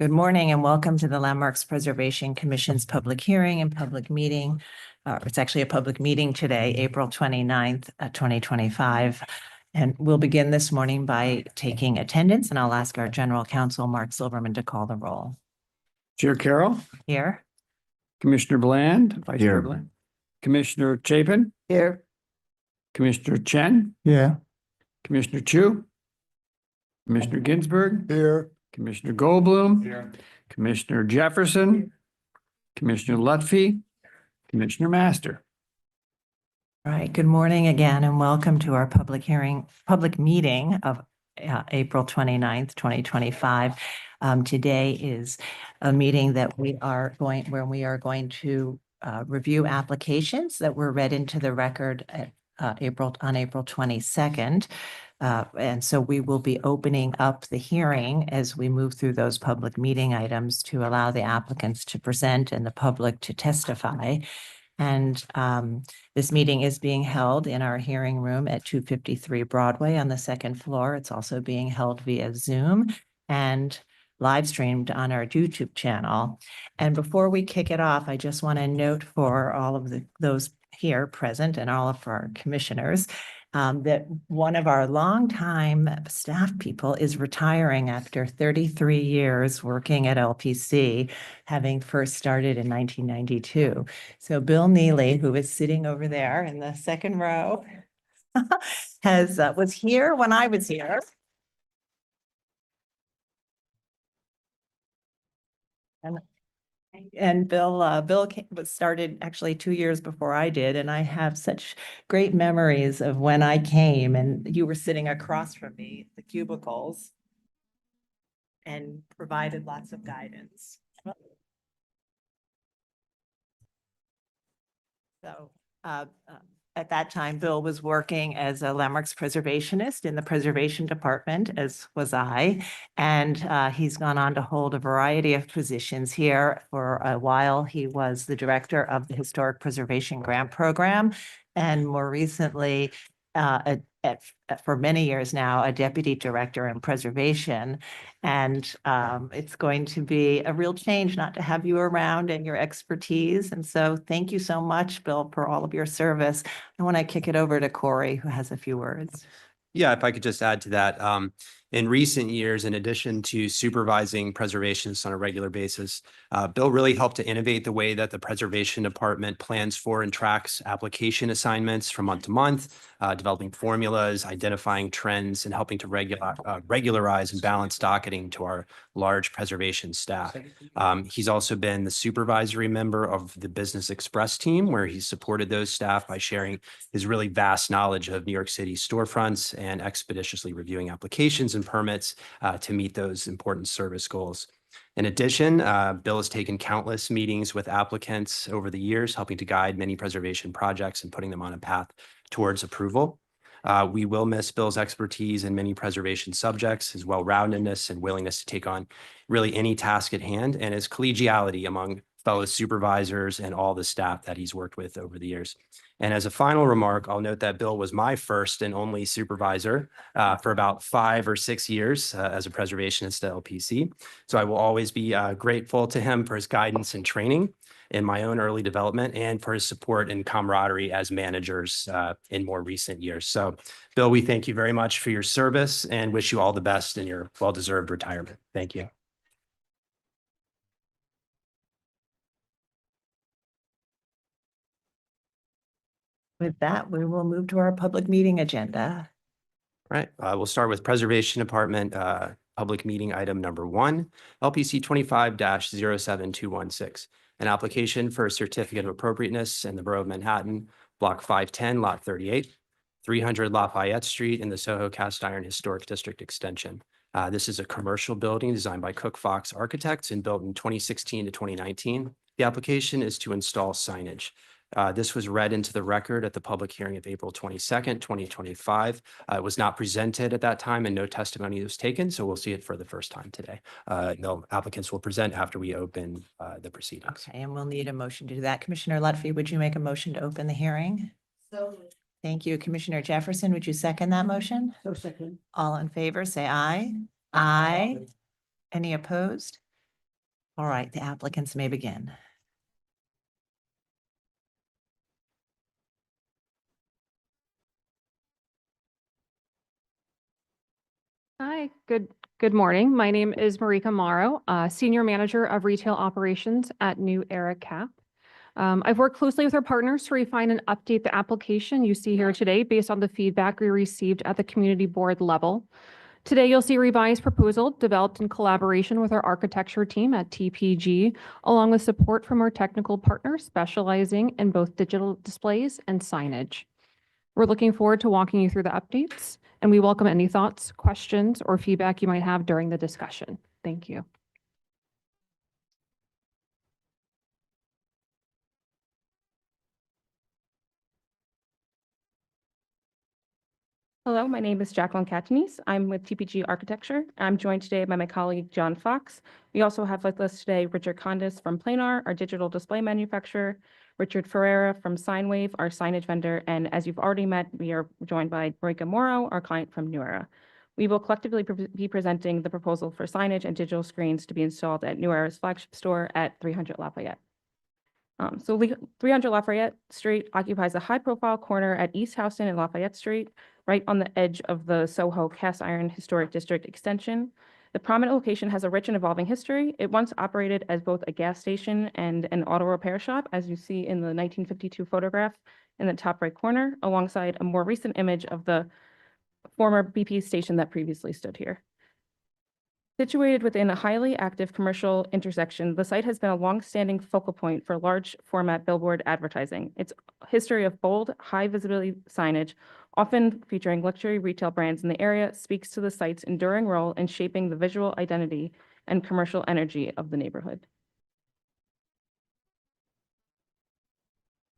Good morning and welcome to the Landmarks Preservation Commission's public hearing and public meeting. It's actually a public meeting today, April 29th, 2025. And we'll begin this morning by taking attendance, and I'll ask our General Counsel, Mark Silverman, to call the roll. Chair Carroll, Here. Commissioner Bland, Vice Chair Here. Bland, Commissioner Chapin, Here. Commissioner Chen, Yeah. Commissioner Chu, Commissioner Ginsburg, Here. Commissioner Goldblum, Here. Commissioner Jefferson, Commissioner Lutfi, Commissioner Master. All right, good morning again and welcome to our public meeting of April 29th, 2025. Today is a meeting that we are going to review applications that were read into the record at April 22nd. And so we will be opening up the hearing as we move through those public meeting items to allow the applicants to present and the public to testify. And this meeting is being held in our hearing room at 253 Broadway on the second floor. It's also being held via Zoom and live streamed on our YouTube channel. And before we kick it off, I just want to note for all of those here present and all of our commissioners that one of our longtime staff people is retiring after 33 years working at LPC, having first started in 1992. So Bill Neely, who is sitting over there in the second row, was here when I was here. And Bill was started actually 2 years before I did, and I have such great memories of when I came and you were sitting across from me, the cubicles, and provided lots of guidance. So at that time, Bill was working as a landmarks preservationist in the preservation department, as was I. And he's gone on to hold a variety of positions here. For a while, he was the director of the Historic Preservation Grant Program, and more recently, for many years now, a deputy director in preservation. And it's going to be a real change not to have you around and your expertise. And so thank you so much, Bill, for all of your service. I want to kick it over to Corey, who has a few words. Yeah, if I could just add to that, in recent years, in addition to supervising preservationists on a regular basis, Bill really helped to innovate the way that the preservation department plans for and tracks application assignments from month to month, developing formulas, identifying trends, and helping to regularize and balance docketing to our large preservation staff. He's also been the supervisory member of the Business Express team, where he supported those staff by sharing his really vast knowledge of New York City storefronts and expeditiously reviewing applications and permits to meet those important service goals. In addition, Bill has taken countless meetings with applicants over the years, helping to guide many preservation projects and putting them on a path towards approval. We will miss Bill's expertise in many preservation subjects, his well-roundedness and willingness to take on really any task at hand, and his collegiality among fellow supervisors and all the staff that he's worked with over the years. And as a final remark, I'll note that Bill was my first and only supervisor for about 5 or 6 years as a preservationist at LPC. So I will always be grateful to him for his guidance and training in my own early development and for his support and camaraderie as managers in more recent years. So Bill, we thank you very much for your service and wish you all the best in your well-deserved retirement. Thank you. With that, we will move to our public meeting agenda. Right. We'll start with Preservation Department public meeting item number 1, LPC 25-07216, an application for a certificate of appropriateness in the Borough of Manhattan, Block 510, Lot 38, 300 Lafayette Street in the Soho Cast Iron Historic District Extension. This is a commercial building designed by Cook Fox Architects and built in 2016 to 2019. The application is to install signage. This was read into the record at the public hearing of April 22nd, 2025. It was not presented at that time and no testimony was taken, so we'll see it for the first time today. No applicants will present after we open the proceedings. Okay, and we'll need a motion to do that. Commissioner Lutfi, would you make a motion to open the hearing? So. Thank you. Commissioner Jefferson, would you second that motion? So second. All in favor, say aye. Aye. Any opposed? All right, the applicants may begin. Hi, good morning. My name is Marika Morrow, Senior Manager of Retail Operations at New Era Cap. I've worked closely with our partners to refine and update the application you see here today based on the feedback we received at the community board level. Today, you'll see a revised proposal developed in collaboration with our architecture team at TPG, along with support from our technical partners specializing in both digital displays and signage. We're looking forward to walking you through the updates, and we welcome any thoughts, questions, or feedback you might have during the discussion. Thank you. Hello, my name is Jacqueline Catanese. I'm with TPG Architecture. I'm joined today by my colleague, John Fox. We also have with us today Richard Condis from Planar, our digital display manufacturer, Richard Ferreira from SignWave, our signage vendor, and as you've already met, we are joined by Marika Morrow, our client from New Era. We will collectively be presenting the proposal for signage and digital screens to be installed at New Era's flagship store at 300 Lafayette. 300 Lafayette Street occupies a high-profile corner at East Houston and Lafayette Street, right on the edge of the Soho Cast Iron Historic District extension. The prominent location has a rich and evolving history. It once operated as both a gas station and an auto repair shop, as you see in the 1952 photograph in the top right corner, alongside a more recent image of the former BP station that previously stood here. Situated within a highly active commercial intersection, the site has been a long-standing focal point for large format billboard advertising. Its history of bold, high visibility signage, often featuring luxury retail brands in the area, speaks to the site's enduring role in shaping the visual identity and commercial energy of the neighborhood.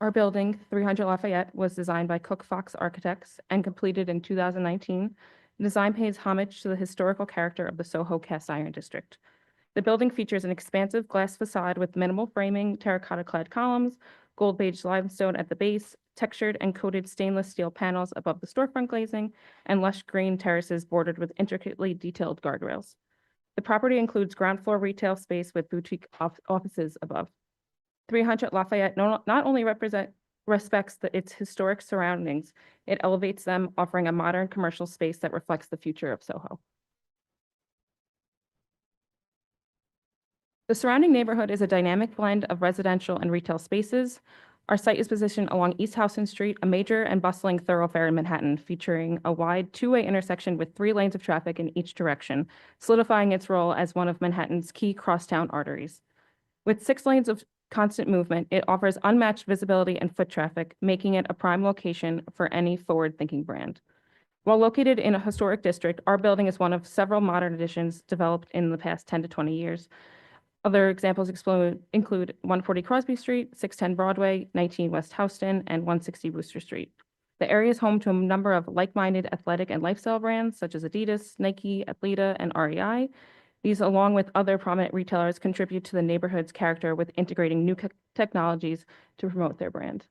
Our building, 300 Lafayette, was designed by Cook Fox Architects and completed in 2019. The design pays homage to the historical character of the Soho Cast Iron District. The building features an expansive glass facade with minimal framing, terracotta-clad columns, gold beige limestone at the base, textured and coated stainless steel panels above the storefront glazing, and lush green terraces bordered with intricately detailed guardrails. The property includes ground floor retail space with boutique offices above. 300 Lafayette not only respects its historic surroundings, it elevates them, offering a modern commercial space that reflects the future of Soho. The surrounding neighborhood is a dynamic blend of residential and retail spaces. Our site is positioned along East Houston Street, a major and bustling thoroughfare in Manhattan, featuring a wide two-way intersection with 3 lanes of traffic in each direction, solidifying its role as one of Manhattan's key crosstown arteries. With 6 lanes of constant movement, it offers unmatched visibility and foot traffic, making it a prime location for any forward-thinking brand. While located in a historic district, our building is one of several modern additions developed in the past 10 to 20 years. Other examples include 140 Crosby Street, 610 Broadway, 19 West Houston, and 160 Wooster Street. The area is home to a number of like-minded athletic and lifestyle brands such as Adidas, Nike, Athleta, and REI. These, along with other prominent retailers, contribute to the neighborhood's character with integrating new technologies to promote their brand.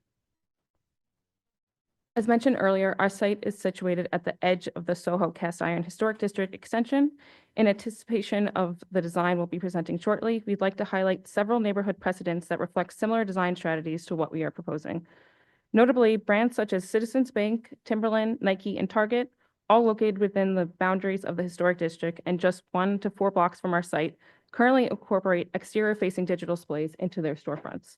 As mentioned earlier, our site is situated at the edge of the Soho Cast Iron Historic District extension. In anticipation of the design we'll be presenting shortly, we'd like to highlight several neighborhood precedents that reflect similar design strategies to what we are proposing. Notably, brands such as Citizens Bank, Timberland, Nike, and Target, all located within the boundaries of the historic district and just 1 to 4 blocks from our site, currently incorporate exterior-facing digital displays into their storefronts.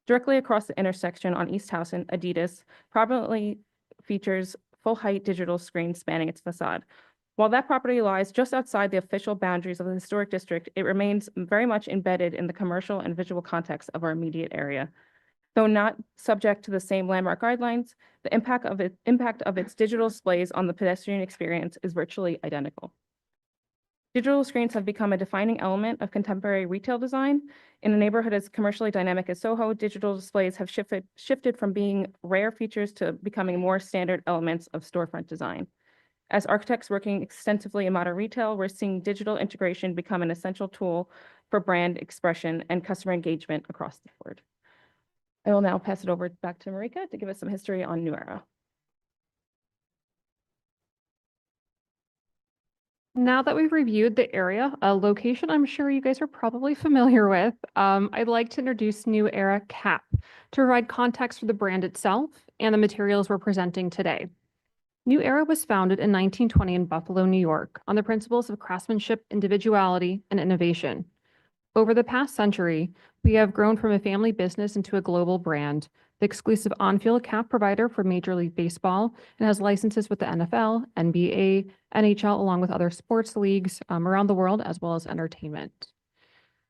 Directly across the intersection on East Houston, Adidas prominently features full-height digital screens spanning its facade. While that property lies just outside the official boundaries of the historic district, it remains very much embedded in the commercial and visual context of our immediate area. Though not subject to the same landmark guidelines, the impact of its digital displays on the pedestrian experience is virtually identical. Digital screens have become a defining element of contemporary retail design. In a neighborhood as commercially dynamic as Soho, digital displays have shifted from being rare features to becoming more standard elements of storefront design. As architects working extensively in modern retail, we're seeing digital integration become an essential tool for brand expression and customer engagement across the board. I will now pass it over back to Marika to give us some history on New Era. Now that we've reviewed the area, a location I'm sure you guys are probably familiar with, I'd like to introduce New Era Cap to provide context for the brand itself and the materials we're presenting today. New Era was founded in 1920 in Buffalo, New York, on the principles of craftsmanship, individuality, and innovation. Over the past century, we have grown from a family business into a global brand, the exclusive on-field cap provider for Major League Baseball, and has licenses with the NFL, NBA, NHL, along with other sports leagues around the world, as well as entertainment.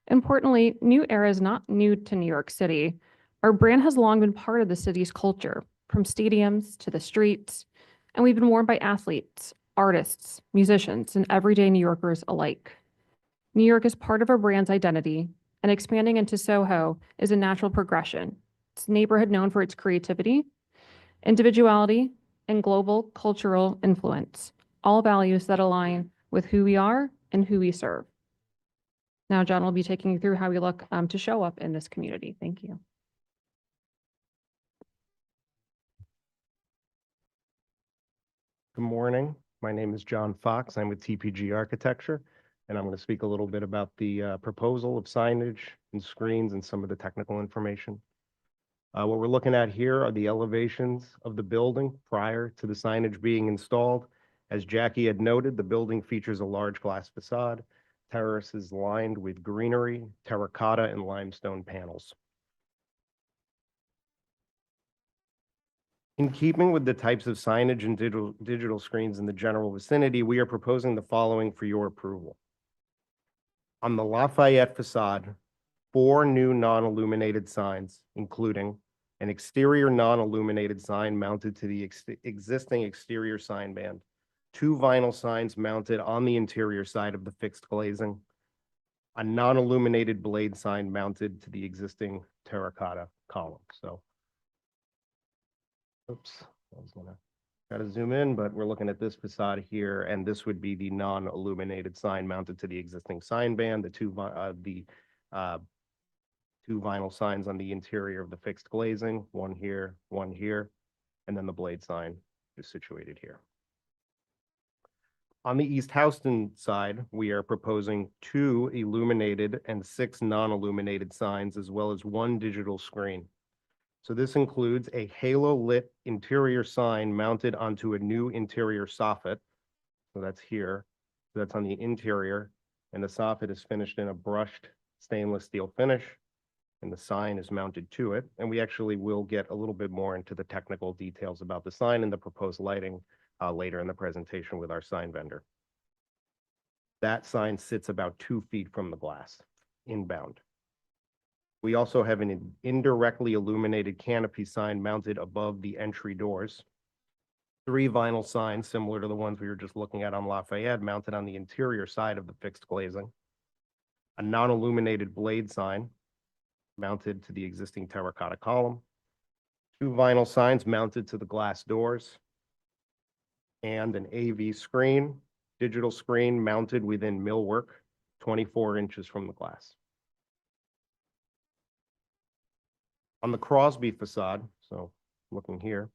Importantly, New Era is not new to New York City. Our brand has long been part of the city's culture, from stadiums to the streets, and we've been worn by athletes, artists, musicians, and everyday New Yorkers alike. New York is part of our brand's identity, and expanding into Soho is a natural progression. It's a neighborhood known for its creativity, individuality, and global cultural influence, all values that align with who we are and who we serve. Now, John will be taking you through how we look to show up in this community. Thank you. Good morning. My name is John Fox. I'm with TPG Architecture, and I'm going to speak a little bit about the proposal of signage and screens and some of the technical information. What we're looking at here are the elevations of the building prior to the signage being installed. As Jackie had noted, the building features a large glass facade. Terrace is lined with greenery, terracotta, and limestone panels. In keeping with the types of signage and digital screens in the general vicinity, we are proposing the following for your approval. On the Lafayette facade, 4 new non-illuminated signs, including an exterior non-illuminated sign mounted to the existing exterior sign band, 2 vinyl signs mounted on the interior side of the fixed glazing, a non-illuminated blade sign mounted to the existing terracotta column. So, oops, I was gonna try to zoom in, but we're looking at this facade here, and this would be the non-illuminated sign mounted to the existing sign band, the two vinyl signs on the interior of the fixed glazing, one here, and then the blade sign is situated here. On the East Houston side, we are proposing 2 illuminated and 6 non-illuminated signs, as well as 1 digital screen. So this includes a halo lit interior sign mounted onto a new interior soffit. So that's here. So that's on the interior, and the soffit is finished in a brushed stainless steel finish, and the sign is mounted to it. And we actually will get a little bit more into the technical details about the sign and the proposed lighting later in the presentation with our sign vendor. That sign sits about 2 feet from the glass, inbound. We also have an indirectly illuminated canopy sign mounted above the entry doors. 3 vinyl signs similar to the ones we were just looking at on Lafayette mounted on the interior side of the fixed glazing. A non-illuminated blade sign mounted to the existing terracotta column. 2 vinyl signs mounted to the glass doors. And an AV screen, digital screen mounted within millwork, 24 inches from the glass. On the Crosby facade, so looking here,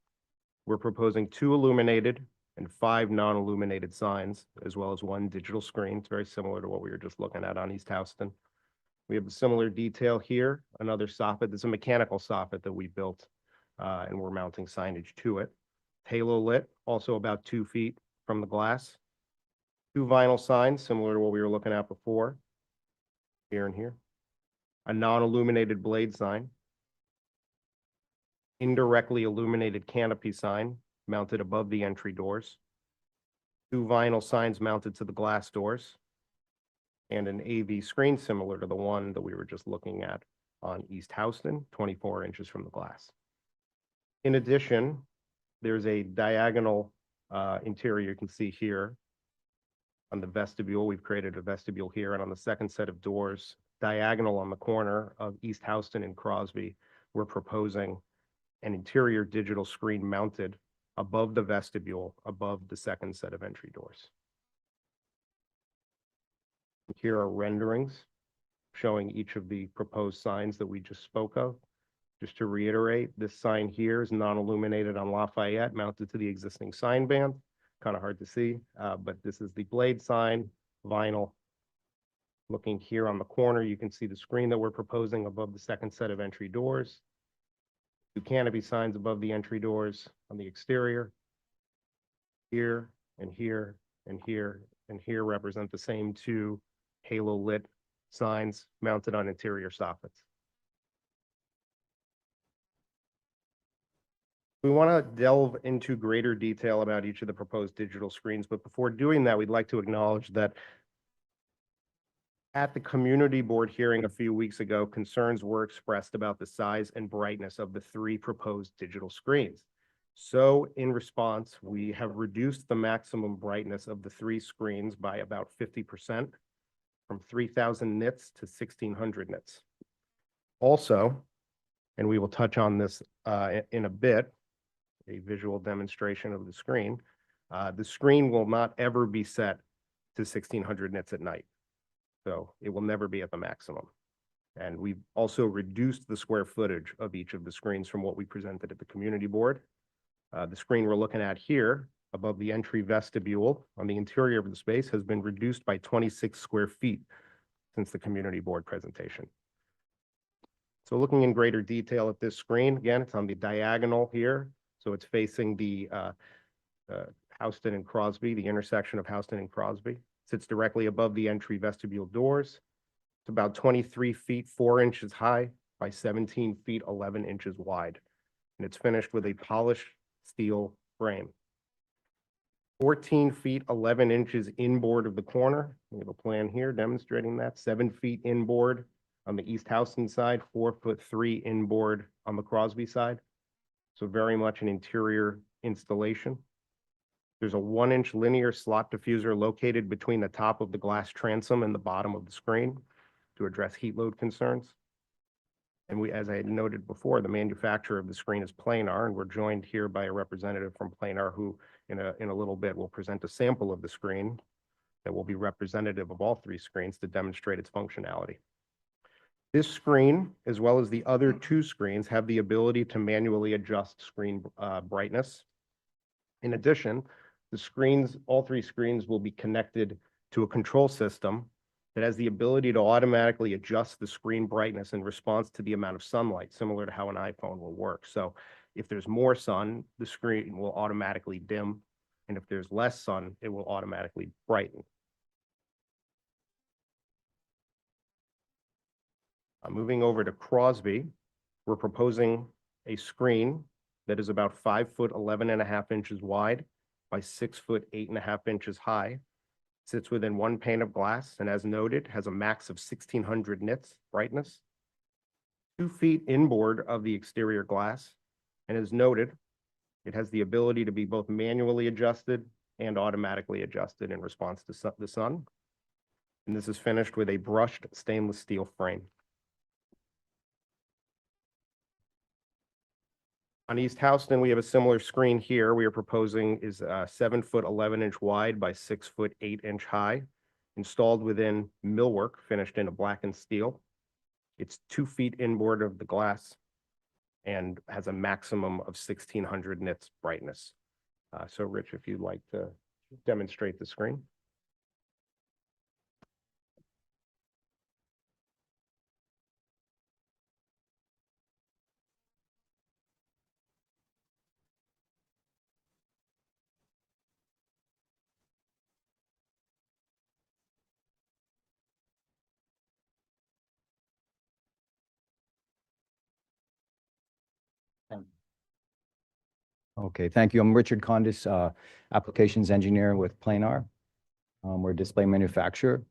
we're proposing 2 illuminated and 5 non-illuminated signs, as well as 1 digital screen. It's very similar to what we were just looking at on East Houston. We have a similar detail here, another soffit. There's a mechanical soffit that we built, and we're mounting signage to it. Halo lit, also about 2 feet from the glass. 2 vinyl signs, similar to what we were looking at before, here and here. A non-illuminated blade sign. Indirectly illuminated canopy sign mounted above the entry doors. 2 vinyl signs mounted to the glass doors. And an AV screen similar to the one that we were just looking at on East Houston, 24 inches from the glass. In addition, there's a diagonal interior you can see here on the vestibule. We've created a vestibule here, and on the second set of doors, diagonal on the corner of East Houston and Crosby, we're proposing an interior digital screen mounted above the vestibule, above the second set of entry doors. Here are renderings showing each of the proposed signs that we just spoke of. Just to reiterate, this sign here is non-illuminated on Lafayette, mounted to the existing sign band. kind of hard to see, but this is the blade sign, vinyl. Looking here on the corner, you can see the screen that we're proposing above the second set of entry doors. Two canopy signs above the entry doors on the exterior. Here and here and here and here represent the same two halo lit signs mounted on interior soffits. We want to delve into greater detail about each of the proposed digital screens, but before doing that, we'd like to acknowledge that at the community board hearing a few weeks ago, concerns were expressed about the size and brightness of the three proposed digital screens. So in response, we have reduced the maximum brightness of the three screens by about 50%, from 3,000 nits to 1,600 nits. Also, and we will touch on this in a bit, a visual demonstration of the screen will not ever be set to 1,600 nits at night. So it will never be at the maximum. And we've also reduced the square footage of each of the screens from what we presented at the community board. The screen we're looking at here above the entry vestibule on the interior of the space has been reduced by 26 square feet since the community board presentation. So looking in greater detail at this screen, again, it's on the diagonal here. So it's facing the Houston and Crosby, the intersection of Houston and Crosby. Sits directly above the entry vestibule doors. It's about 23 feet, 4 inches high by 17 feet, 11 inches wide. And it's finished with a polished steel frame. 14 feet, 11 inches inboard of the corner. We have a plan here demonstrating that. 7 feet inboard on the East Houston side, 4'3" inboard on the Crosby side. So very much an interior installation. There's a 1-inch linear slot diffuser located between the top of the glass transom and the bottom of the screen to address heat load concerns. And we, as I had noted before, the manufacturer of the screen is Planar, and we're joined here by a representative from Planar who in a little bit will present a sample of the screen that will be representative of all three screens to demonstrate its functionality. This screen, as well as the other two screens, have the ability to manually adjust screen brightness. In addition, the screens, all three screens will be connected to a control system that has the ability to automatically adjust the screen brightness in response to the amount of sunlight, similar to how an iPhone will work. So if there's more sun, the screen will automatically dim. And if there's less sun, it will automatically brighten. Moving over to Crosby, we're proposing a screen that is about 5 foot 11.5 inches wide by 6 foot 8.5 inches high, sits within one pane of glass, and as noted, has a max of 1,600 nits brightness, 2 feet inboard of the exterior glass, and as noted, it has the ability to be both manually adjusted and automatically adjusted in response to the sun. And this is finished with a brushed stainless steel frame. On East Houston, we have a similar screen here. We are proposing is 7 foot 11 inch wide by 6 foot 8 inch high, installed within millwork, finished in a blackened steel. It's 2 feet inboard of the glass and has a maximum of 1,600 nits brightness. So Rich, if you'd like to demonstrate the screen. Okay, thank you. I'm Richard Condis, applications engineer with Planar. We're a display manufacturer.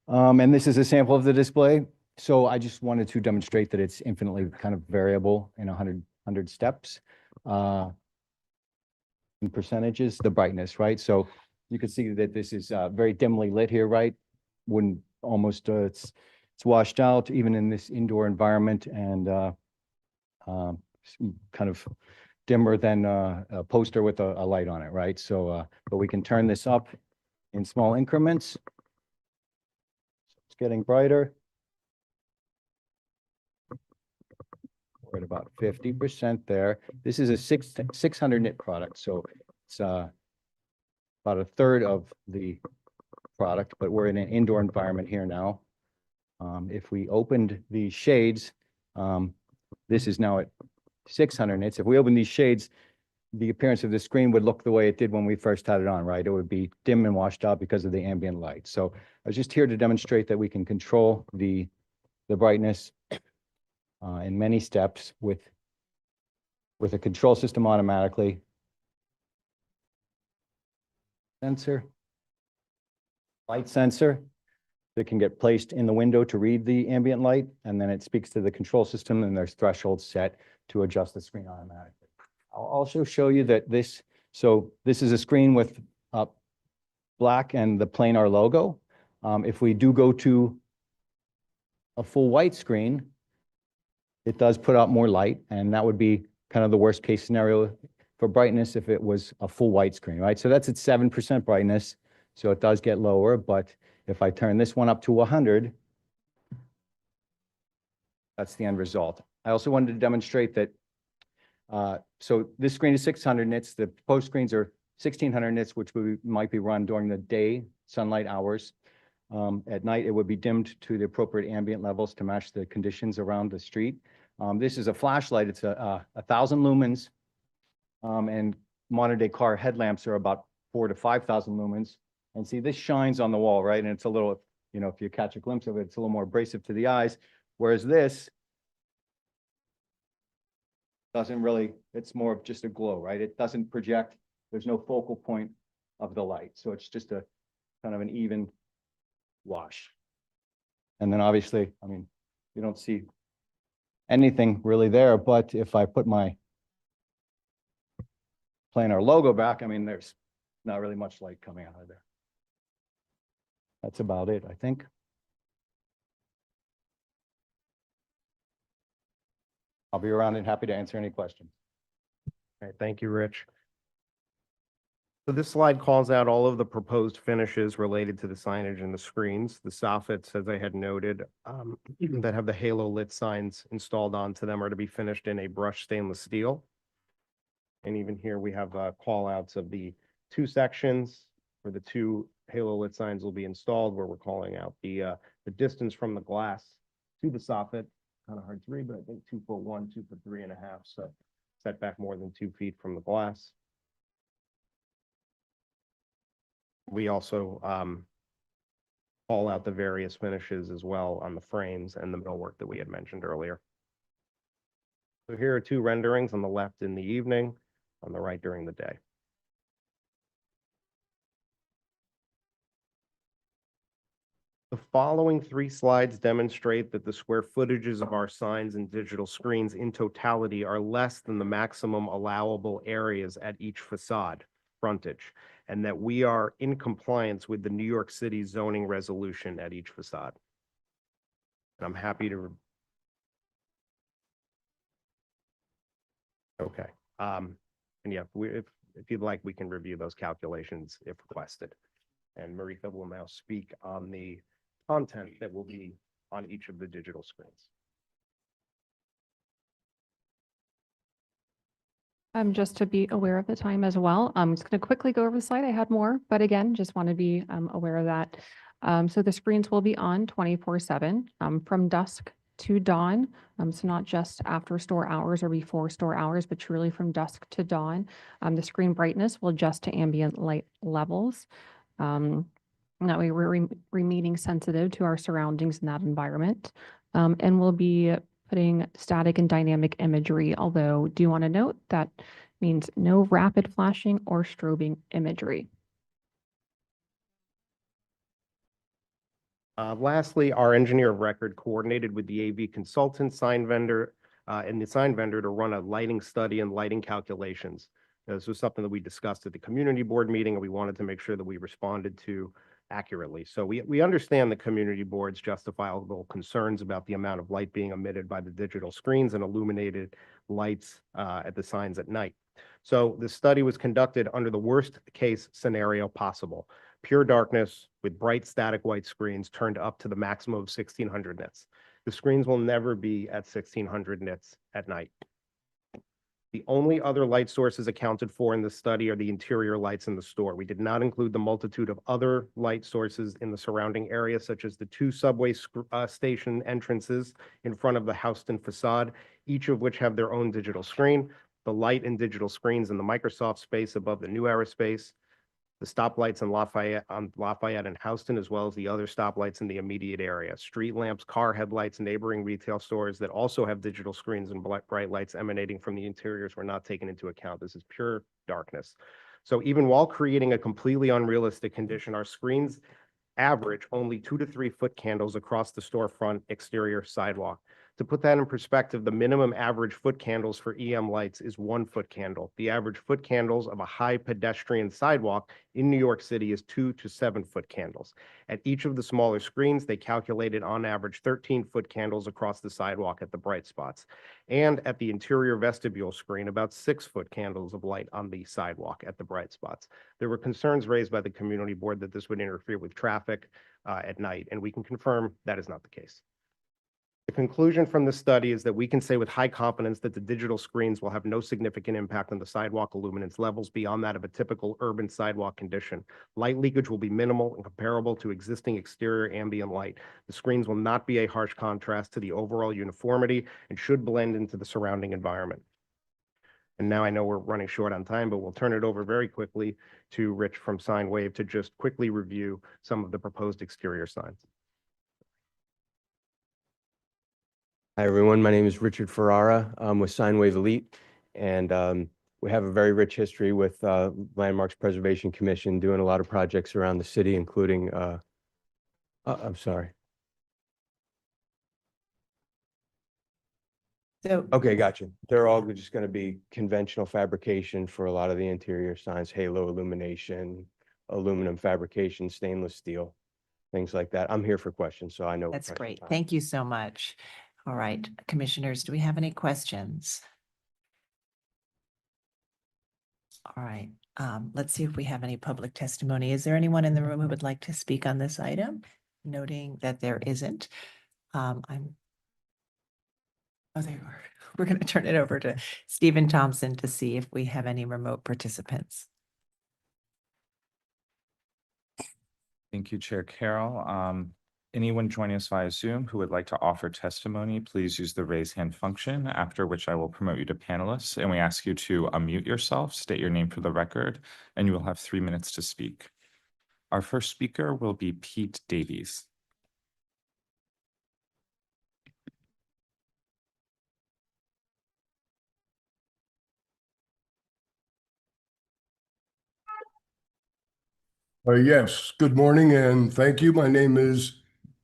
And this is a sample of the display. So I just wanted to demonstrate that it's infinitely kind of variable in 100 steps. In percentages, the brightness, right? So you can see that this is very dimly lit here, right? Wouldn't almost, it's washed out even in this indoor environment and kind of dimmer than a poster with a light on it, right? So, but we can turn this up in small increments. It's getting brighter. We're at about 50% there. This is a 600 nit product, so it's about a third of the product, but we're in an indoor environment here now. If we opened these shades, this is now at 600 nits. If we open these shades, the appearance of the screen would look the way it did when we first had it on, right? It would be dim and washed out because of the ambient light. So I was just here to demonstrate that we can control the brightness in many steps with a control system automatically. Sensor, light sensor that can get placed in the window to read the ambient light, and then it speaks to the control system, and there's thresholds set to adjust the screen automatically. I'll also show you that this is a screen with black and the planar logo. If we do go to a full white screen, it does put out more light, and that would be kind of the worst case scenario for brightness if it was a full white screen, right? So that's at 7% brightness, so it does get lower, but if I turn this one up to 100, that's the end result. I also wanted to demonstrate that, so this screen is 600 nits, the proposed screens are 1600 nits, which might be run during the day sunlight hours. At night, it would be dimmed to the appropriate ambient levels to match the conditions around the street. This is a flashlight, it's 1,000 lumens, and modern day car headlamps are about 4,000 to 5,000 lumens. And see, this shines on the wall, right? And it's a little, if you catch a glimpse of it, it's a little more abrasive to the eyes. Whereas this doesn't really, it's more of just a glow, right? It doesn't project, there's no focal point of the light. So it's just a kind of an even wash. And then obviously, you don't see anything really there, but if I put my planar logo back, there's not really much light coming out of there. That's about it, I think. I'll be around and happy to answer any questions. All right, thank you, Rich. So this slide calls out all of the proposed finishes related to the signage and the screens. The soffits, as I had noted, that have the halo lit signs installed onto them are to be finished in a brushed stainless steel. And even here we have call outs of the two sections where the two halo lit signs will be installed, where we're calling out the distance from the glass to the soffit. Kind of hard to read, but I think 2 foot 1, 2 foot 3.5. So set back more than 2 feet from the glass. We also call out the various finishes as well on the frames and the millwork that we had mentioned earlier. So here are two renderings, on the left in the evening, on the right during the day. The following 3 slides demonstrate that the square footages of our signs and digital screens in totality are less than the maximum allowable areas at each facade frontage, and that we are in compliance with the New York City zoning resolution at each facade. And I'm happy to. Okay. And yeah, if you'd like, we can review those calculations if requested. And Marika will now speak on the content that will be on each of the digital screens. Just to be aware of the time as well. I'm just going to quickly go over the slide. I had more, but again, just want to be aware of that. So the screens will be on 24/7 from dusk to dawn. So not just after store hours or before store hours, but truly from dusk to dawn. The screen brightness will adjust to ambient light levels. That way we're remaining sensitive to our surroundings in that environment. And we'll be putting static and dynamic imagery, although do want to note that means no rapid flashing or strobing imagery. Lastly, our engineer of record coordinated with the AV consultant, sign vendor, and the sign vendor to run a lighting study and lighting calculations. This was something that we discussed at the community board meeting, and we wanted to make sure that we responded to accurately. So we understand the community board's justifiable concerns about the amount of light being emitted by the digital screens and illuminated lights at the signs at night. So the study was conducted under the worst case scenario possible. Pure darkness with bright static white screens turned up to the maximum of 1600 nits. The screens will never be at 1600 nits at night. The only other light sources accounted for in the study are the interior lights in the store. We did not include the multitude of other light sources in the surrounding area, such as the two subway station entrances in front of the Houston facade, each of which have their own digital screen, the light and digital screens in the Microsoft space above the New Era space, the stoplights in Lafayette and Houston, as well as the other stoplights in the immediate area, street lamps, car headlights, neighboring retail stores that also have digital screens and bright lights emanating from the interiors were not taken into account. This is pure darkness. So even while creating a completely unrealistic condition, our screens average only 2 to 3 foot candles across the storefront exterior sidewalk. To put that in perspective, the minimum average foot candles for EM lights is 1 foot candle. The average foot candles of a high pedestrian sidewalk in New York City is 2 to 7 foot candles. At each of the smaller screens, they calculated on average 13 foot candles across the sidewalk at the bright spots. And at the interior vestibule screen, about 6 foot candles of light on the sidewalk at the bright spots. There were concerns raised by the community board that this would interfere with traffic at night, and we can confirm that is not the case. The conclusion from the study is that we can say with high confidence that the digital screens will have no significant impact on the sidewalk illuminance levels beyond that of a typical urban sidewalk condition. Light leakage will be minimal and comparable to existing exterior ambient light. The screens will not be a harsh contrast to the overall uniformity and should blend into the surrounding environment. And now I know we're running short on time, but we'll turn it over very quickly to Rich from SignWave to just quickly review some of the proposed exterior signs. Hi, everyone. My name is Richard Ferrara. I'm with SignWave Elite, and we have a very rich history with Landmarks Preservation Commission, doing a lot of projects around the city, including, I'm sorry. So, Okay, gotcha. They're all just going to be conventional fabrication for a lot of the interior signs, halo illumination, aluminum fabrication, stainless steel, things like that. I'm here for questions, so I know. that's great. Thank you so much. All right, commissioners, do we have any questions? All right, let's see if we have any public testimony. Is there anyone in the room who would like to speak on this item? Noting that there isn't. Oh, there you are. We're going to turn it over to Stephen Thompson to see if we have any remote participants. Thank you, Chair Carroll. Anyone joining us via Zoom who would like to offer testimony, please use the raise hand function, after which I will promote you to panelists, and we ask you to unmute yourself, state your name for the record, and you will have 3 minutes to speak. Our first speaker will be Pete Davies. Yes, good morning and thank you. My name is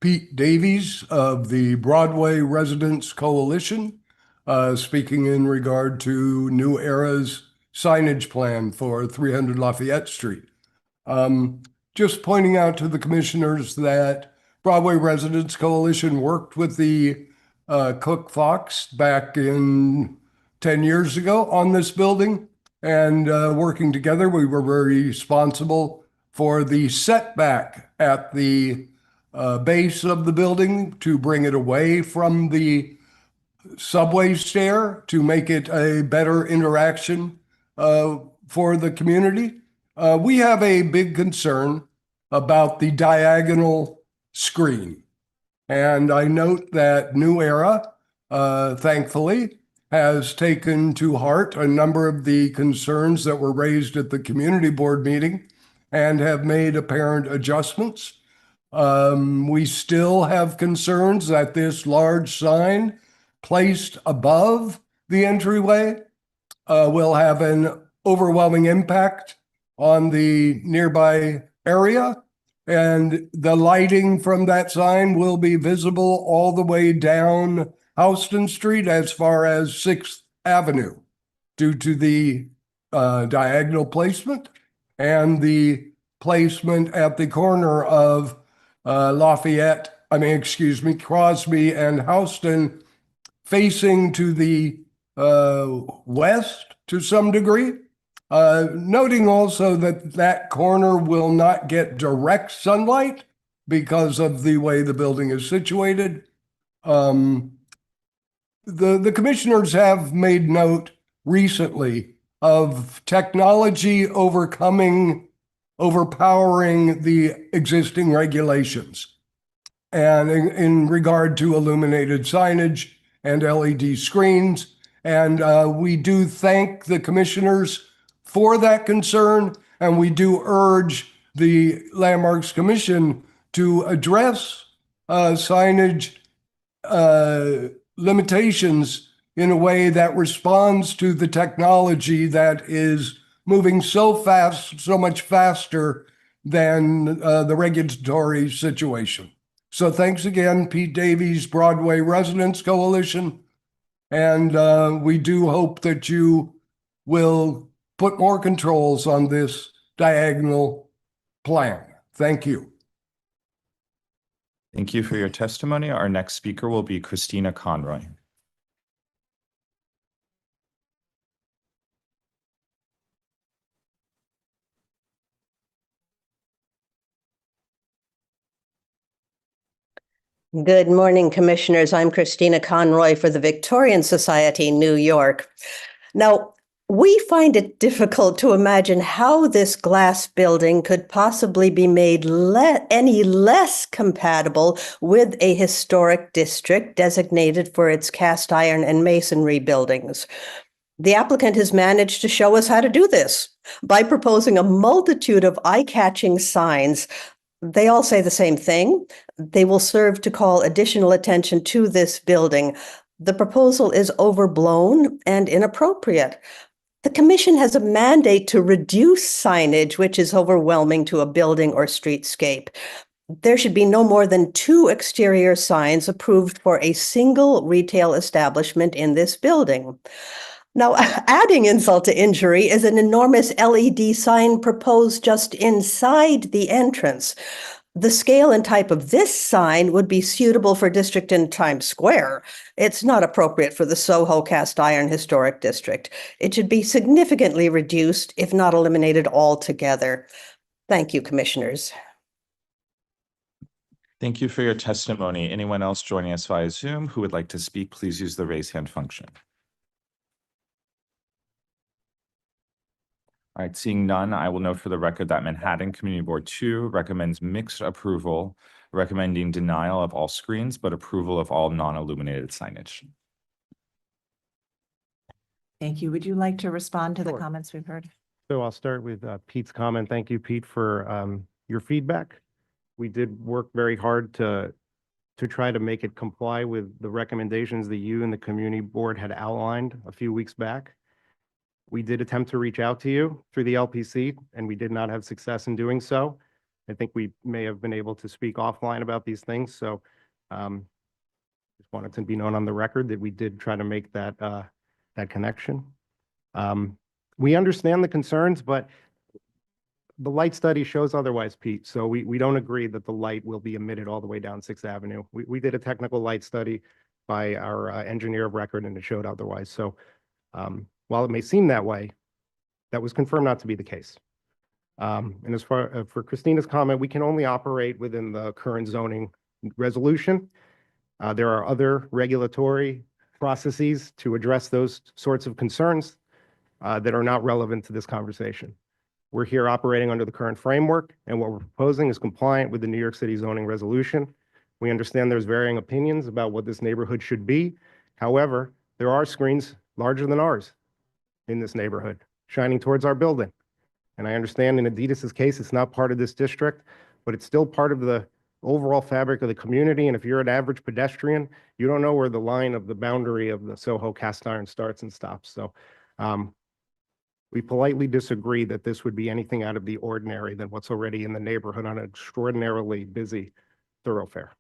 Pete Davies of the Broadway Residents Coalition, speaking in regard to New Era's signage plan for 300 Lafayette Street. Just pointing out to the commissioners that Broadway Residents Coalition worked with the Cook Fox back in 10 years ago on this building, and working together, we were very responsible for the setback at the base of the building to bring it away from the subway stair to make it a better interaction for the community. We have a big concern about the diagonal screen. And I note that New Era, thankfully, has taken to heart a number of the concerns that were raised at the community board meeting and have made apparent adjustments. We still have concerns that this large sign placed above the entryway will have an overwhelming impact on the nearby area. And the lighting from that sign will be visible all the way down Houston Street as far as 6th Avenue due to the diagonal placement and the placement at the corner of Crosby and Houston, facing to the west to some degree. Noting also that that corner will not get direct sunlight because of the way the building is situated. The commissioners have made note recently of technology overpowering the existing regulations. And in regard to illuminated signage and LED screens. And we do thank the commissioners for that concern. And we do urge the Landmarks Commission to address signage limitations in a way that responds to the technology that is moving so fast, so much faster than the regulatory situation. So thanks again, Pete Davies, Broadway Residents Coalition. And we do hope that you will put more controls on this diagonal plan. Thank you. Thank you for your testimony. Our next speaker will be Christina Conroy. Good morning, Commissioners. I'm Christina Conroy for the Victorian Society, New York. Now, we find it difficult to imagine how this glass building could possibly be made any less compatible with a historic district designated for its cast iron and masonry buildings. The applicant has managed to show us how to do this by proposing a multitude of eye-catching signs. They all say the same thing. They will serve to call additional attention to this building. The proposal is overblown and inappropriate. The commission has a mandate to reduce signage, which is overwhelming to a building or streetscape. There should be no more than 2 exterior signs approved for a single retail establishment in this building. Now, adding insult to injury is an enormous LED sign proposed just inside the entrance. The scale and type of this sign would be suitable for district in Times Square. It's not appropriate for the Soho Cast Iron Historic District. It should be significantly reduced, if not eliminated altogether. Thank you, Commissioners. Thank you for your testimony. Anyone else joining us via Zoom who would like to speak, please use the raise hand function. All right, seeing none, I will note for the record that Manhattan Community Board 2 recommends mixed approval, recommending denial of all screens, but approval of all non-illuminated signage. Thank you. Would you like to respond to the Sure. comments we've heard? So I'll start with Pete's comment. Thank you, Pete, for your feedback. We did work very hard to try to make it comply with the recommendations that you and the community board had outlined a few weeks back. We did attempt to reach out to you through the LPC, and we did not have success in doing so. I think we may have been able to speak offline about these things. So just wanted to be known on the record that we did try to make that that connection. We understand the concerns, but the light study shows otherwise, Pete. So we don't agree that the light will be emitted all the way down 6th Avenue. We did a technical light study by our engineer of record, and it showed otherwise. So while it may seem that way, that was confirmed not to be the case. And as far for Christina's comment, we can only operate within the current zoning resolution. There are other regulatory processes to address those sorts of concerns that are not relevant to this conversation. We're here operating under the current framework, and what we're proposing is compliant with the New York City zoning resolution. We understand there's varying opinions about what this neighborhood should be. However, there are screens larger than ours in this neighborhood, shining towards our building. And I understand in Adidas's case, it's not part of this district, but it's still part of the overall fabric of the community. And if you're an average pedestrian, you don't know where the line of the boundary of the Soho cast iron starts and stops. So we politely disagree that this would be anything out of the ordinary than what's already in the neighborhood on an extraordinarily busy thoroughfare.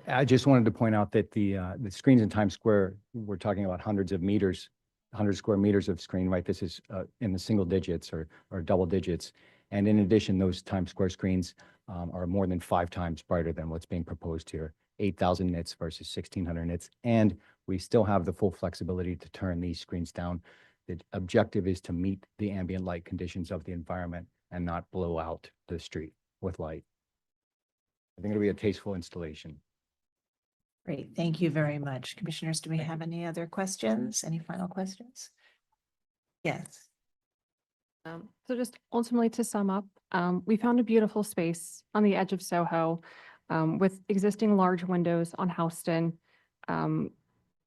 I just wanted to point out that the screens in Times Square, we're talking about hundreds of meters, 100 square meters of screen, right? This is in the single digits or double digits. And in addition, those Times Square screens are more than 5 times brighter than what's being proposed here, 8,000 nits versus 1,600 nits. And we still have the full flexibility to turn these screens down. The objective is to meet the ambient light conditions of the environment and not blow out the street with light. I think it'll be a tasteful installation. Great, thank you very much. Commissioners, do we have any other questions? Any final questions? Yes. So just ultimately to sum up, we found a beautiful space on the edge of Soho with existing large windows on Houston.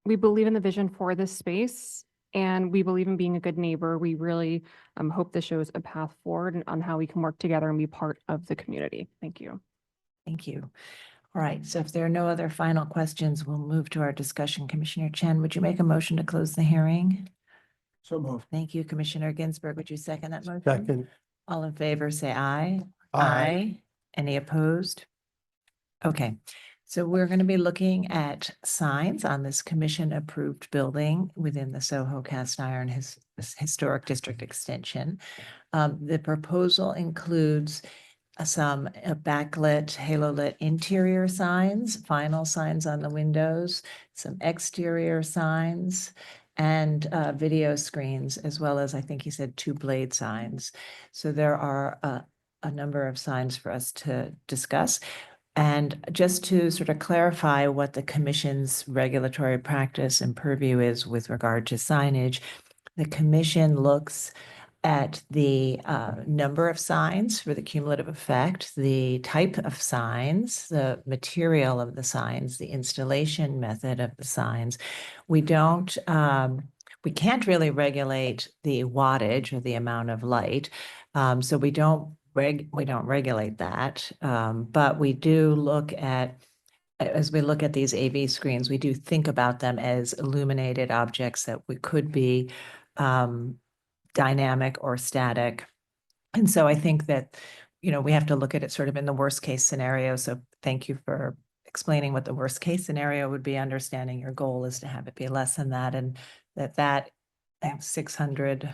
We believe in the vision for this space and we believe in being a good neighbor. We really hope this shows a path forward on how we can work together and be part of the community. Thank you. Thank you. All right, so if there are no other final questions, we'll move to our discussion. Commissioner Chen, would you make a motion to close the hearing? So moved. Thank you. Commissioner Ginsburg, would you second that motion? Second. All in favor, say aye. Aye. Any opposed? Okay, so we're going to be looking at signs on this commission-approved building within the Soho Cast Iron Historic District Extension. The proposal includes some backlit, halo-lit interior signs, vinyl signs on the windows, some exterior signs, and video screens, as well as, I think he said, 2 blade signs. So there are a number of signs for us to discuss. And just to sort of clarify what the commission's regulatory practice and purview is with regard to signage, the commission looks at the number of signs for the cumulative effect, the type of signs, the material of the signs, the installation method of the signs. We can't really regulate the wattage or the amount of light, so we don't regulate that, but we do look at, as we look at these AV screens, we do think about them as illuminated objects that we could be dynamic or static. And so I think that, we have to look at it sort of in the worst case scenario. So thank you for explaining what the worst case scenario would be, understanding your goal is to have it be less than that, and that 600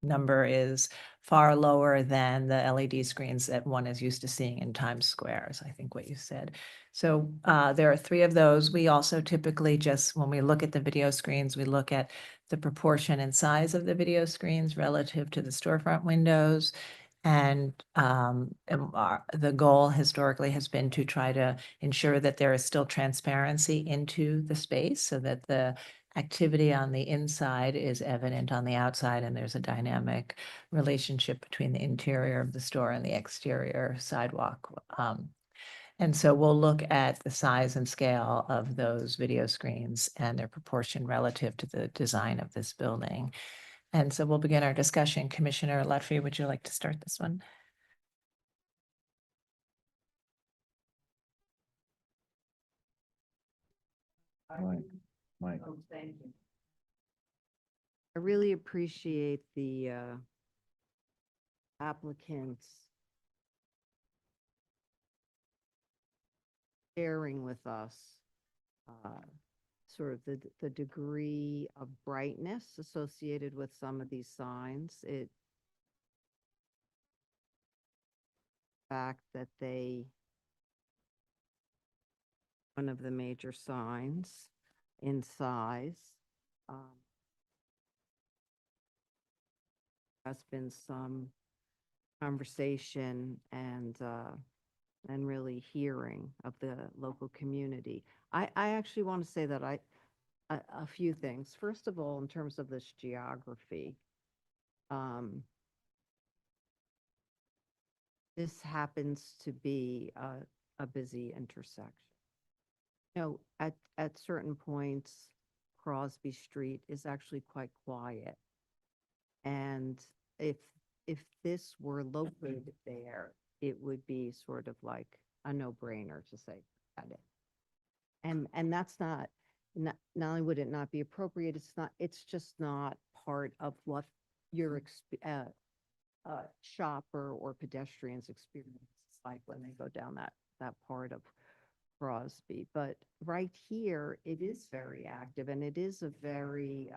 number is far lower than the LED screens that one is used to seeing in Times Square, is I think what you said. So there are 3 of those. We also typically just, when we look at the video screens, we look at the proportion and size of the video screens relative to the storefront windows. And the goal historically has been to try to ensure that there is still transparency into the space so that the activity on the inside is evident on the outside, and there's a dynamic relationship between the interior of the store and the exterior sidewalk. And so we'll look at the size and scale of those video screens and their proportion relative to the design of this building. And so we'll begin our discussion. Commissioner Lutfi, would you like to start this one? Mike. Thank you. I really appreciate the applicants sharing with us sort of the degree of brightness associated with some of these signs. Fact that one of the major signs in size has been some conversation and really hearing of the local community. I actually want to say that a few things. First of all, in terms of this geography, this happens to be a busy intersection. At certain points, Crosby Street is actually quite quiet. And if this were located there, it would be sort of like a no-brainer to say that it. And that's not only would it not be appropriate, it's just not part of what your shopper or pedestrians experience like when they go down that part of Crosby. But right here, it is very active, and it is a very,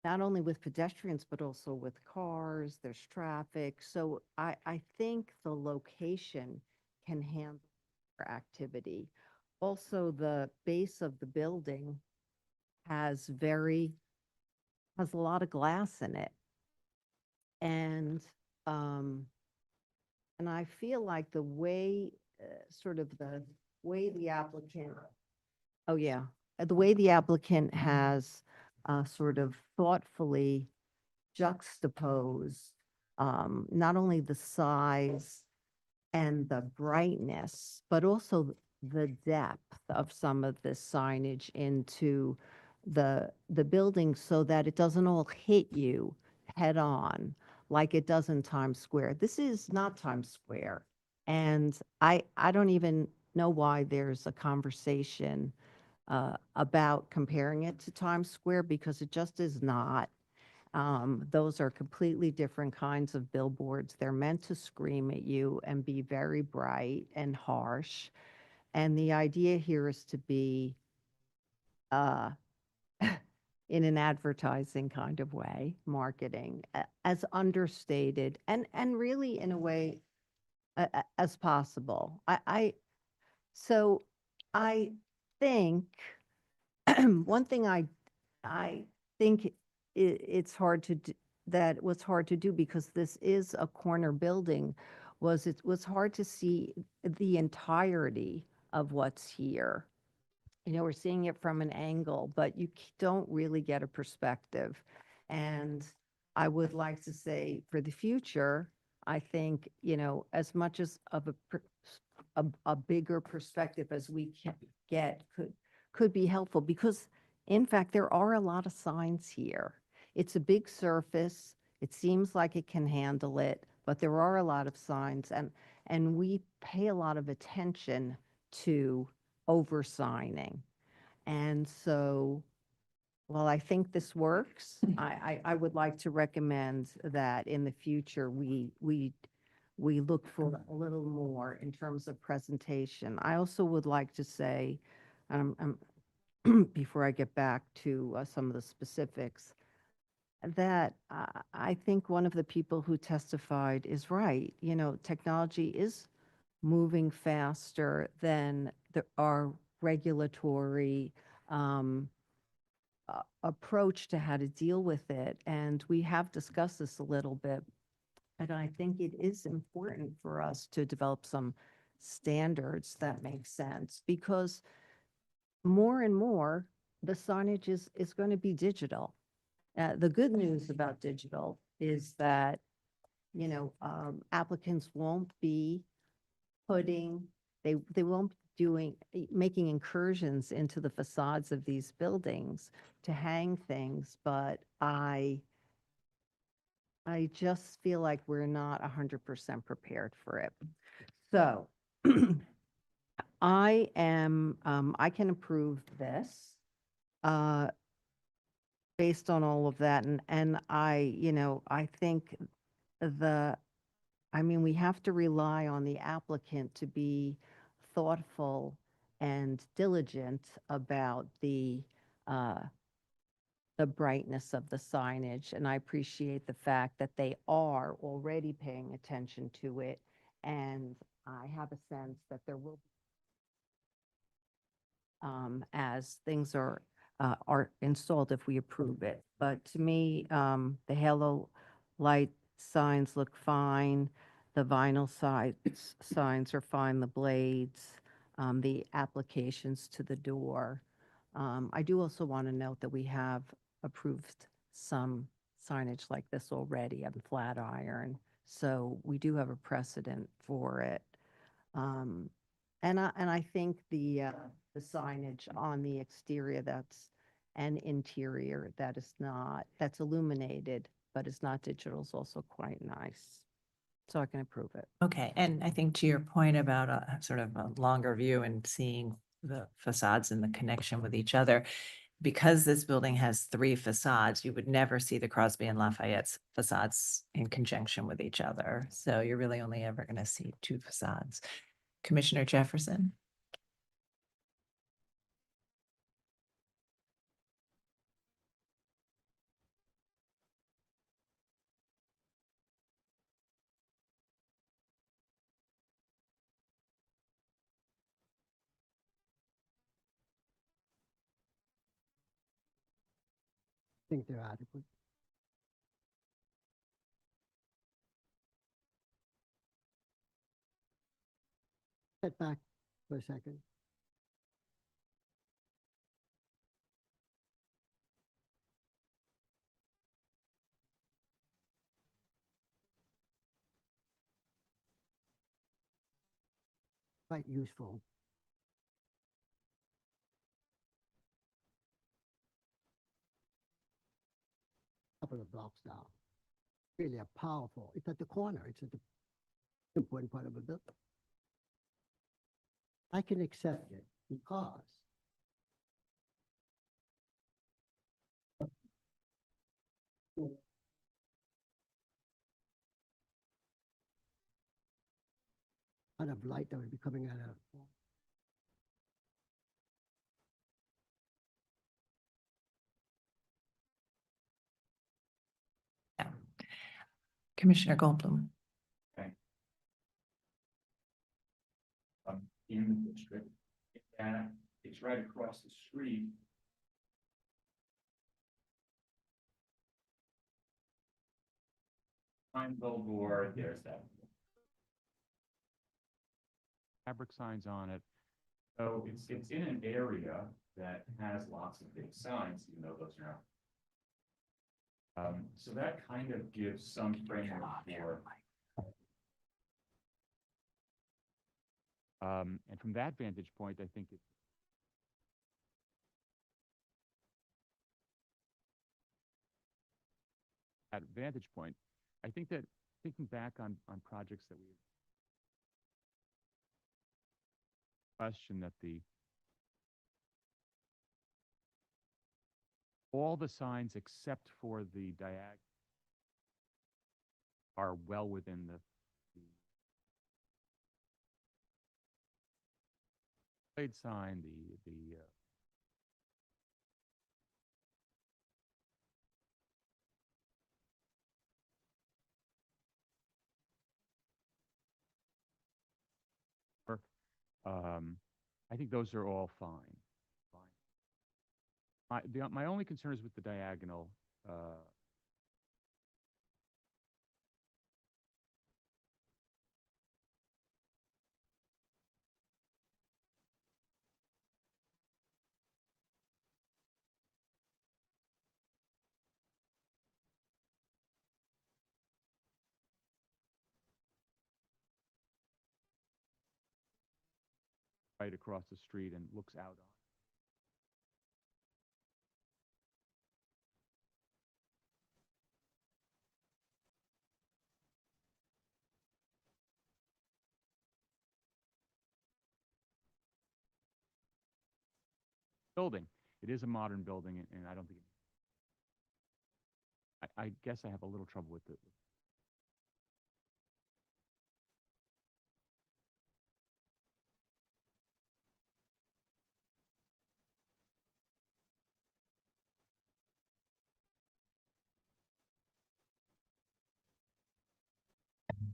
not only with pedestrians, but also with cars, there's traffic. So I think the location can handle activity. Also, the base of the building has a lot of glass in it. And I feel like the way sort of the way the applicant, oh yeah, the way the applicant has sort of thoughtfully juxtaposed not only the size and the brightness, but also the depth of some of this signage into the building so that it doesn't all hit you head on like it does in Times Square. This is not Times Square. And I don't even know why there's a conversation about comparing it to Times Square because it just is not. Those are completely different kinds of billboards. They're meant to scream at you and be very bright and harsh. And the idea here is to be uh, in an advertising kind of way, marketing, as understated and really in a way as possible. So I think one thing I think it's hard to do, that was hard to do because this is a corner building, was it was hard to see the entirety of what's here. You know, we're seeing it from an angle, but you don't really get a perspective. And I would like to say for the future, I think, you know, as much as of a bigger perspective as we can get could be helpful because in fact, there are a lot of signs here. It's a big surface. It seems like it can handle it, but there are a lot of signs and we pay a lot of attention to over-signing. And so while I think this works, I would like to recommend that in the future, we look for a little more in terms of presentation. I also would like to say, before I get back to some of the specifics, that I think one of the people who testified is right. You know, technology is moving faster than our regulatory approach to how to deal with it. And we have discussed this a little bit. And I think it is important for us to develop some standards that make sense because more and more the signage is going to be digital. The good news about digital is that, you know, applicants won't be putting, they won't be making incursions into the facades of these buildings to hang things, but I just feel like we're not 100% prepared for it. So I can approve this based on all of that. And you know, I think we have to rely on the applicant to be thoughtful and diligent about the brightness of the signage. And I appreciate the fact that they are already paying attention to it. And I have a sense that there will be as things are installed if we approve it. But to me, the halo light signs look fine. The vinyl signs are fine, the blades, the applications to the door. I do also want to note that we have approved some signage like this already on Flatiron. So we do have a precedent for it. And I think the signage on the exterior and interior that's illuminated, but is not digital is also quite nice. So I can approve it. Okay, and I think to your point about a sort of a longer view and seeing the facades and the connection with each other, because this building has 3 facades, you would never see the Crosby and Lafayette's facades in conjunction with each other. So you're really only ever going to see 2 facades. Commissioner Jefferson? I think they're adequate. Setback for a second. Quite useful. Couple of blocks down. Really a powerful, it's at the corner, it's at the important part of a building. I can accept it because lot of light that would be coming out of. Commissioner Goldblum. In the district, and it's right across the street. Sign billboard, there's that. Fabric signs on it. So it's in an area that has lots of big signs, even though those are not. So that kind of gives some framework for. And from that vantage point, I think it's. At vantage point, I think that thinking back on projects that we question that all the signs except for the diagonal are well within the blade sign, I think those are all fine. My only concern is with the diagonal. Right across the street and looks out on. Building. It is a modern building, and I don't think. I guess I have a little trouble with it.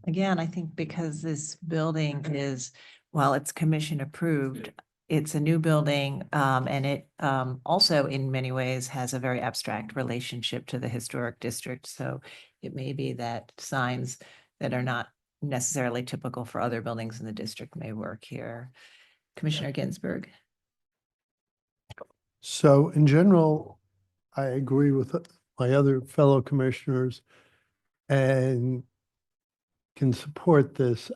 Again, I think because this building is, while it's commission approved, it's a new building, and it also in many ways has a very abstract relationship to the historic district. So it may be that signs that are not necessarily typical for other buildings in the district may work here. Commissioner Ginsburg. So in general, I agree with my other fellow commissioners and can support this.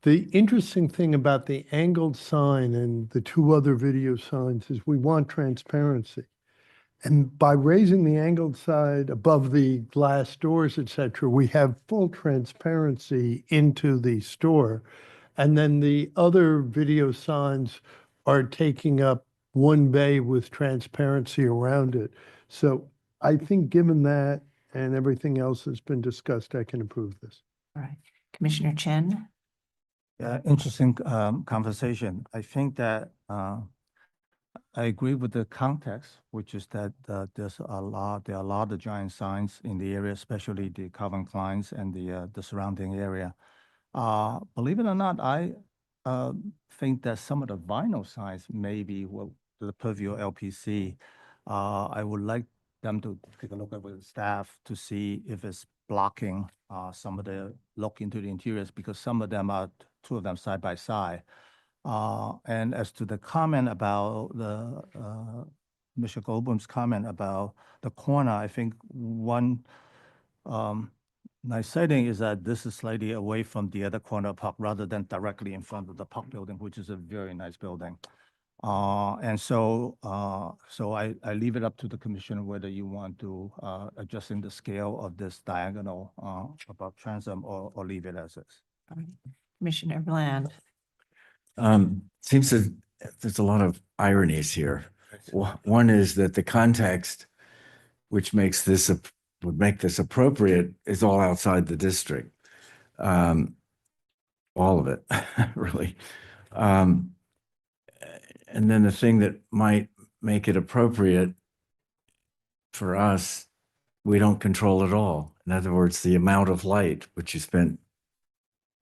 The interesting thing about the angled sign and the two other video signs is we want transparency. And by raising the angled side above the glass doors, et cetera, we have full transparency into the store. And then the other video signs are taking up one bay with transparency around it. So I think given that and everything else that's been discussed, I can approve this. All right, Commissioner Chen. Interesting conversation. I think that I agree with the context, which is that there are a lot of giant signs in the area, especially the Calvin Klein's and the surrounding area. Believe it or not, I think that some of the vinyl signs may be the purview of LPC. I would like them to take a look at with the staff to see if it's blocking some of the look into the interiors, because some of them are, two of them side by side. And as to the comment about the, Mr. Goldblum's comment about the corner, I think one nice sighting is that this is slightly away from the other corner of Park rather than directly in front of the Park building, which is a very nice building. And so I leave it up to the commission whether you want to adjusting the scale of this diagonal above transom or leave it as is. Commissioner Bland. Seems that there's a lot of ironies here. One is that the context which makes this, would make this appropriate is all outside the district. All of it, really. And then the thing that might make it appropriate for us, we don't control at all. In other words, the amount of light, which you spent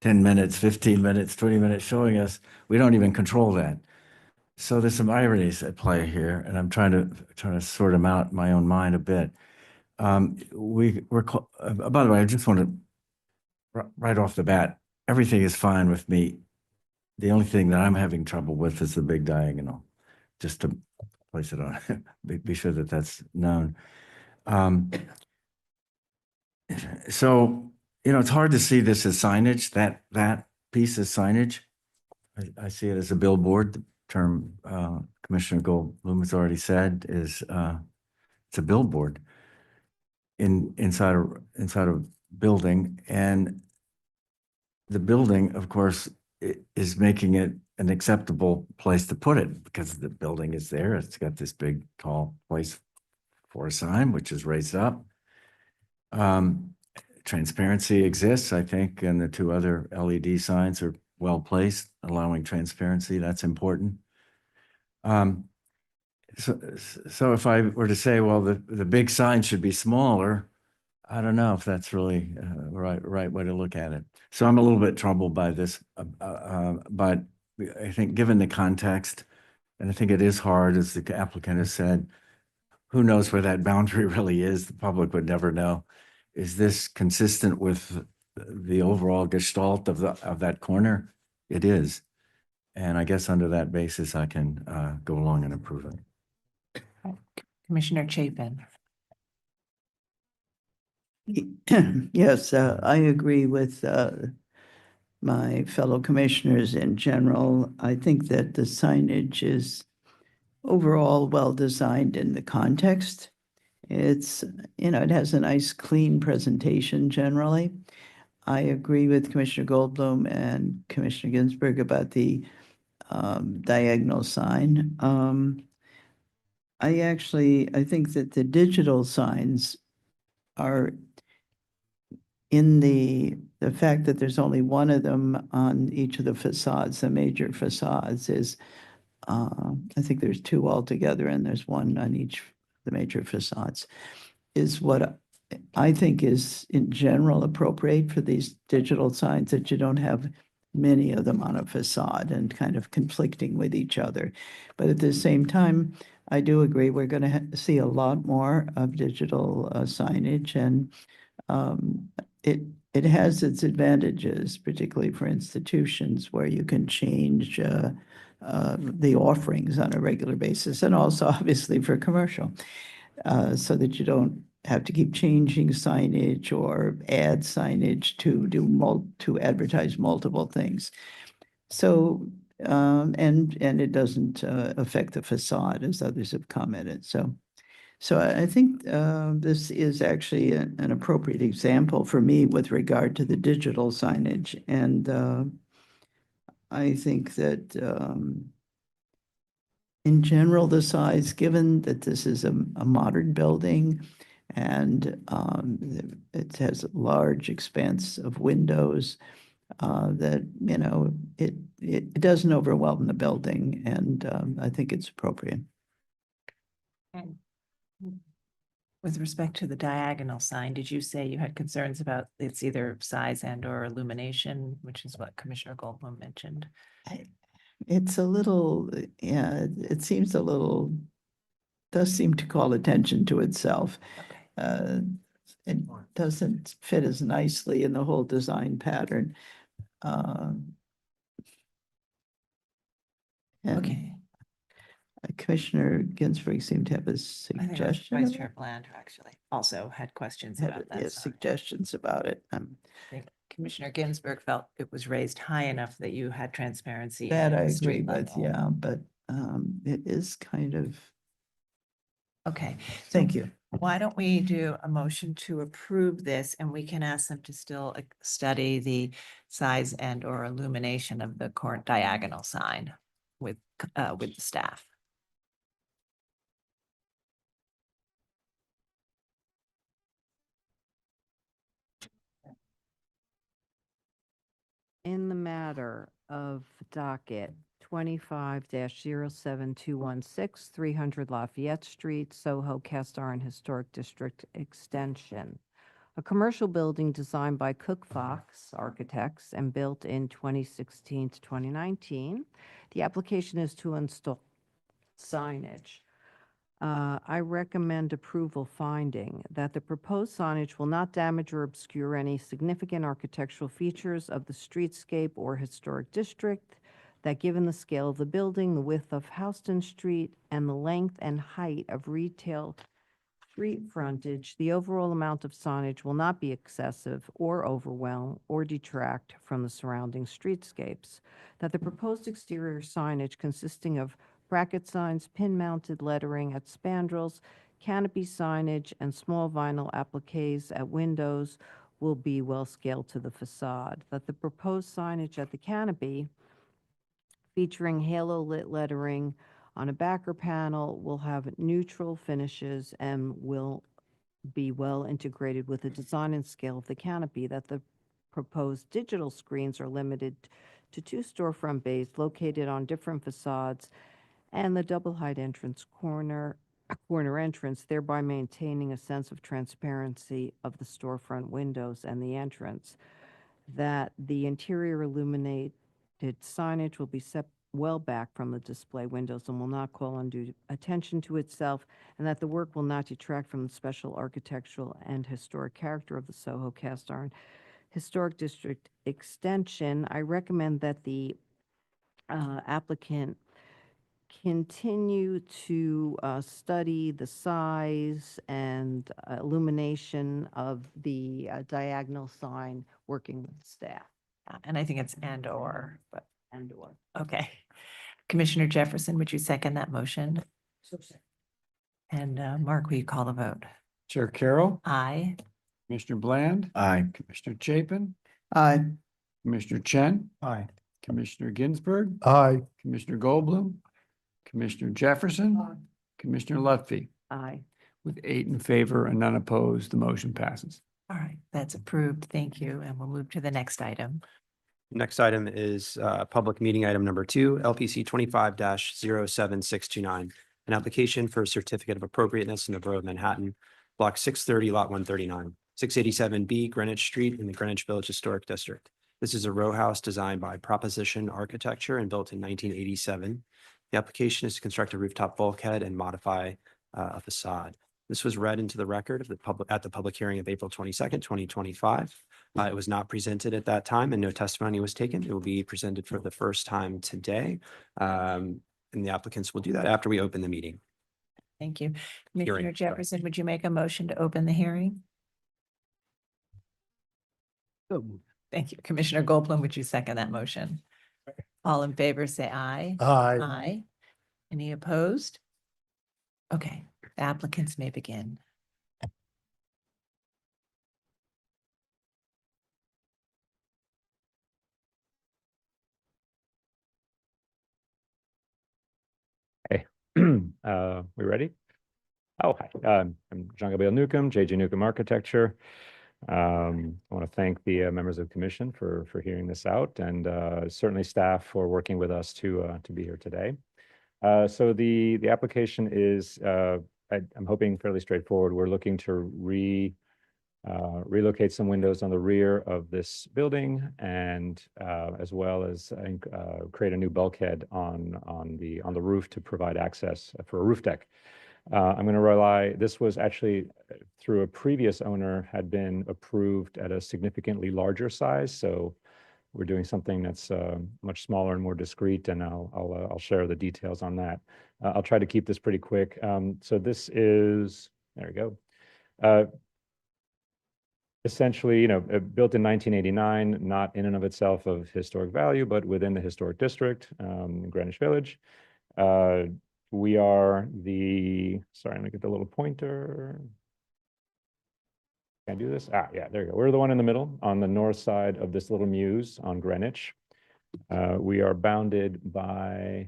10 minutes, 15 minutes, 20 minutes showing us, we don't even control that. So there's some ironies at play here, and I'm trying to sort them out in my own mind a bit. By the way, I just want to, right off the bat, everything is fine with me. The only thing that I'm having trouble with is the big diagonal, just to place it on, be sure that that's known. So, you know, it's hard to see this as signage, that piece is signage. I see it as a billboard. The term Commissioner Goldblum has already said is it's a billboard inside a building, and the building, of course, is making it an acceptable place to put it because the building is there. It's got this big, tall place for a sign, which is raised up. Transparency exists, I think, and the two other LED signs are well placed, allowing transparency. That's important. So if I were to say, well, the big sign should be smaller, I don't know if that's really right way to look at it. So I'm a little bit troubled by this, but I think given the context, and I think it is hard, as the applicant has said, who knows where that boundary really is? The public would never know. Is this consistent with the overall gestalt of that corner? It is. And I guess under that basis, I can go along and approve it. Commissioner Chapin. Yes, I agree with my fellow commissioners in general. I think that the signage is overall well-designed in the context. It's, you know, it has a nice, clean presentation generally. I agree with Commissioner Goldblum and Commissioner Ginsburg about the diagonal sign. I think that the digital signs are in the fact that there's only one of them on each of the facades, the major facades is, I think there's two altogether and there's one on each of the major facades, is what I think is in general appropriate for these digital signs, that you don't have many of them on a facade and kind of conflicting with each other. But at the same time, I do agree we're going to see a lot more of digital signage, and it has its advantages, particularly for institutions where you can change the offerings on a regular basis, and also obviously for commercial, so that you don't have to keep changing signage or add signage to advertise multiple things. So, and it doesn't affect the facade, as others have commented. So I think this is actually an appropriate example for me with regard to the digital signage. And I think that in general, the size, given that this is a modern building and it has a large expanse of windows, that, you know, it doesn't overwhelm the building, and I think it's appropriate. And with respect to the diagonal sign, did you say you had concerns about its either size and or illumination, which is what Commissioner Goldblum mentioned? It's a little, yeah, it seems a little, does seem to call attention to itself. Okay. It doesn't fit as nicely in the whole design pattern. And Okay. Commissioner Ginsburg seemed to have a I think it was suggestion. Vice about- Chair Bland who actually also had questions had, about that. yeah, sign. suggestions about it. I think Commissioner Ginsburg felt it was raised high enough that you had transparency. That at I the agree street with, level. yeah, but it is kind of, Okay. so thank you. Why don't we do a motion to approve this and we can ask them to still study the size and or illumination of the current diagonal sign with the staff. In the matter of docket 25-07216, 300 Lafayette Street, Soho, Cast Iron Historic District Extension. A commercial building designed by Cook Fox Architects and built in 2016 to 2019. The application is to install signage. I recommend approval finding that the proposed signage will not damage or obscure any significant architectural features of the streetscape or historic district, that given the scale of the building, the width of Houston Street, and the length and height of retail street frontage, the overall amount of signage will not be excessive or overwhelm or detract from the surrounding streetscapes. That the proposed exterior signage consisting of bracket signs, pin-mounted lettering at spandrels, canopy signage, and small vinyl appliques at windows will be well scaled to the facade. That the proposed signage at the canopy featuring halo-lit lettering on a backer panel will have neutral finishes and will be well integrated with the design and scale of the canopy. That the proposed digital screens are limited to 2 storefront bays located on different facades and the double height corner entrance, thereby maintaining a sense of transparency of the storefront windows and the entrance. That the interior illuminated signage will be set well back from the display windows and will not call undue attention to itself, and that the work will not detract from the special architectural and historic character of the Soho Cast Iron Historic District Extension. I recommend that the applicant continue to study the size and illumination of the diagonal sign, working with staff. And I think it's but. Okay. Commissioner Jefferson, would you second that motion? And Mark, will you call the vote? Chair Carroll, Aye. Commissioner Bland, Aye. Commissioner Chapin, Aye. Commissioner Chen, Aye. Commissioner Ginsburg, Aye. Commissioner Goldblum, Commissioner Jefferson, Commissioner Lutfi. Aye. With 8 in favor and none opposed, the motion passes. All right, that's approved. Thank you. And we'll move to the next item. Next item is public meeting item number 2, LPC 25-07629, an application for a certificate of appropriateness in the Borough of Manhattan, Block 630, Lot 139, 687B Greenwich Street in the Greenwich Village Historic District. This is a row house designed by Proposition Architecture and built in 1987. The application is to construct a rooftop bulkhead and modify a facade. This was read into the record of at the public hearing of April 22nd, 2025. It was not presented at that time and no testimony was taken. It will be presented for the first time today. And the applicants will do that after we open the meeting. Thank you. Commissioner sorry. Jefferson, would you make a motion to open the hearing? Thank you. Commissioner Goldblum, would you second that motion? All in favor, say aye. Aye. Aye. Any opposed? Okay, the applicants may begin. We ready? Oh, hi. I'm John Gabriel Newcomb, JG Newcomb Architecture. I want to thank the members of the commission for hearing this out, and certainly staff for working with us to be here today. So the application is, I'm hoping, fairly straightforward. We're looking to relocate some windows on the rear of this building, and as well as create a new bulkhead on the roof to provide access for a roof deck. I'm going to rely, this was actually through a previous owner, had been approved at a significantly larger size. So we're doing something that's much smaller and more discreet, and I'll share the details on that. I'll try to keep this pretty quick. So this is, there we go. Essentially, built in 1989, not in and of itself of historic value, but within the historic district, in Greenwich Village. We are sorry, let me get the little pointer. Can I do this? Yeah, there you go. We're the one in the middle on the north side of this little mews on Greenwich. We are bounded by,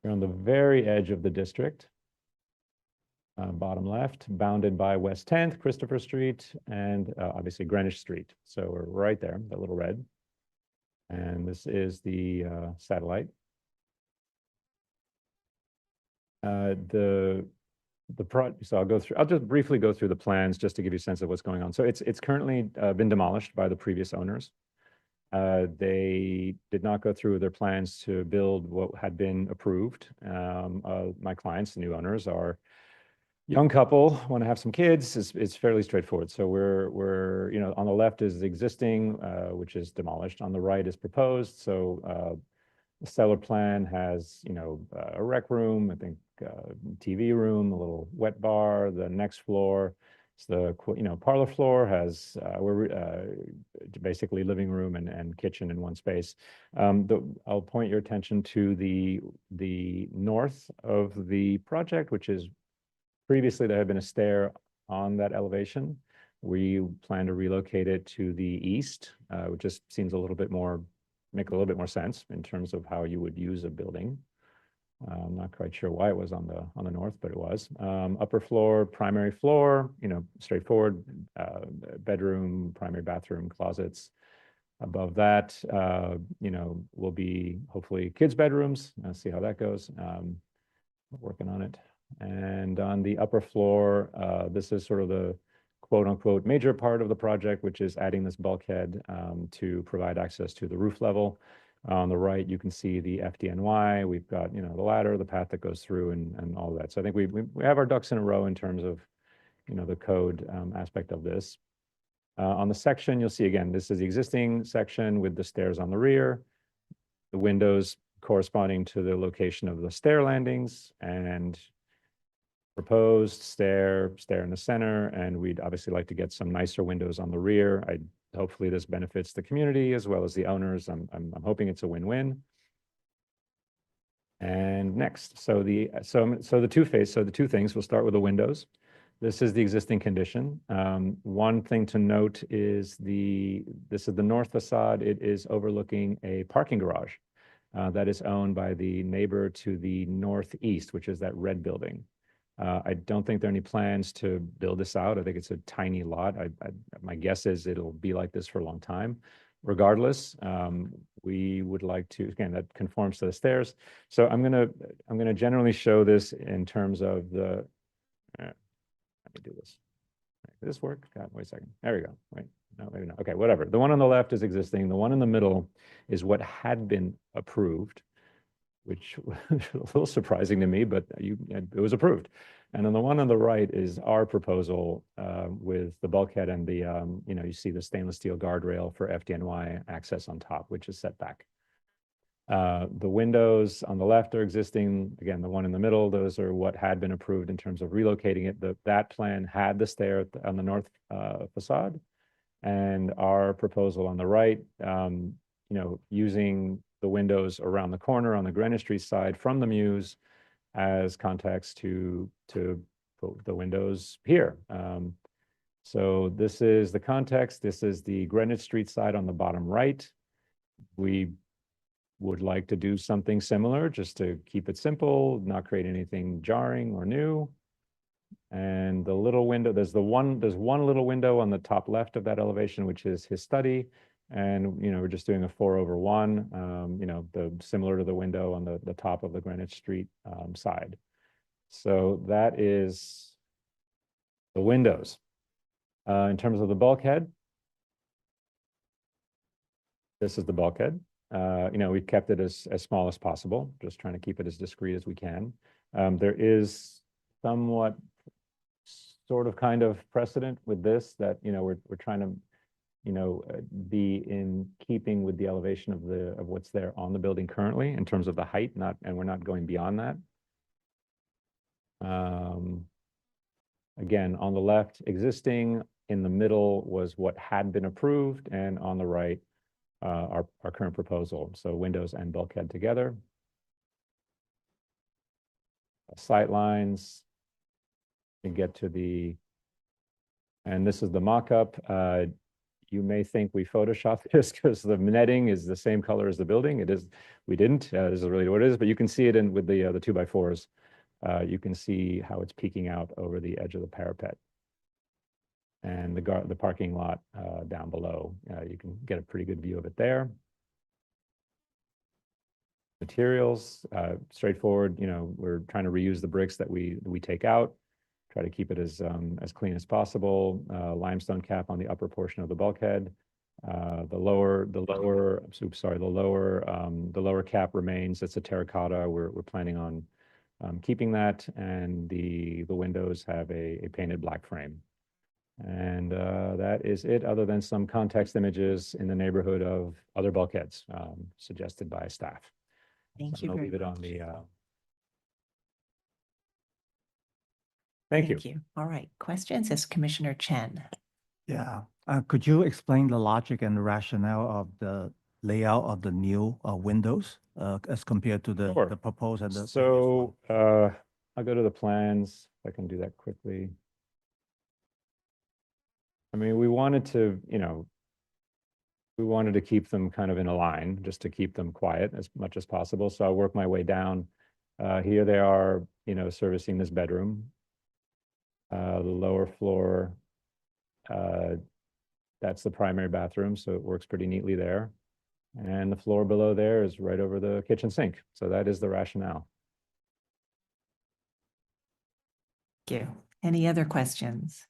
we're on the very edge of the district. Bottom left, bounded by West 10th, Christopher Street, and obviously Greenwich Street. So we're right there, that little red. And this is the satellite. So I'll just briefly go through the plans just to give you a sense of what's going on. So it's currently been demolished by the previous owners. They did not go through their plans to build what had been approved. My clients, the new owners, are young couple, want to have some kids. It's fairly straightforward. So we're on the left is existing, which is demolished. On the right is proposed. So the stellar plan has, a rec room, I think, TV room, a little wet bar. The next floor, the parlor floor has basically living room and kitchen in one space. I'll point your attention to the north of the project, which is previously there had been a stair on that elevation. We plan to relocate it to the east, which just seems make a little bit more sense in terms of how you would use a building. I'm not quite sure why it was on the north, but it was. Upper floor, primary floor, straightforward, bedroom, primary bathroom, closets. Above that, will be hopefully kids' bedrooms. Let's see how that goes. We're working on it. And on the upper floor, this is sort of the quote unquote major part of the project, which is adding this bulkhead to provide access to the roof level. On the right, you can see the FDNY. We've got, the ladder, the path that goes through and all that. So I think we have our ducks in a row in terms of, the code aspect of this. On the section, you'll see again, this is the existing section with the stairs on the rear, the windows corresponding to the location of the stair landings, and proposed stair in the center, and we'd obviously like to get some nicer windows on the rear. Hopefully this benefits the community as well as the owners. I'm hoping it's a win-win. And next, so the two things, we'll start with the windows. This is the existing condition. One thing to note is this is the north facade. It is overlooking a parking garage that is owned by the neighbor to the northeast, which is that red building. I don't think there are any plans to build this out. I think it's a tiny lot. My guess is it'll be like this for a long time. Regardless, we would like to, again, that conforms to the stairs. So I'm gonna generally show this in terms of the, let me do this. Did this work? God, wait a second. There we go. Wait, no, maybe not. Okay, whatever. The one on the left is existing. The one in the middle is what had been approved, which was a little surprising to me, but it was approved. And then the one on the right is our proposal with the bulkhead and the, you see the stainless steel guardrail for FDNY access on top, which is set back. The windows on the left are existing. Again, the one in the middle, those are what had been approved in terms of relocating it. That plan had the stair on the north facade. And our proposal on the right, using the windows around the corner on the Greenwich Street side from the Mews as context to put the windows here. So this is the context. This is the Greenwich Street side on the bottom right. We would like to do something similar just to keep it simple, not create anything jarring or new. And the little window, there's one little window on the top left of that elevation, which is his study. And, we're just doing a 4/1, similar to the window on the top of the Greenwich Street side. So that is the windows. In terms of the bulkhead, this is the bulkhead. We've kept it as small as possible, just trying to keep it as discreet as we can. There is somewhat sort of kind of precedent with this that, we're trying to, be in keeping with the elevation of what's there on the building currently in terms of the height, and we're not going beyond that. Again, on the left, existing, in the middle was what had been approved, and on the right, our current proposal. So windows and bulkhead together. Sight lines. And get to and this is the mock-up. You may think we photoshopped this because the netting is the same color as the building. It is, we didn't. This is really what it is, but you can see it in with the 2x4s. You can see how it's peeking out over the edge of the parapet. And the parking lot down below. You can get a pretty good view of it there. Materials, straightforward. We're trying to reuse the bricks that we take out. Try to keep it as clean as possible. Limestone cap on the upper portion of the bulkhead. The lower cap remains. It's a terracotta. We're planning on keeping that, and the windows have a painted black frame. And that is it, other than some context images in the neighborhood of other bulkheads suggested by staff. Thank So you I'll very leave it on much. the. Thank you. All right, questions? Yes, Commissioner Chen. Yeah. Could you explain the logic and the rationale of the layout of the new windows as compared to the Sure. proposed and the So I'll go to the plans. If I can do that quickly. I mean, we wanted to keep them kind of in a line, just to keep them quiet as much as possible. So I'll work my way down. Here they are, servicing this bedroom. The lower floor, that's the primary bathroom, so it works pretty neatly there. And the floor below there is right over the kitchen sink. So that is the rationale. Thank you. Any other questions?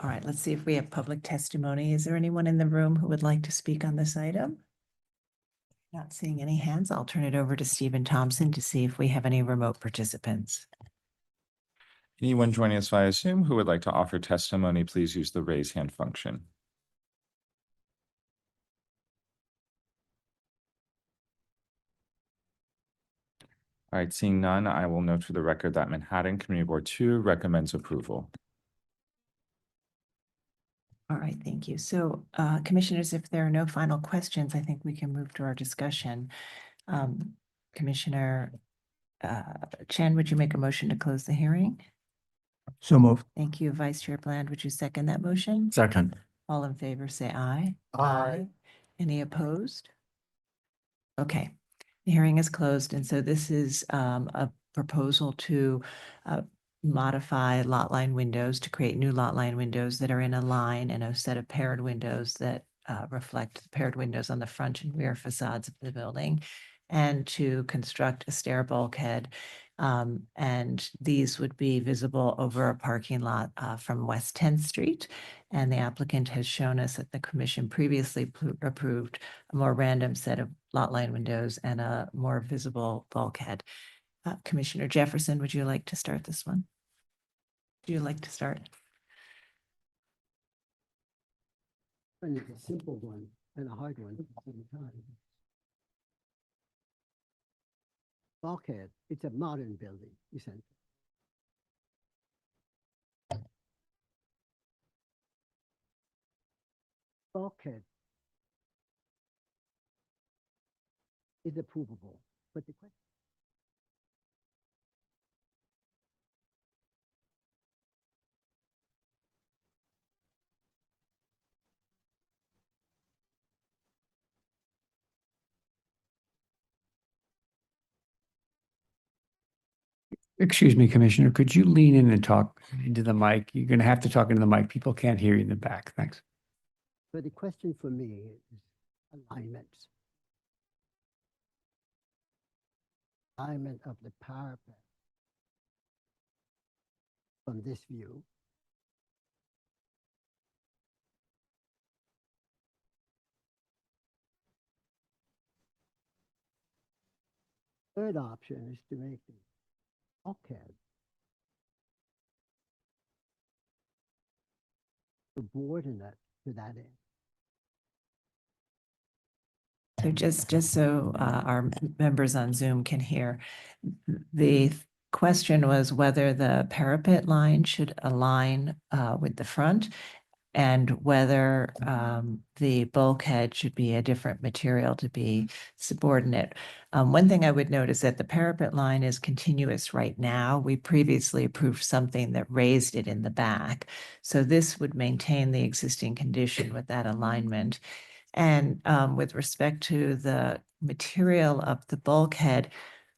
All right, let's see if we have public testimony. Is there anyone in the room who would like to speak on this item? Not seeing any hands. I'll turn it over to Stephen Thompson to see if we have any remote participants. Anyone joining us via Zoom who would like to offer testimony, please use the raise hand function. All right, seeing none, I will note for the record that Manhattan Community Board 2 recommends approval. All right, thank you. So commissioners, if there are no final questions, I think we can move to our discussion. Commissioner Chen, would you make a motion to close the hearing? So moved. Thank you. Vice Chair Bland, would you second that motion? Second. All in favor, say aye. Aye. Any opposed? Okay, the hearing is closed. And so this is a proposal to modify lot line windows, to create new lot line windows that are in a line and a set of paired windows that reflect the paired windows on the front and rear facades of the building, and to construct a stair bulkhead. And these would be visible over a parking lot from West 10th Street. And the applicant has shown us that the commission previously approved a more random set of lot line windows and a more visible bulkhead. Commissioner Jefferson, would you like to start this one? Would you like to start? And it's a simple one and a hard one at the same time. Bulkhead, it's a modern building, essentially. Bulkhead is approvable, but the question. Excuse me, Commissioner, could you lean in and talk into the mic? You're going to have to talk into the mic. People can't hear you in the back. Thanks. But the question for me is alignments. Alignment of the parapet from this view. Third option is to make the bulkhead subordinate to that end. So just so our members on Zoom can hear, the question was whether the parapet line should align with the front and whether the bulkhead should be a different material to be subordinate. One thing I would note is that the parapet line is continuous right now. We previously approved something that raised it in the back. So this would maintain the existing condition with that alignment. And with respect to the material of the bulkhead,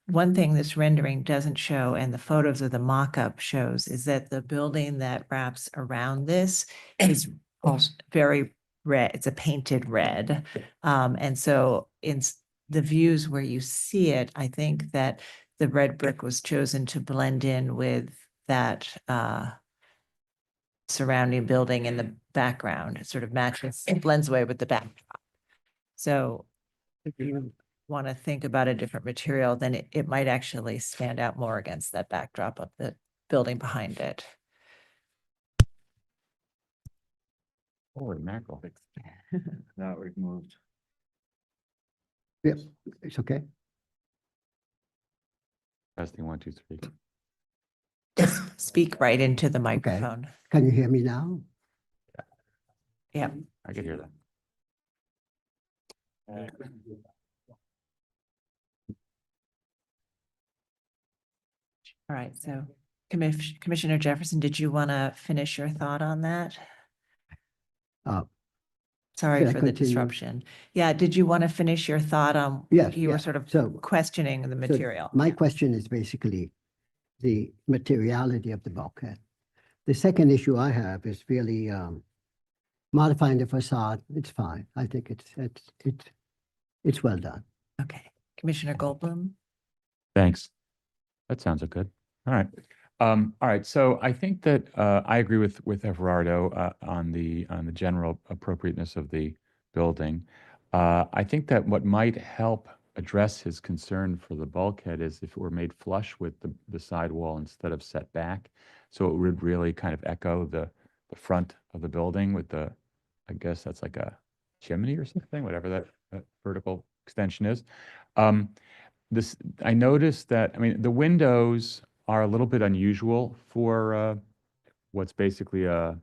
one thing this rendering doesn't show, and the photos of the mock-up shows, is that the building that wraps around this is very red. It's a painted red. And so in the views where you see it, I think that the red brick was chosen to blend in with that surrounding building in the background. It sort of matches, it blends away with the backdrop. So if you want to think about a different material, then it might actually stand out more against that backdrop of the building behind it. Holy mackerel. Not removed. Yep, it's okay. Testing 1, 2, 3. Just speak right into the microphone. Can you hear me now? Yeah. I could hear that. All right, so Commissioner Jefferson, did you want to finish your thought on that? Sorry should I for the continue? disruption. Yeah, did you want to finish your thought on? Yes, You were yeah. sort of So- questioning the So material. my question is basically the materiality of the bulkhead. The second issue I have is really modifying the facade. It's fine. I think it's well done. Okay, Commissioner Goldblum? Thanks. That sounds good. All right. All right. So I think that I agree with Everardo on the general appropriateness of the building. I think that what might help address his concern for the bulkhead is if it were made flush with the side wall instead of set back. So it would really kind of echo the front of the building with the, I guess that's like a chimney or something, whatever that vertical extension is. I noticed that, I mean, the windows are a little bit unusual for what's basically a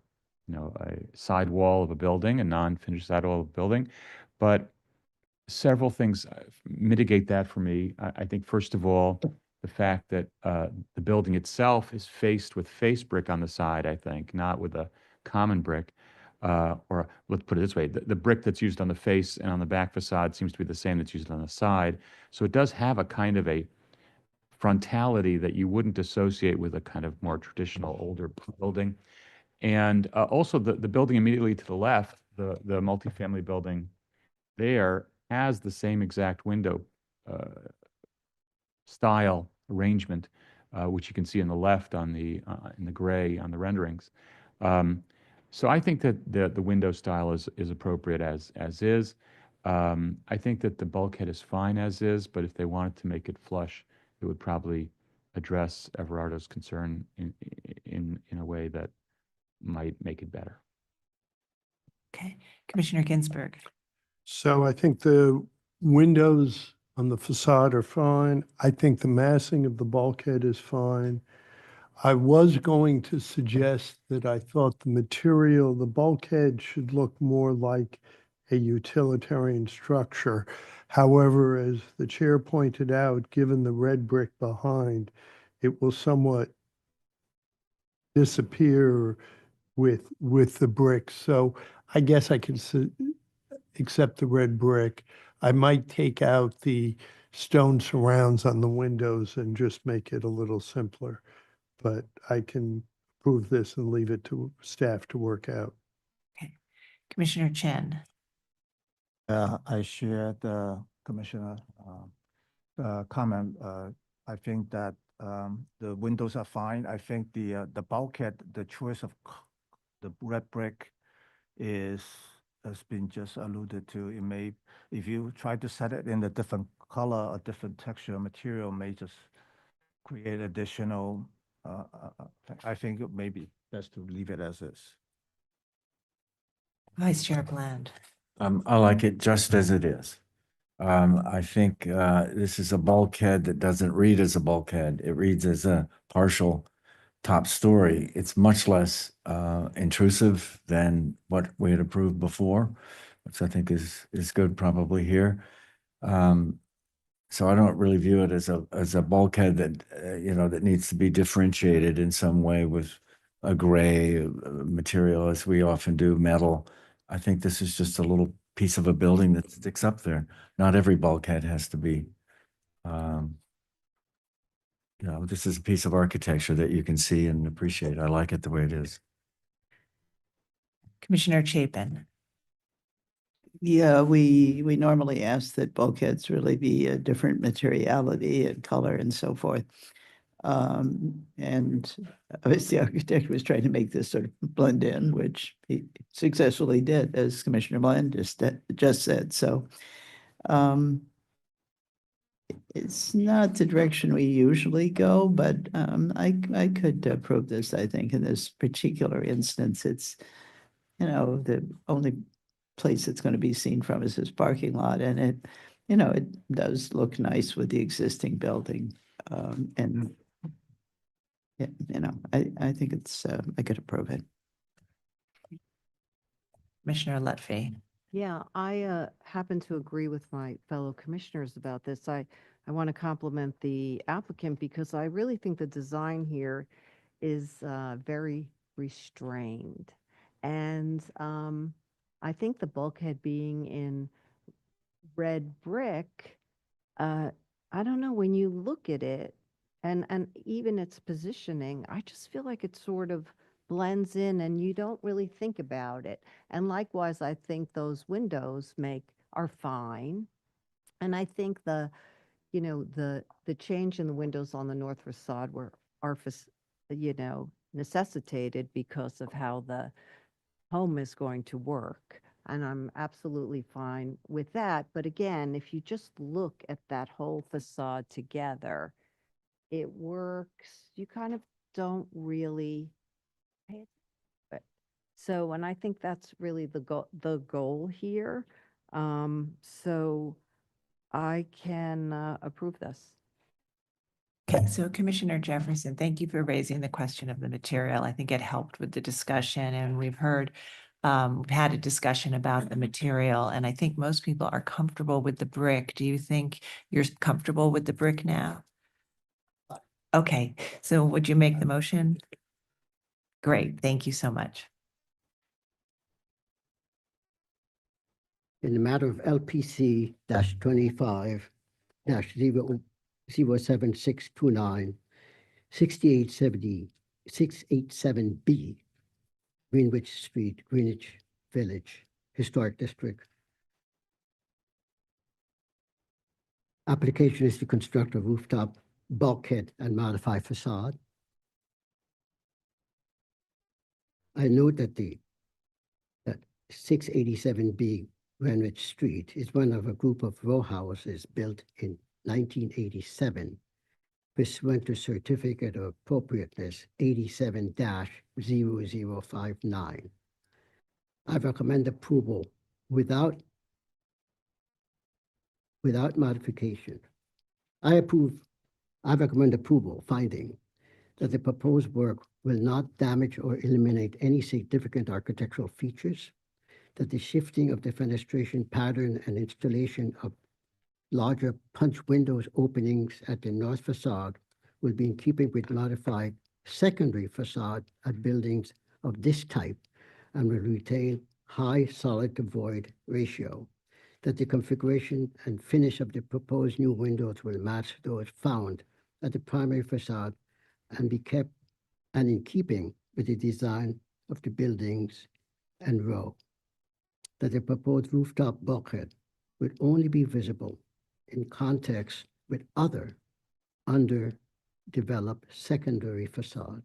side wall of a building, a non-finished side wall of a building. But several things mitigate that for me. I think, first of all, the fact that the building itself is faced with face brick on the side, I think, not with a common brick. Or let's put it this way, the brick that's used on the face and on the back facade seems to be the same that's used on the side. So it does have a kind of a frontality that you wouldn't associate with a kind of more traditional older building. And also the building immediately to the left, the multifamily building there has the same exact window style arrangement, which you can see on the left on the in the gray on the renderings. So I think that the window style is appropriate as is. I think that the bulkhead is fine as is, but if they wanted to make it flush, it would probably address Everardo's concern in a way that might make it better. Okay, Commissioner Ginsburg. So I think the windows on the facade are fine. I think the massing of the bulkhead is fine. I was going to suggest that I thought the material, the bulkhead should look more like a utilitarian structure. However, as the chair pointed out, given the red brick behind, it will somewhat disappear with the brick. So I guess I can accept the red brick. I might take out the stone surrounds on the windows and just make it a little simpler. But I can approve this and leave it to staff to work out. Okay, Commissioner Chen. I share the commissioner comment. I think that the windows are fine. I think the bulkhead, the choice of the red brick has been just alluded to. It may, if you try to set it in a different color, a different texture, material may just create additional. I think it may be best to leave it as is. Vice Chair Bland. I like it just as it is. I think this is a bulkhead that doesn't read as a bulkhead. It reads as a partial top story. It's much less intrusive than what we had approved before, which I think is good probably here. So I don't really view it as a bulkhead that that needs to be differentiated in some way with a gray material, as we often do, metal. I think this is just a little piece of a building that sticks up there. Not every bulkhead has to be. This is a piece of architecture that you can see and appreciate. I like it the way it is. Commissioner Chapin. Yeah, we normally ask that bulkheads really be a different materiality and color and so forth. And obviously the architect was trying to make this sort of blend in, which he successfully did, as Commissioner Bland just said. So it's not the direction we usually go, but I could approve this. I think in this particular instance, it's, the only place it's going to be seen from is this parking lot, and it does look nice with the existing building. And I think it's I could approve it. Commissioner Lutfi. Yeah, I happen to agree with my fellow commissioners about this. I want to compliment the applicant because I really think the design here is very restrained. And I think the bulkhead being in red brick, I don't know, when you look at it and even its positioning, I just feel like it sort of blends in and you don't really think about it. And likewise, I think those windows are fine. And I think the change in the windows on the north facade are necessitated because of how the home is going to work. And I'm absolutely fine with that. But again, if you just look at that whole facade together, it works. You kind of don't really pay attention to it. So, and I think that's really the goal here. So I can approve this. Okay, so Commissioner Jefferson, thank you for raising the question of the material. I think it helped with the discussion, and we've had a discussion about the material, and I think most people are comfortable with the brick. Do you think you're comfortable with the brick now? Okay, so would you make the motion? Great, thank you so much. In the matter of LPC 25-07629, 687B, Greenwich Street, Greenwich Village, Historic District. Application is to construct a rooftop bulkhead and modify facade. I note that 687B Greenwich Street is one of a group of row houses built in 1987 pursuant to Certificate of Appropriateness 87-0059. I recommend approval without modification. I recommend approval, finding that the proposed work will not damage or eliminate any significant architectural features, that the shifting of the fenestration pattern and installation of larger punch windows openings at the north facade will be in keeping with modified secondary facade at buildings of this type and will retain high solid to void ratio, that the configuration and finish of the proposed new windows will match those found at the primary facade and be kept and in keeping with the design of the buildings and row, that the proposed rooftop bulkhead would only be visible in context with other underdeveloped secondary facade,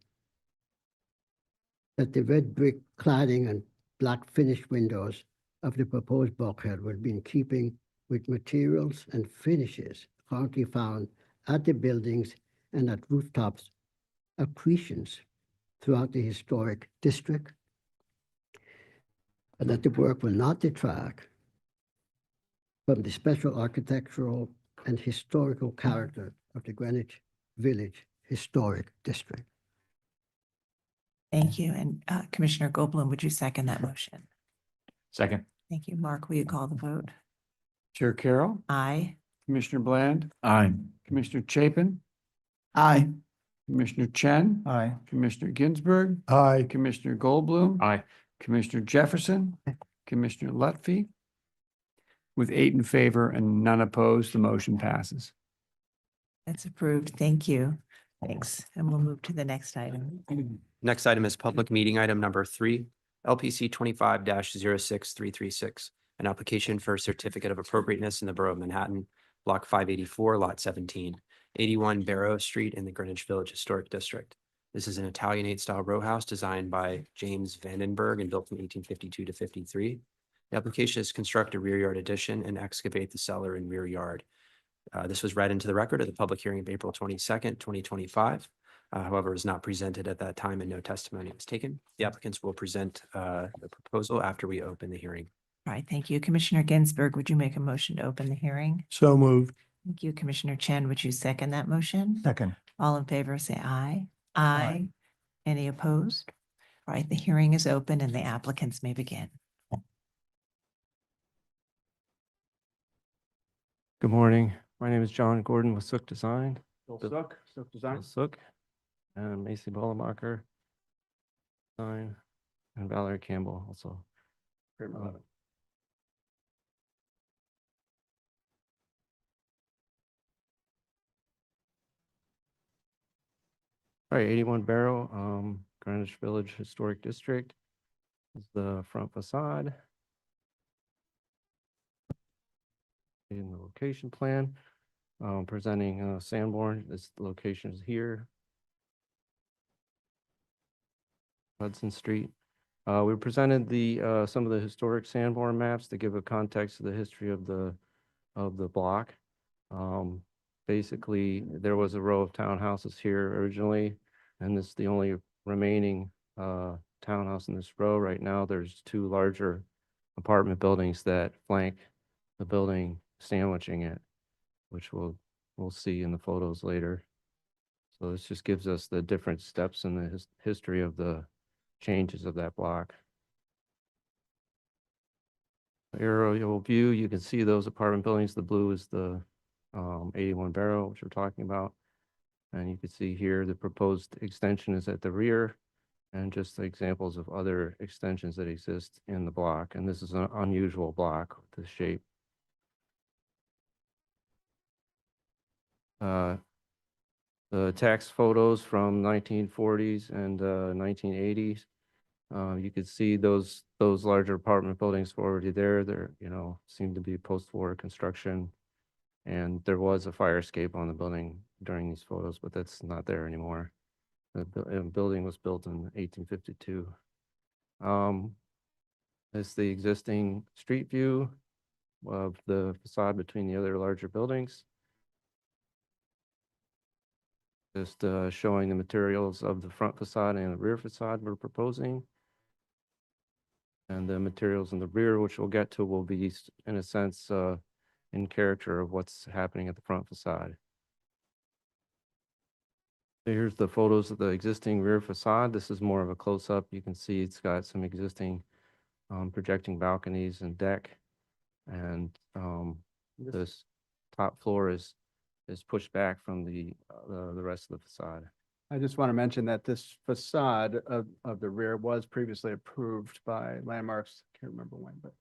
that the red brick cladding and black finished windows of the proposed bulkhead would be in keeping with materials and finishes currently found at the buildings and at rooftops accretions throughout the historic district, and that the work will not detract from the special architectural and historical character of the Greenwich Village Historic District. Thank you. And Commissioner Goldblum, would you second that motion? Second. Thank you. Mark, will you call the vote? Chair Carroll, Aye. Commissioner Bland, Aye. Commissioner Chapin, Aye. Commissioner Chen, Aye. Commissioner Ginsburg, Aye. Commissioner Goldblum. Aye. Commissioner Jefferson, Commissioner Lutfi. With 8 in favor and none opposed, the motion passes. That's approved. Thank you. Thanks. And we'll move to the next item. Next item is public meeting item number 3, LPC 25-06336, an application for a certificate of appropriateness in the Borough of Manhattan, Block 584, Lot 17, 81 Barrow Street in the Greenwich Village Historic District. This is an Italianate style row house designed by James Vandenberg and built from 1852 to 53. The application is construct a rear yard addition and excavate the cellar and rear yard. This was read into the record at the public hearing of April 22nd, 2025. However, is not presented at that time and no testimony was taken. The applicants will present the proposal after we open the hearing. All right. Thank you. Commissioner Ginsburg, would you make a motion to open the hearing? So moved. Thank you. Commissioner Chen, would you second that motion? Second. All in favor, say aye. Aye. Any opposed? All right. The hearing is open and the applicants may begin. Good morning. My name is John Gordon with Sook Design. Sook Design. Sook. And Macy Bollemacher. Design. And Valerie Campbell also. All right, 81 Barrow, Greenwich Village Historic District. This is the front facade. In the location plan, presenting Sanborn. This location is here. Hudson Street. We presented the some of the historic Sanborn maps to give a context to the history of the block. Basically, there was a row of townhouses here originally, and this is the only remaining townhouse in this row. Right now, there's 2 larger apartment buildings that flank the building sandwiching it, which we'll see in the photos later. So this just gives us the different steps in the history of the changes of that block. Aerial view, you can see those apartment buildings. The blue is the 81 Barrow, which we're talking about. And you can see here the proposed extension is at the rear, and just the examples of other extensions that exist in the block. And this is an unusual block with this shape. The tax photos from 1940s and 1980s. You could see those larger apartment buildings already there. They're, seem to be post-war construction. And there was a fire escape on the building during these photos, but that's not there anymore. The building was built in 1852. It's the existing street view of the facade between the other larger buildings. Just showing the materials of the front facade and the rear facade we're proposing. And the materials in the rear, which we'll get to, will be, in a sense, in character of what's happening at the front facade. Here's the photos of the existing rear facade. This is more of a close-up. You can see it's got some existing projecting balconies and deck. And this top floor is pushed back from the rest of the facade. I just want to mention that this facade of the rear was previously approved by Landmarks. Can't remember when, but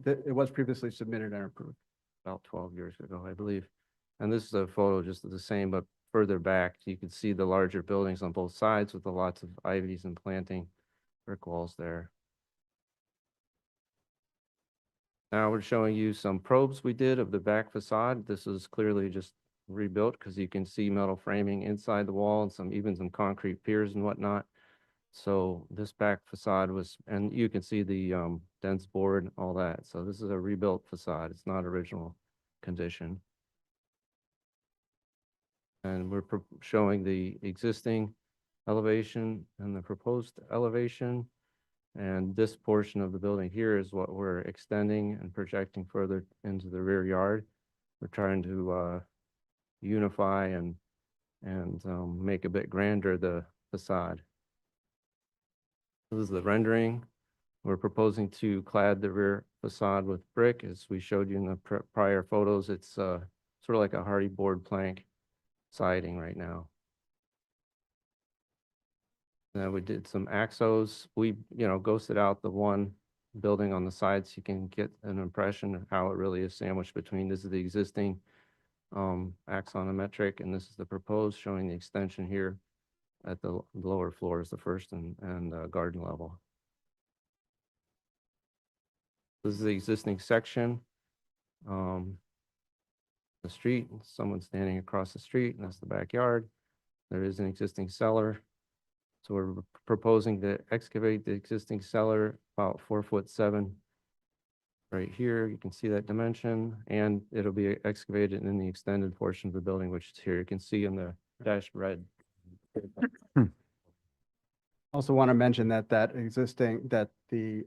it was previously submitted and approved. About 12 years ago, I believe. And this is a photo just of the same, but further back, you can see the larger buildings on both sides with the lots of ivies and planting, brick walls there. Now we're showing you some probes we did of the back facade. This is clearly just rebuilt because you can see metal framing inside the wall and even some concrete piers and whatnot. So this back facade was, and you can see the dense board and all that. So this is a rebuilt facade. It's not original condition. And we're showing the existing elevation and the proposed elevation. And this portion of the building here is what we're extending and projecting further into the rear yard. We're trying to unify and make a bit grander the facade. This is the rendering. We're proposing to clad the rear facade with brick, as we showed you in the prior photos. It's sort of like a hardy board plank siding right now. Then we did some axos. We, ghosted out the one building on the side so you can get an impression of how it really is sandwiched between. This is the existing axonometric, and this is the proposed, showing the extension here at the lower floors, the first and garden level. This is the existing section. The street, someone standing across the street, and that's the backyard. There is an existing cellar. So we're proposing to excavate the existing cellar about 4'7" right here. You can see that dimension, and it'll be excavated in the extended portion of the building, which is here. You can see in the dashed red. Also want to mention that the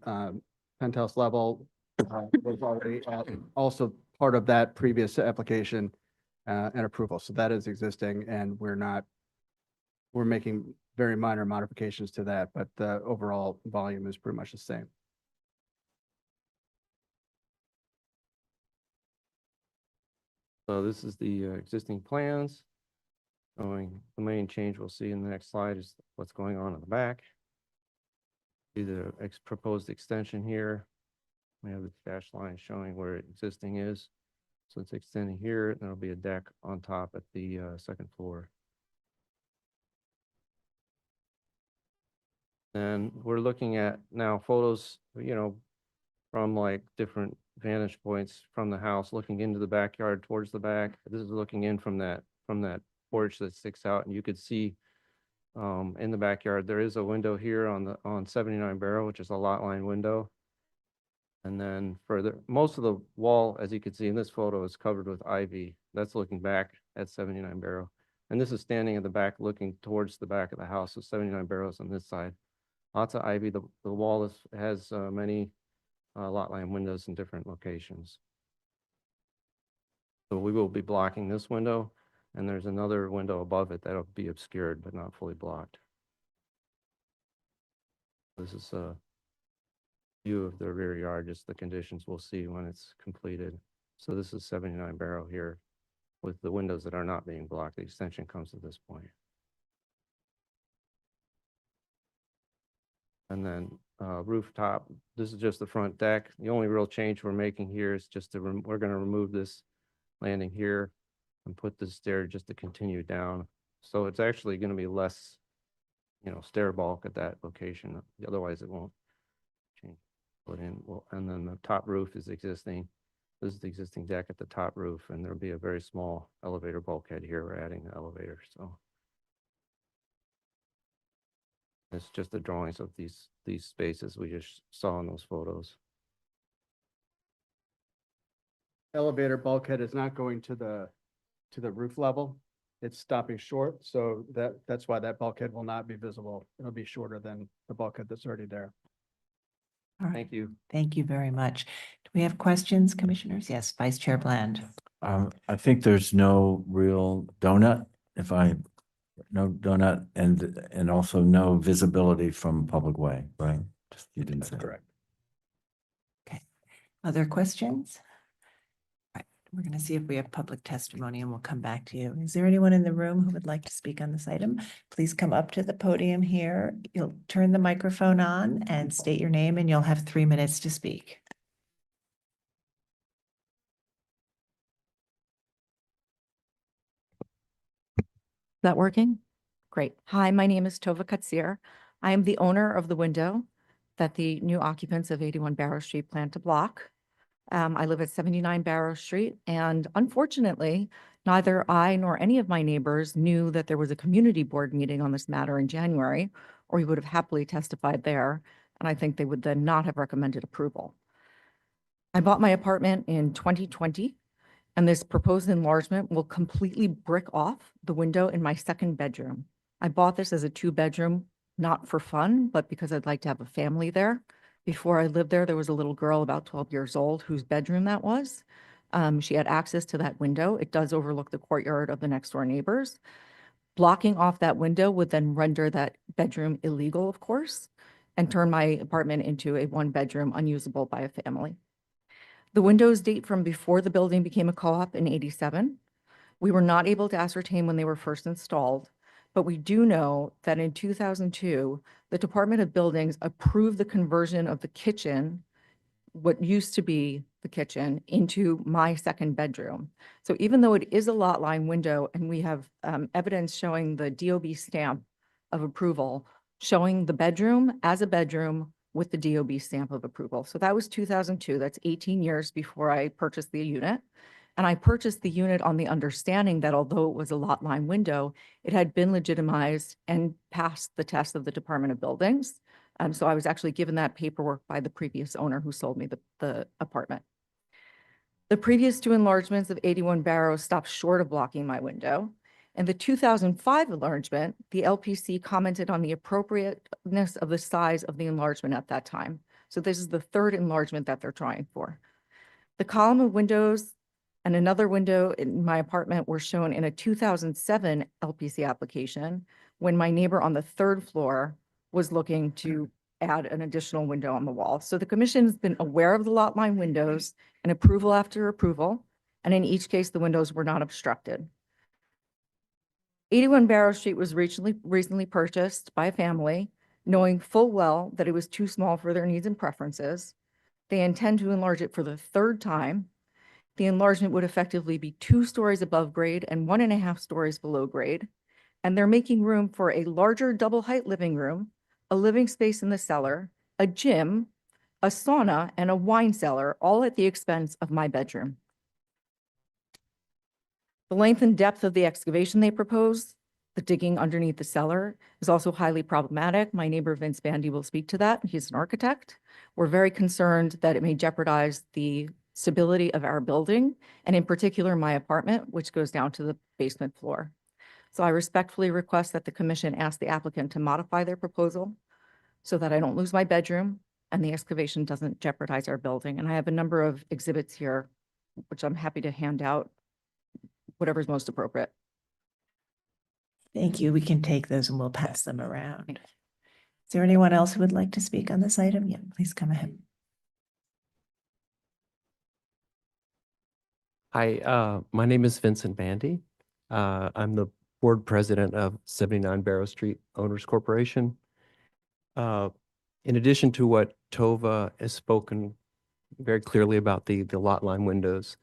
penthouse level was already also part of that previous application and approval. So that is existing, and we're making very minor modifications to that, but the overall volume is pretty much the same. So this is the existing plans. Showing the main change we'll see in the next slide is what's going on in the back. See the proposed extension here. We have the dashed line showing where existing is. So it's extending here, and there'll be a deck on top at the second floor. And we're looking at now photos, from like different vantage points from the house, looking into the backyard towards the back. This is looking in from that porch that sticks out, and you could see in the backyard there is a window here on 79 Barrow, which is a lot line window. And then further, most of the wall, as you can see in this photo, is covered with ivy. That's looking back at 79 Barrow. And this is standing in the back looking towards the back of the house. So 79 Barrows on this side. Lots of ivy. The wall has many lot line windows in different locations. So we will be blocking this window, and there's another window above it that'll be obscured but not fully blocked. This is a view of the rear yard, just the conditions we'll see when it's completed. So this is 79 Barrow here with the windows that are not being blocked. The extension comes to this point. And then rooftop, this is just the front deck. The only real change we're making here is just we're going to remove this landing here and put this stair just to continue down. So it's actually going to be less, stair bulk at that location. Otherwise it won't change. Put in, well, and then the top roof is existing. This is the existing deck at the top roof, and there'll be a very small elevator bulkhead here. We're adding the elevator, so. It's just the drawings of these spaces we just saw in those photos. Elevator bulkhead is not going to the roof level. It's stopping short, so that's why that bulkhead will not be visible. It'll be shorter than the bulkhead that's already there. All right. Thank you. Thank you very much. Do we have questions, commissioners? Yes, Vice Chair Bland. I think there's no real donut, no donut and also no visibility from public way, right? Just you didn't say. Correct. Okay. Other questions? All right. We're going to see if we have public testimony, and we'll come back to you. Is there anyone in the room who would like to speak on this item? Please come up to the podium here. You'll turn the microphone on and state your name, and you'll have 3 minutes to speak. Is that working? Great. Hi, my name is Tova Katsir. I am the owner of the window that the new occupants of 81 Barrow Street plan to block. I live at 79 Barrow Street, and unfortunately, neither I nor any of my neighbors knew that there was a community board meeting on this matter in January, or we would have happily testified there, and I think they would then not have recommended approval. I bought my apartment in 2020. And this proposed enlargement will completely brick off the window in my second bedroom. I bought this as a 2-bedroom not for fun, but because I'd like to have a family there. Before I lived there, there was a little girl about 12 years old whose bedroom that was. She had access to that window. It does overlook the courtyard of the next door neighbors. Blocking off that window would then render that bedroom illegal, of course, and turn my apartment into a one-bedroom unusable by a family. The windows date from before the building became a co-op in '87. We were not able to ascertain when they were first installed, but we do know that in 2002, the Department of Buildings approved the conversion of the kitchen, what used to be the kitchen, into my second bedroom. So even though it is a lot line window and we have evidence showing the DOB stamp of approval, showing the bedroom as a bedroom with the DOB stamp of approval. So that was 2002. That's 18 years before I purchased the unit. And I purchased the unit on the understanding that although it was a lot line window, it had been legitimized and passed the test of the Department of Buildings. So I was actually given that paperwork by the previous owner who sold me the apartment. The previous two enlargements of 81 Barrow stopped short of blocking my window. And the 2005 enlargement, the LPC commented on the appropriateness of the size of the enlargement at that time. So this is the third enlargement that they're trying for. The column of windows and another window in my apartment were shown in a 2007 LPC application when my neighbor on the third floor was looking to add an additional window on the wall. So the commission has been aware of the lot line windows and approval after approval, and in each case, the windows were not obstructed. 81 Barrow Street was recently purchased by a family, knowing full well that it was too small for their needs and preferences. They intend to enlarge it for the third time. The enlargement would effectively be 2 stories above grade and 1.5 stories below grade. And they're making room for a larger double height living room, a living space in the cellar, a gym, a sauna, and a wine cellar, all at the expense of my bedroom. The length and depth of the excavation they propose, the digging underneath the cellar, is also highly problematic. My neighbor Vince Bandy will speak to that. He's an architect. We're very concerned that it may jeopardize the stability of our building, and in particular, my apartment, which goes down to the basement floor. So I respectfully request that the commission ask the applicant to modify their proposal so that I don't lose my bedroom and the excavation doesn't jeopardize our building. And I have a number of exhibits here, which I'm happy to hand out, whatever's most appropriate. Thank you. We can take those and we'll pass them around. Is there anyone else who would like to speak on this item? Yeah, please come ahead. Hi, my name is Vincent Bandy. I'm the board president of 79 Barrow Street Owners Corporation. In addition to what Tova has spoken very clearly about the lot line windows,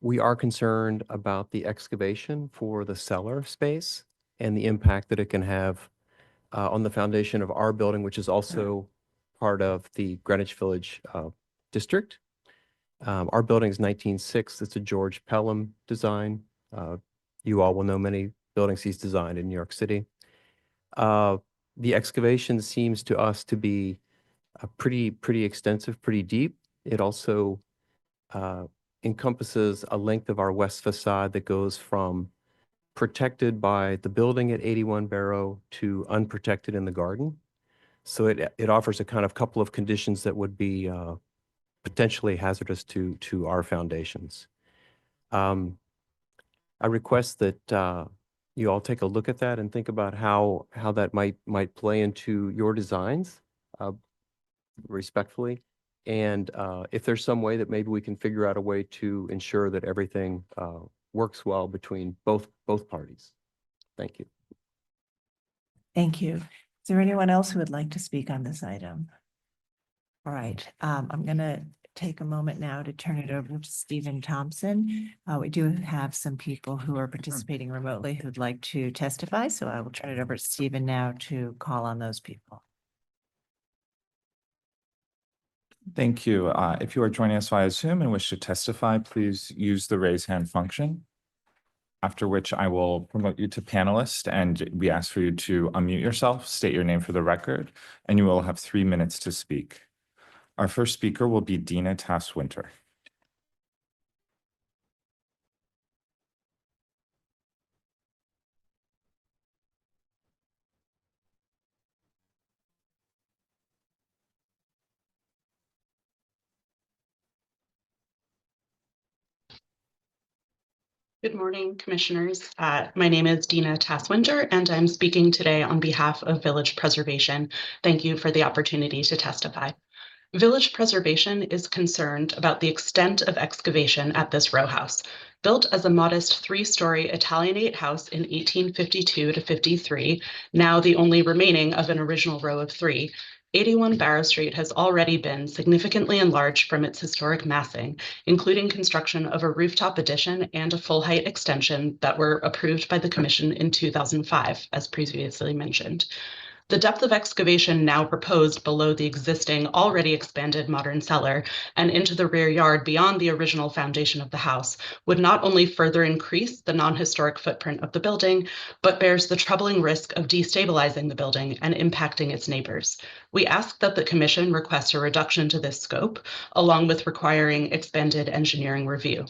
we are concerned about the excavation for the cellar space and the impact that it can have on the foundation of our building, which is also part of the Greenwich Village district. Our building is 1906. It's a George Pelham design. You all will know many buildings he's designed in New York City. The excavation seems to us to be pretty extensive, pretty deep. It also encompasses a length of our west facade that goes from protected by the building at 81 Barrow to unprotected in the garden. So it offers a kind of couple of conditions that would be potentially hazardous to our foundations. I request that you all take a look at that and think about how that might play into your designs respectfully. And if there's some way that maybe we can figure out a way to ensure that everything works well between both parties. Thank you. Thank you. Is there anyone else who would like to speak on this item? All right, I'm going to take a moment now to turn it over to Stephen Thompson. We do have some people who are participating remotely who'd like to testify, so I will turn it over to Stephen now to call on those people. Thank you. If you are joining us via Zoom and wish to testify, please use the raise hand function, after which I will promote you to panelist, and we ask for you to unmute yourself, state your name for the record, and you will have 3 minutes to speak. Our first speaker will be Dina Tass-Winter. Good morning, Commissioners. My name is Dina Tasswinder, and I'm speaking today on behalf of Village Preservation. Thank you for the opportunity to testify. Village Preservation is concerned about the extent of excavation at this row house. Built as a modest 3-story Italianate house in 1852 to 53, now the only remaining of an original row of 3, 81 Barrow Street has already been significantly enlarged from its historic massing, including construction of a rooftop addition and a full-height extension that were approved by the Commission in 2005, as previously mentioned. The depth of excavation now proposed below the existing, already expanded modern cellar and into the rear yard beyond the original foundation of the house would not only further increase the non-historic footprint of the building, but bears the troubling risk of destabilizing the building and impacting its neighbors. We ask that the Commission request a reduction to this scope, along with requiring expanded engineering review.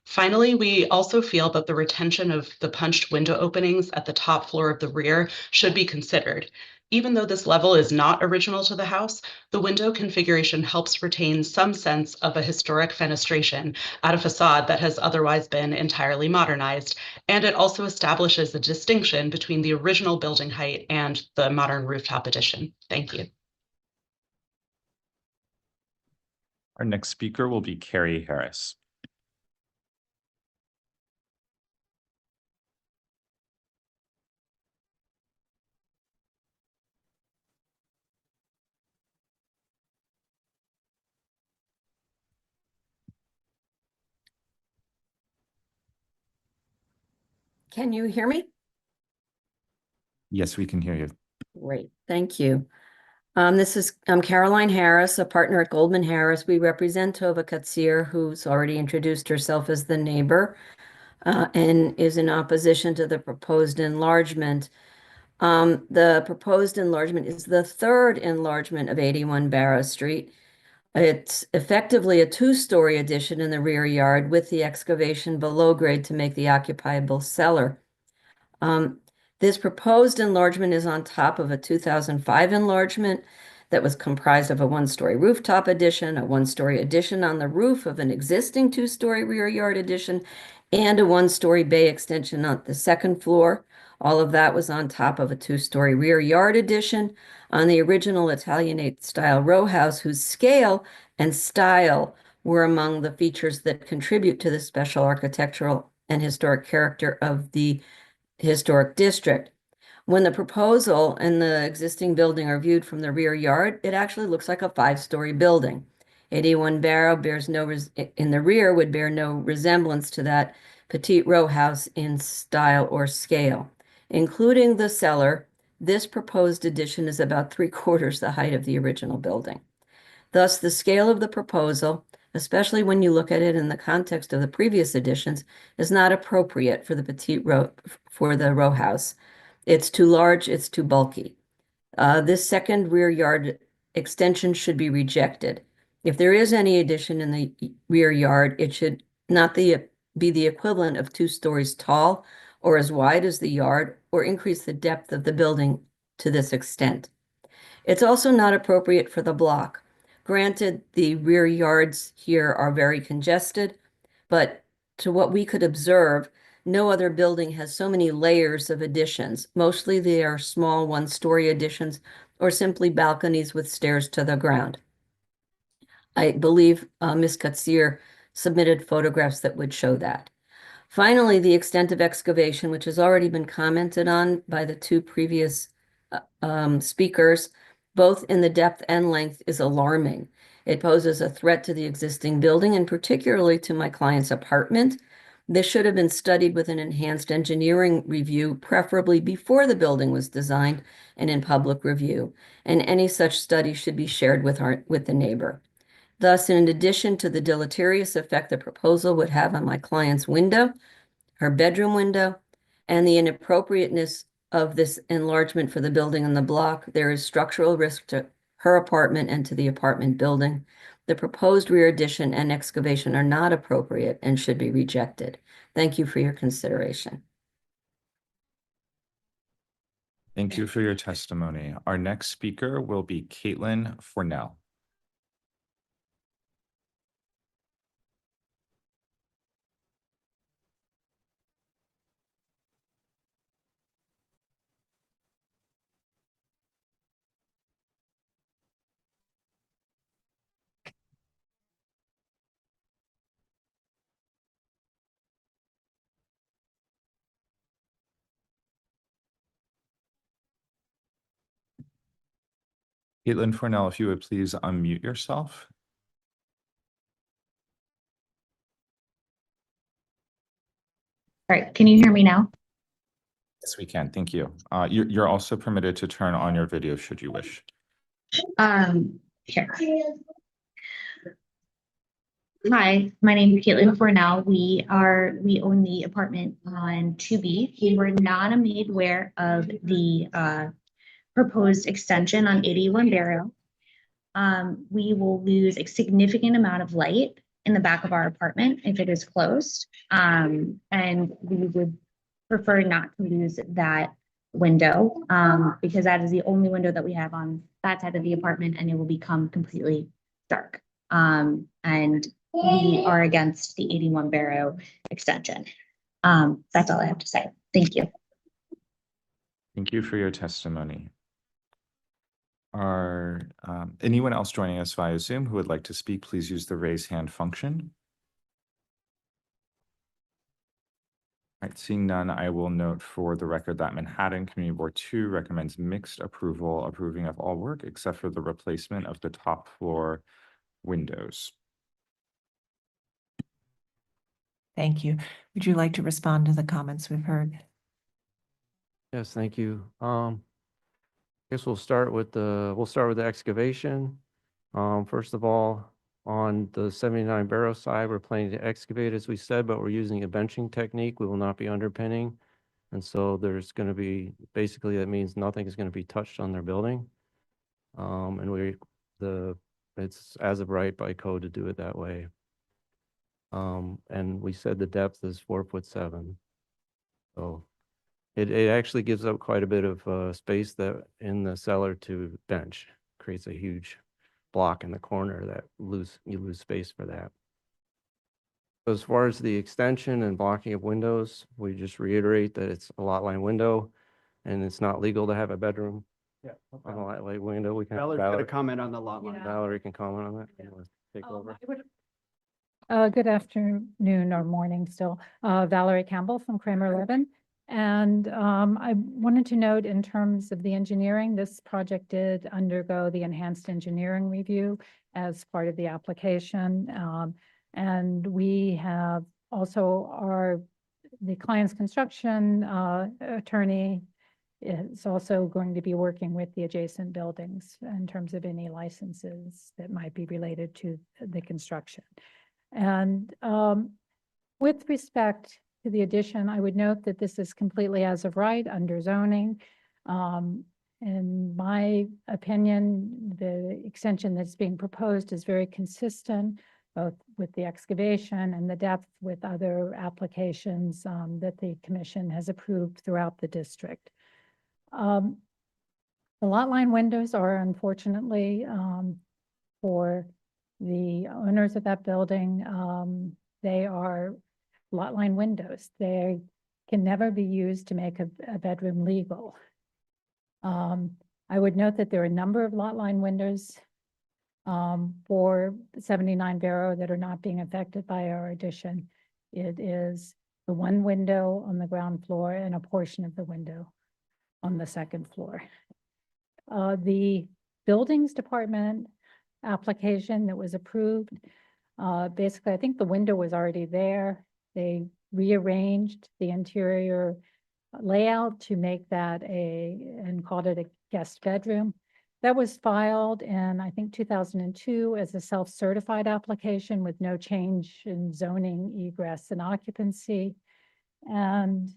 Finally, we also feel that the retention of the punched window openings at the top floor of the rear should be considered. Even though this level is not original to the house, the window configuration helps retain some sense of a historic fenestration at a facade that has otherwise been entirely modernized, and it also establishes a distinction between the original building height and the modern rooftop addition. Thank you. Our next speaker will be Carrie Harris. Can you hear me? Yes, we can hear you. Great, thank you. I'm Caroline Harris, a partner at Goldman Harris. We represent Tova Katsir, who's already introduced herself as the neighbor and is in opposition to the proposed enlargement. The proposed enlargement is the 3rd enlargement of 81 Barrow Street. It's effectively a 2-story addition in the rear yard with the excavation below grade to make the occupiable cellar. This proposed enlargement is on top of a 2005 enlargement that was comprised of a 1-story rooftop addition, a 1-story addition on the roof of an existing 2-story rear yard addition, and a 1-story bay extension on the 2nd floor. All of that was on top of a 2-story rear yard addition on the original Italianate style row house, whose scale and style were among the features that contribute to the special architectural and historic character of the historic district. When the proposal and the existing building are viewed from the rear yard, it actually looks like a 5-story building. 81 Barrow bears in the rear would bear no resemblance to that petite row house in style or scale. Including the cellar, this proposed addition is about 3/4 the height of the original building. Thus, the scale of the proposal, especially when you look at it in the context of the previous additions, is not appropriate for the row house. It's too large, it's too bulky. This second rear yard extension should be rejected. If there is any addition in the rear yard, it should not be the equivalent of 2 stories tall or as wide as the yard, or increase the depth of the building to this extent. It's also not appropriate for the block. Granted, the rear yards here are very congested, but to what we could observe, no other building has so many layers of additions. Mostly they are small 1-story additions or simply balconies with stairs to the ground. I believe Ms. Katsir submitted photographs that would show that. Finally, the extent of excavation, which has already been commented on by the 2 previous speakers, both in the depth and length, is alarming. It poses a threat to the existing building and particularly to my client's apartment. This should have been studied with an enhanced engineering review, preferably before the building was designed and in public review. And any such study should be shared with the neighbor. Thus, in addition to the deleterious effect the proposal would have on my client's window, her bedroom window, and the inappropriateness of this enlargement for the building on the block, there is structural risk to her apartment and to the apartment building. The proposed rear addition and excavation are not appropriate and should be rejected. Thank you for your consideration. Thank you for your testimony. Our next speaker will be Caitlin Fornell. Caitlin Fornell, if you would please unmute yourself. All right, can you hear me now? Yes, we can. Thank you. You're also permitted to turn on your video should you wish. Here. Hi, my name is Caitlin Fornell. We own the apartment on 2B. We were not made aware of the proposed extension on 81 Barrow. We will lose a significant amount of light in the back of our apartment if it is closed. And we would prefer not to lose that window because that is the only window that we have on that side of the apartment, and it will become completely dark. And we are against the 81 Barrow extension. That's all I have to say. Thank you. Thank you for your testimony. Are anyone else joining us via Zoom who would like to speak, please use the raise hand function. All right, seeing none, I will note for the record that Manhattan Community Board 2 recommends mixed approval, approving of all work except for the replacement of the top floor windows. Thank you. Would you like to respond to the comments we've heard? Yes, thank you. Guess we'll start with the excavation. First of all, on the 79 Barrow side, we're planning to excavate, as we said, but we're using a benching technique. We will not be underpinning. And so there's going to be, basically that means nothing is going to be touched on their building. And it's as of right by code to do it that way. And we said the depth is 4'7". So it actually gives up quite a bit of space that in the cellar to bench. Creates a huge block in the corner that you lose space for that. As far as the extension and blocking of windows, we just reiterate that it's a lot line window and it's not legal to have a bedroom on a lot line window. We can Valerie's got a comment on the lot line. Valerie can comment on that. You wanna take over. Good afternoon or morning still. Valerie Campbell from Kramer Levin. And I wanted to note in terms of the engineering, this project did undergo the enhanced engineering review as part of the application. And we have also the client's construction attorney is also going to be working with the adjacent buildings in terms of any licenses that might be related to the construction. And with respect to the addition, I would note that this is completely as of right under zoning. In my opinion, the extension that's being proposed is very consistent, both with the excavation and the depth with other applications that the commission has approved throughout the district. The lot line windows are unfortunately for the owners of that building, they are lot line windows. They can never be used to make a bedroom legal. I would note that there are a number of lot line windows for 79 Barrow that are not being affected by our addition. It is the one window on the ground floor and a portion of the window on the second floor. The buildings department application that was approved, basically, I think the window was already there. They rearranged the interior layout to make that and called it a guest bedroom. That was filed in, I think, 2002 as a self-certified application with no change in zoning, egress, and occupancy. And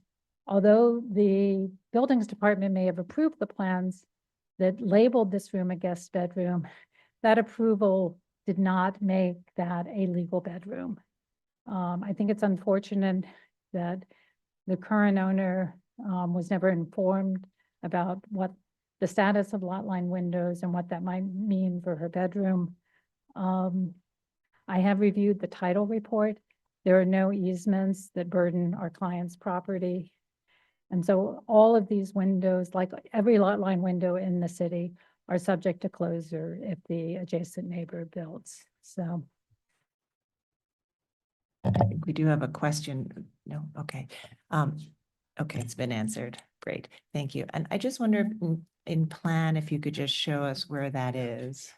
although the buildings department may have approved the plans that labeled this room a guest bedroom, that approval did not make that a legal bedroom. I think it's unfortunate that the current owner was never informed about what the status of lot line windows and what that might mean for her bedroom. I have reviewed the title report. There are no easements that burden our client's property. And so all of these windows, like every lot line window in the city, are subject to closure if the adjacent neighbor builds. So. I think we do have a question. No, okay. Okay, it's been answered. Great, thank you. And I just wonder if in plan, if you could just show us where that is.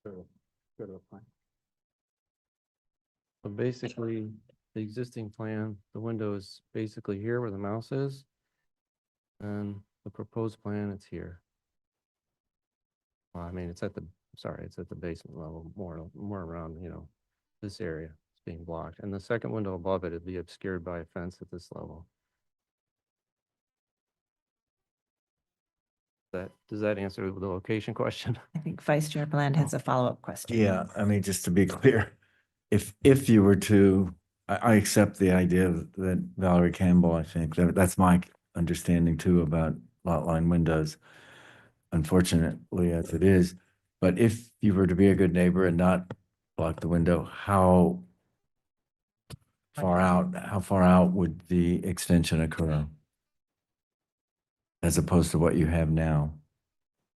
Go to the plan. So basically, the existing plan, the window is basically here where the mouse is. And the proposed plan, it's here. Well, I mean, it's at the, sorry, it's at the basement level, more around, this area is being blocked. And the second window above it would be obscured by a fence at this level. Does that answer the location question? I think Vice Chair Bland has a follow-up question. Yeah, I mean, just to be clear, if you were to, I accept the idea that Valerie Campbell, I think, that's my understanding too about lot line windows, unfortunately as it is. But if you were to be a good neighbor and not block the window, how far out would the extension occur? As opposed to what you have now?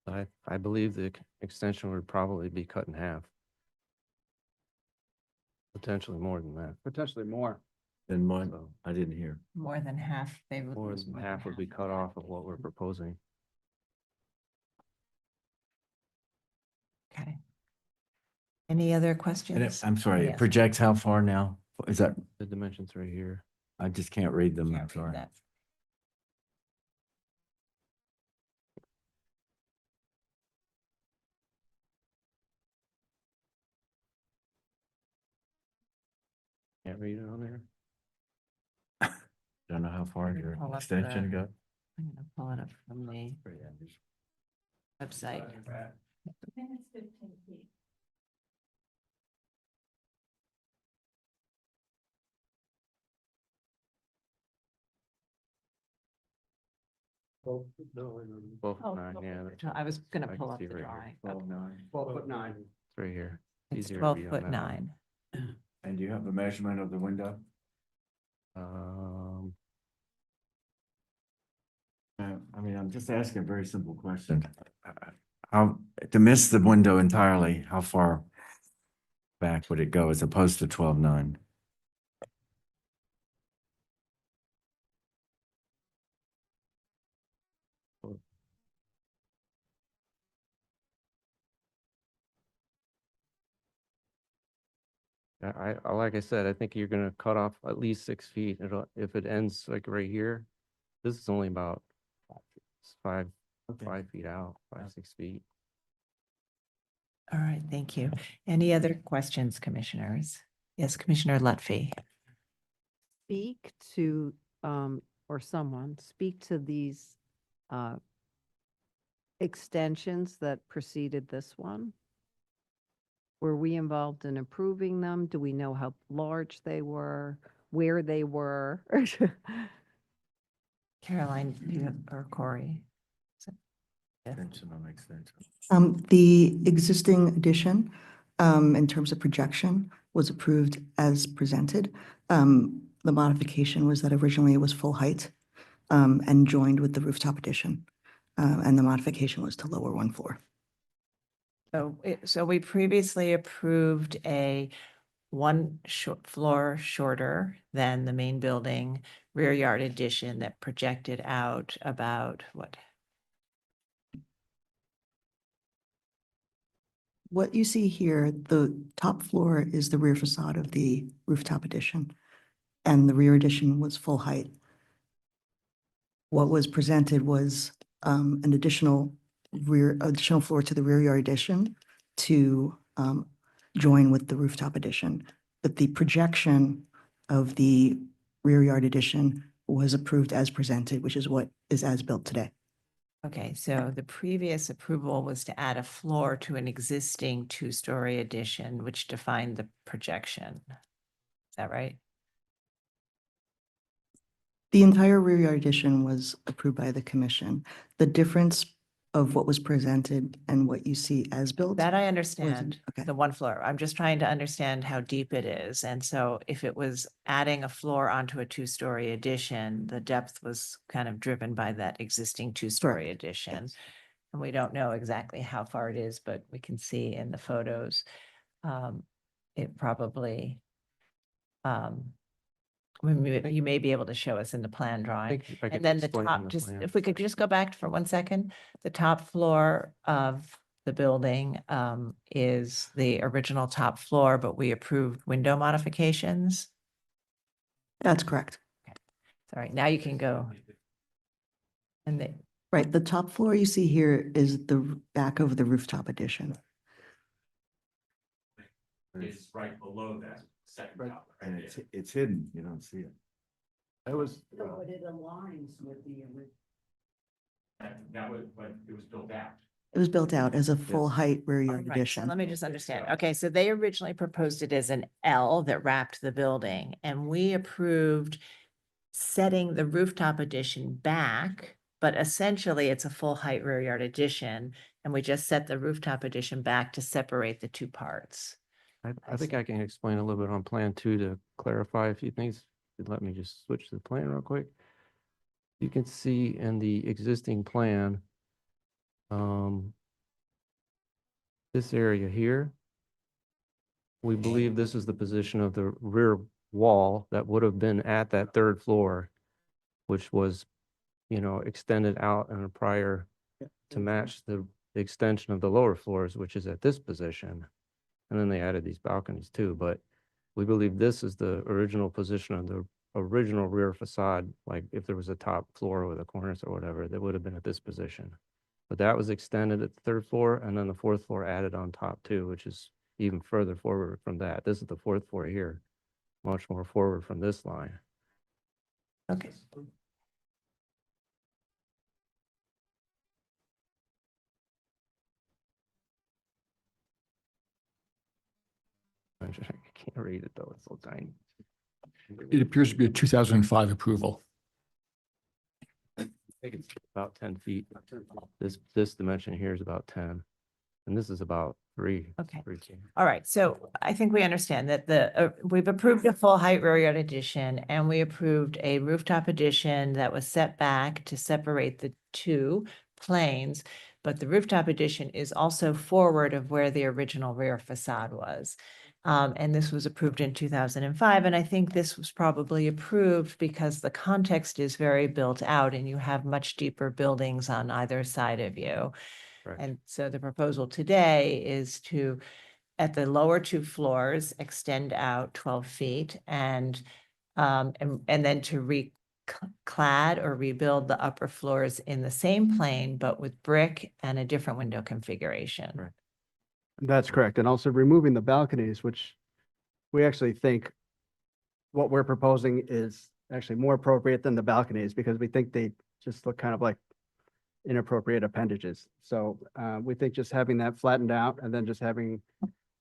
I believe the extension would probably be cut in half. Potentially more than that. Potentially more. Then one, So I didn't hear. More than half, they would. more lose than more half would be cut off of what we're proposing. Okay. Any other And questions? I'm sorry, it Yes. projects how far now? Is that, The dimensions right here. I just can't read them, I'm Can't read sorry. that. Can't read it on there. Don't know how far your Pull up extension the- goes. I'm gonna pull it up from the website. Both Oh, nine, yeah. I was gonna I pull can up see the right drawing. here. Okay. 12'9". It's right here. It's Easier to 12 read on foot that one. 9. And do you have the measurement of the window? I mean, I'm just asking a very simple question. How, to miss the window entirely, how far back would it go as opposed to 12.9? Like I said, I think you're gonna cut off at least 6 feet. If it ends like right here, this is only about 5 feet out, 6 feet. All right, thank you. Any other questions, commissioners? Yes, Commissioner Lutfi. Speak to, or someone, speak to these extensions that preceded this one. Were we involved in approving them? Do we know how large they were, where they were? Caroline, do you have, or Corey? Extension on extension. The existing addition, in terms of projection, was approved as presented. The modification was that originally it was full height, and joined with the rooftop addition. And the modification was to lower one floor. So we previously approved a one floor shorter than the main building rear yard addition that projected out about what? What you see here, the top floor is the rear facade of the rooftop addition, and the rear addition was full height. What was presented was an additional floor to the rear yard addition to join with the rooftop addition. But the projection of the rear yard addition was approved as presented, which is what is as built today. Okay, so the previous approval was to add a floor to an existing two-story addition, which defined the projection. Is that right? The entire rear yard addition was approved by the commission. The difference of what was presented and what you see as built? That I understand, okay. the one floor. I'm just trying to understand how deep it is. And so if it was adding a floor onto a two-story addition, the depth was kind of driven by that existing two-story addition. And we don't know exactly how far it is, but we can see in the photos, it probably, you may be able to show us in the plan drawing. I And could then the explain top, in the just, plan. if we could just go back for 1 second, the top floor of the building is the original top floor, but we approved window modifications. That's correct. Sorry, now you can go. And the, Right, the top floor you see here is the back of the rooftop addition. It's right below that second top. And it's hidden, you don't see it. That was, But it aligns with the. that was, but it was built out. It was built out as a full height rear yard right, so addition. let me just understand. Okay, so they originally proposed it as an L that wrapped the building, and we approved setting the rooftop addition back, but essentially it's a full height rear yard addition, and we just set the rooftop addition back to separate the two parts. I think I can explain a little bit on plan 2 to clarify a few things. Let me just switch to the plan real quick. You can see in the existing plan, this area here, we believe this is the position of the rear wall that would have been at that 3rd floor, which was, extended out in a prior to match the extension of the lower floors, which is at this position. And then they added these balconies too, but we believe this is the original position of the original rear facade. Like if there was a top floor with a cornice or whatever, that would have been at this position. But that was extended at the 3rd floor, and then the 4th floor added on top too, which is even further forward from that. This is the 4th floor here, much more forward from this line. Okay. I can't read it though, it's so tiny. It appears to be a 2005 approval. I think it's about 10 feet. This dimension here is about 10, and this is about 3. Okay. 3 feet. All right, so I think we understand that we've approved a full height rear yard addition, and we approved a rooftop addition that was set back to separate the two planes. But the rooftop addition is also forward of where the original rear facade was. And this was approved in 2005, and I think this was probably approved because the context is very built out and you have much deeper buildings on either side of you. Correct. And so the proposal today is to, at the lower 2 floors, extend out 12 feet and then to reclad or rebuild the upper floors in the same plane, but with brick and a different window configuration. Right. That's correct. And also removing the balconies, which we actually think what we're proposing is actually more appropriate than the balconies because we think they just look kind of like inappropriate appendages. So we think just having that flattened out and then just having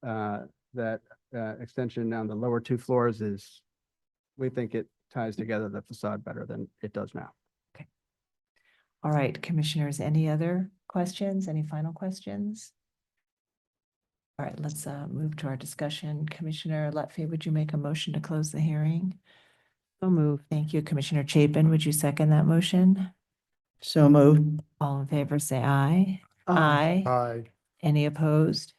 that extension on the lower 2 floors we think it ties together the facade better than it does now. Okay. All right, commissioners, any other questions? Any final questions? All right, let's move to our discussion. Commissioner Lutfi, would you make a motion to close the hearing? So moved. Thank you. Commissioner Chapin, would you second that motion? So moved. All in favor, say aye. Aye. Aye. Any opposed?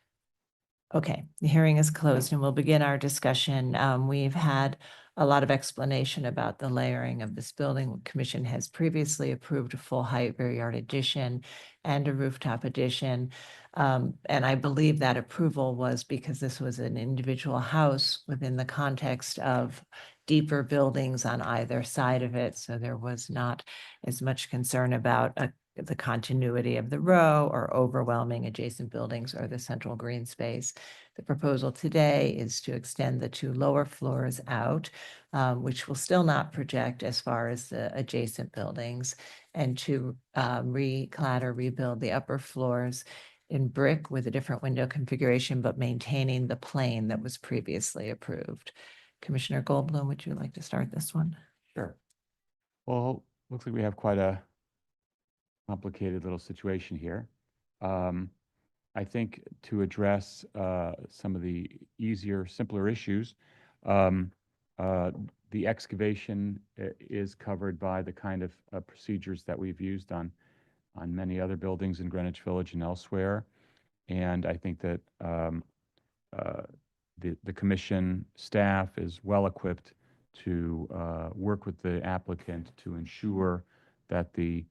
Okay, the hearing is closed and we'll begin our discussion. We've had a lot of explanation about the layering of this building. Commission has previously approved a full height rear yard addition and a rooftop addition. And I believe that approval was because this was an individual house within the context of deeper buildings on either side of it. So there was not as much concern about the continuity of the row or overwhelming adjacent buildings or the central green space. The proposal today is to extend the 2 lower floors out, which will still not project as far as the adjacent buildings, and to reclad or rebuild the upper floors in brick with a different window configuration, but maintaining the plane that was previously approved. Commissioner Goldblum, would you like to start this one? Sure. Well, looks like we have quite a complicated little situation here. I think to address some of the easier, simpler issues, the excavation is covered by the kind of procedures that we've used on many other buildings in Greenwich Village and elsewhere. And I think that the commission staff is well equipped to work with the applicant to ensure that the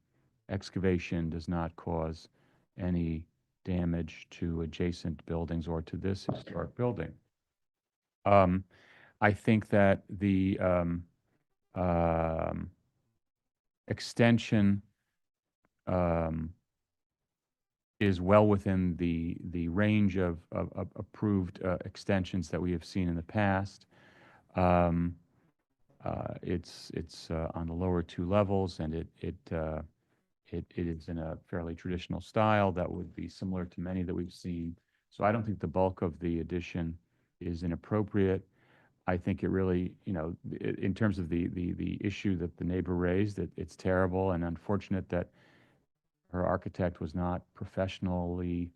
excavation does not cause any damage to adjacent buildings or to this historic building. I think that the extension is well within the range of approved extensions that we have seen in the past. It's on the lower two levels, and it is in a fairly traditional style that would be similar to many that we've seen. So I don't think the bulk of the addition is inappropriate. I think it really, in terms of the issue that the neighbor raised, that it's terrible and unfortunate that her architect was not professionally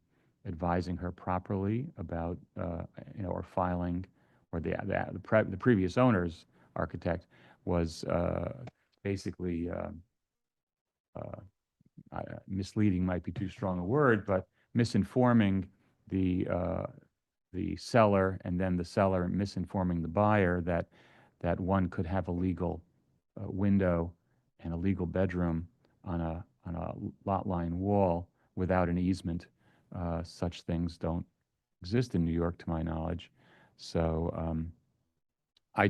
advising her properly about, or filing, or the previous owner's architect was basically misleading might be too strong a word, but misinforming the seller, and then the seller misinforming the buyer that one could have a legal window and a legal bedroom on a lot line wall without an easement. Such things don't exist in New York, to my knowledge. So I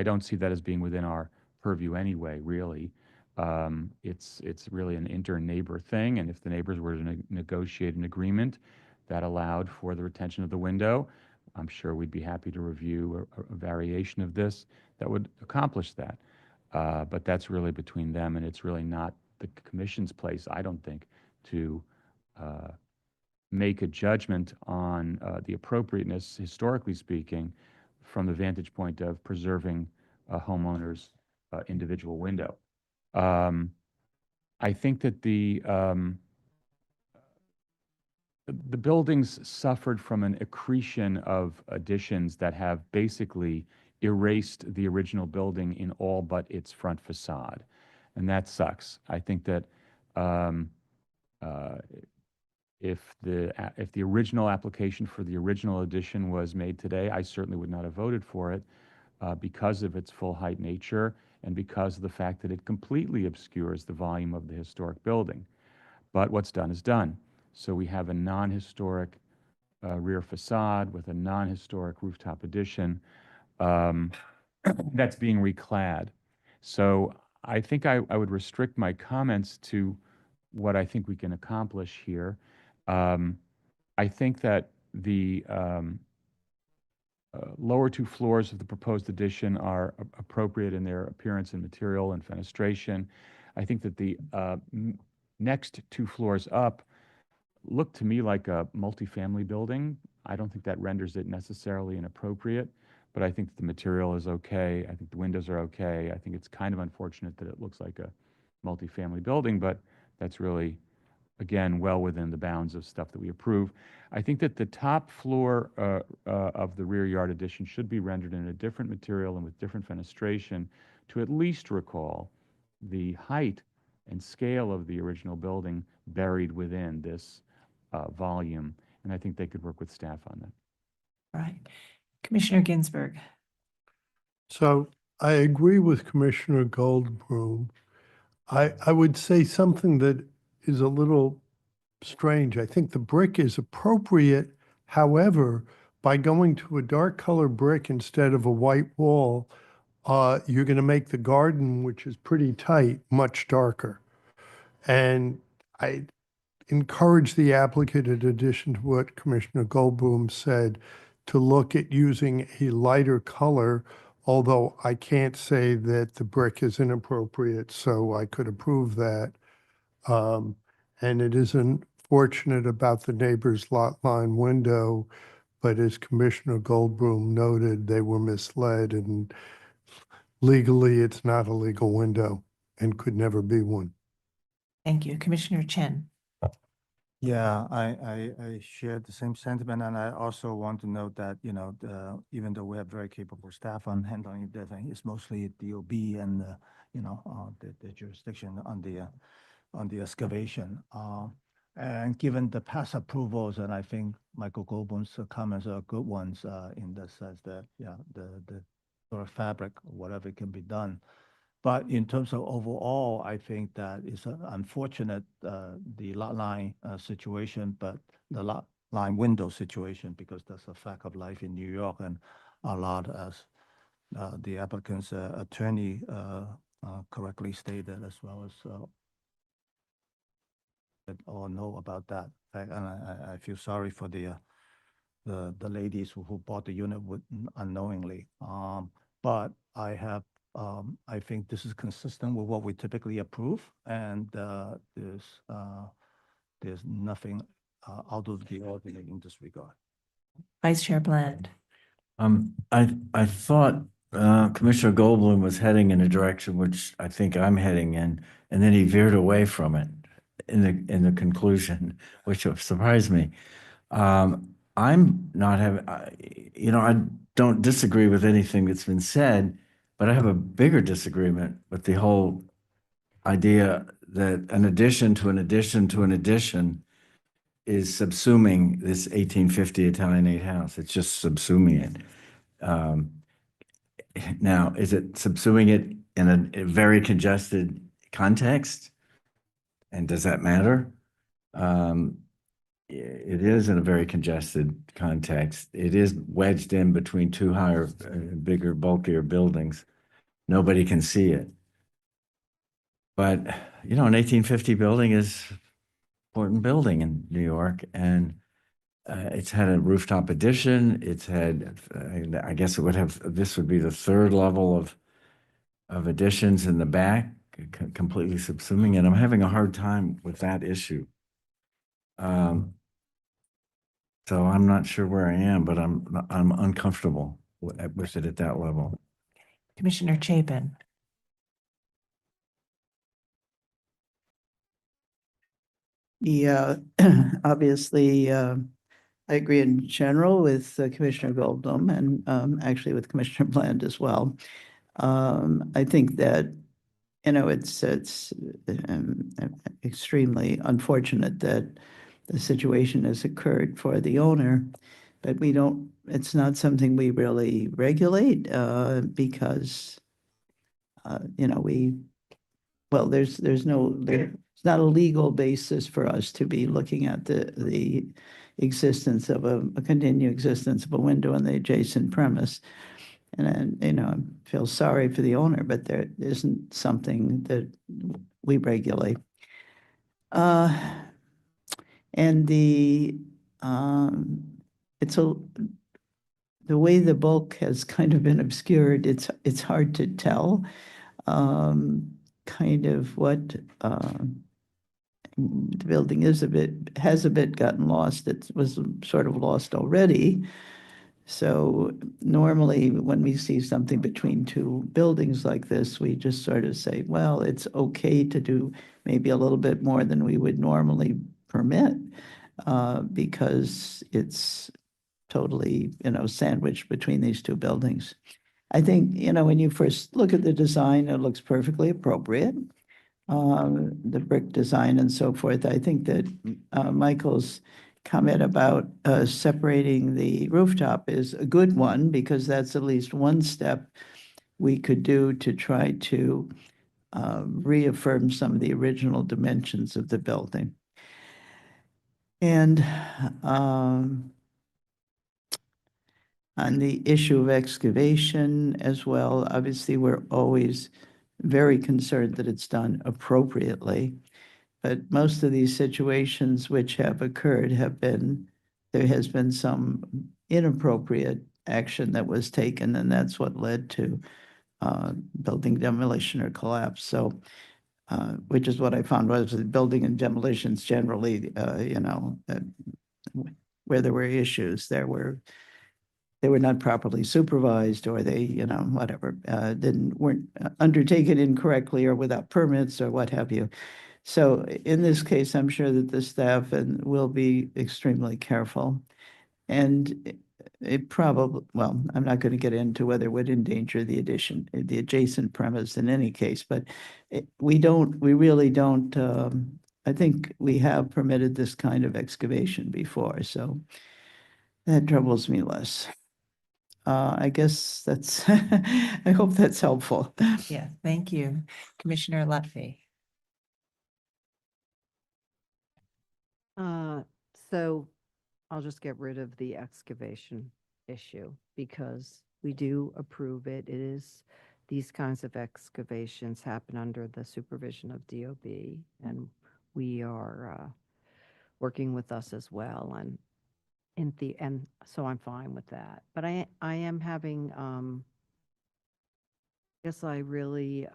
don't see that as being within our purview anyway, really. It's really an inter-neighbor thing, and if the neighbors were to negotiate an agreement that allowed for the retention of the window, I'm sure we'd be happy to review a variation of this that would accomplish that. But that's really between them, and it's really not the commission's place, I don't think, to make a judgment on the appropriateness, historically speaking, from the vantage point of preserving a homeowner's individual window. I think that the buildings suffered from an accretion of additions that have basically erased the original building in all but its front facade. And that sucks. I think that if the original application for the original addition was made today, I certainly would not have voted for it because of its full height nature and because of the fact that it completely obscures the volume of the historic building. But what's done is done. So we have a non-historic rear facade with a non-historic rooftop addition that's being reclad. So I think I would restrict my comments to what I think we can accomplish here. I think that the lower two floors of the proposed addition are appropriate in their appearance and material and fenestration. I think that the next two floors up look to me like a multifamily building. I don't think that renders it necessarily inappropriate, but I think that the material is okay. I think the windows are okay. I think it's kind of unfortunate that it looks like a multifamily building, but that's really, again, well within the bounds of stuff that we approve. I think that the top floor of the rear yard addition should be rendered in a different material and with different fenestration to at least recall the height and scale of the original building buried within this volume. And I think they could work with staff on that. Right. Commissioner Ginsburg. So I agree with Commissioner Goldblum. I would say something that is a little strange. I think the brick is appropriate. However, by going to a dark color brick instead of a white wall, you're going to make the garden, which is pretty tight, much darker. And I encourage the applicant, in addition to what Commissioner Goldblum said, to look at using a lighter color, although I can't say that the brick is inappropriate, so I could approve that. And it is unfortunate about the neighbor's lot line window, but as Commissioner Goldblum noted, they were misled, and legally, it's not a legal window and could never be one. Thank you. Commissioner Chin. Yeah, I share the same sentiment, and I also want to note that, even though we have very capable staff on handling the thing, it's mostly DOB and, the jurisdiction on the excavation. And given the past approvals, and I think Michael Goldblum's comments are good ones, in the sense that, the sort of fabric, whatever can be done. But in terms of overall, I think that it's unfortunate, the lot line situation, but the lot line window situation, because that's a fact of life in New York, and a lot, as the applicant's attorney correctly stated, as well as that all know about that. And I feel sorry for the ladies who bought the unit unknowingly. But I think this is consistent with what we typically approve, and there's nothing out of the ordinary in this regard. Vice Chair Bland. I thought Commissioner Goldblum was heading in a direction which I think I'm heading in, and then he veered away from it in the conclusion, which surprised me. I'm not having, I don't disagree with anything that's been said, but I have a bigger disagreement with the whole idea that an addition to an addition to an addition is subsuming this 1850 Italianate house. It's just subsuming it. Now, is it subsuming it in a very congested context? And does that matter? It is in a very congested context. It is wedged in between two higher, bigger, bulkier buildings. Nobody can see it. But, an 1850 building is an important building in New York, and it's had a rooftop addition. It's had, I guess this would be the third level of additions in the back, completely subsuming it. I'm having a hard time with that issue. So I'm not sure where I am, but I'm uncomfortable with it at that level. Commissioner Chapin. Yeah, obviously, I agree in general with Commissioner Goldblum, and actually with Commissioner Bland as well. I think that, it's extremely unfortunate that the situation has occurred for the owner, but it's not something we really regulate, because, there's not a legal basis for us to be looking at the existence of a continued existence of a window on the adjacent premise. And then, I feel sorry for the owner, but there isn't something that we regulate. And the way the bulk has kind of been obscured, it's hard to tell kind of what the building has a bit gotten lost. It was sort of lost already. So normally when we see something between two buildings like this, we just sort of say, well, it's okay to do maybe a little bit more than we would normally permit, because it's totally, sandwiched between these two buildings. I think, when you first look at the design, it looks perfectly appropriate. The brick design and so forth. I think that Michael's comment about separating the rooftop is a good one, because that's at least one step we could do to try to reaffirm some of the original dimensions of the building. And on the issue of excavation as well, obviously, we're always very concerned that it's done appropriately. But most of these situations which have occurred there has been some inappropriate action that was taken, and that's what led to building demolition or collapse. So, which is what I found was the building and demolitions generally, where there were issues, they were not properly supervised, or they, whatever, weren't undertaken incorrectly or without permits or what have you. So in this case, I'm sure that the staff and will be extremely careful. And it probably, well, I'm not going to get into whether it would endanger the adjacent premise in any case, but we really don't, I think we have permitted this kind of excavation before, so that troubles me less. I guess that's, I hope that's helpful. Yeah, thank you. Commissioner Lutfi. So I'll just get rid of the excavation issue because we do approve it. It is, these kinds of excavations happen under the supervision of DOB, and we are working with us as well. And so I'm fine with that. But I am having, I guess I really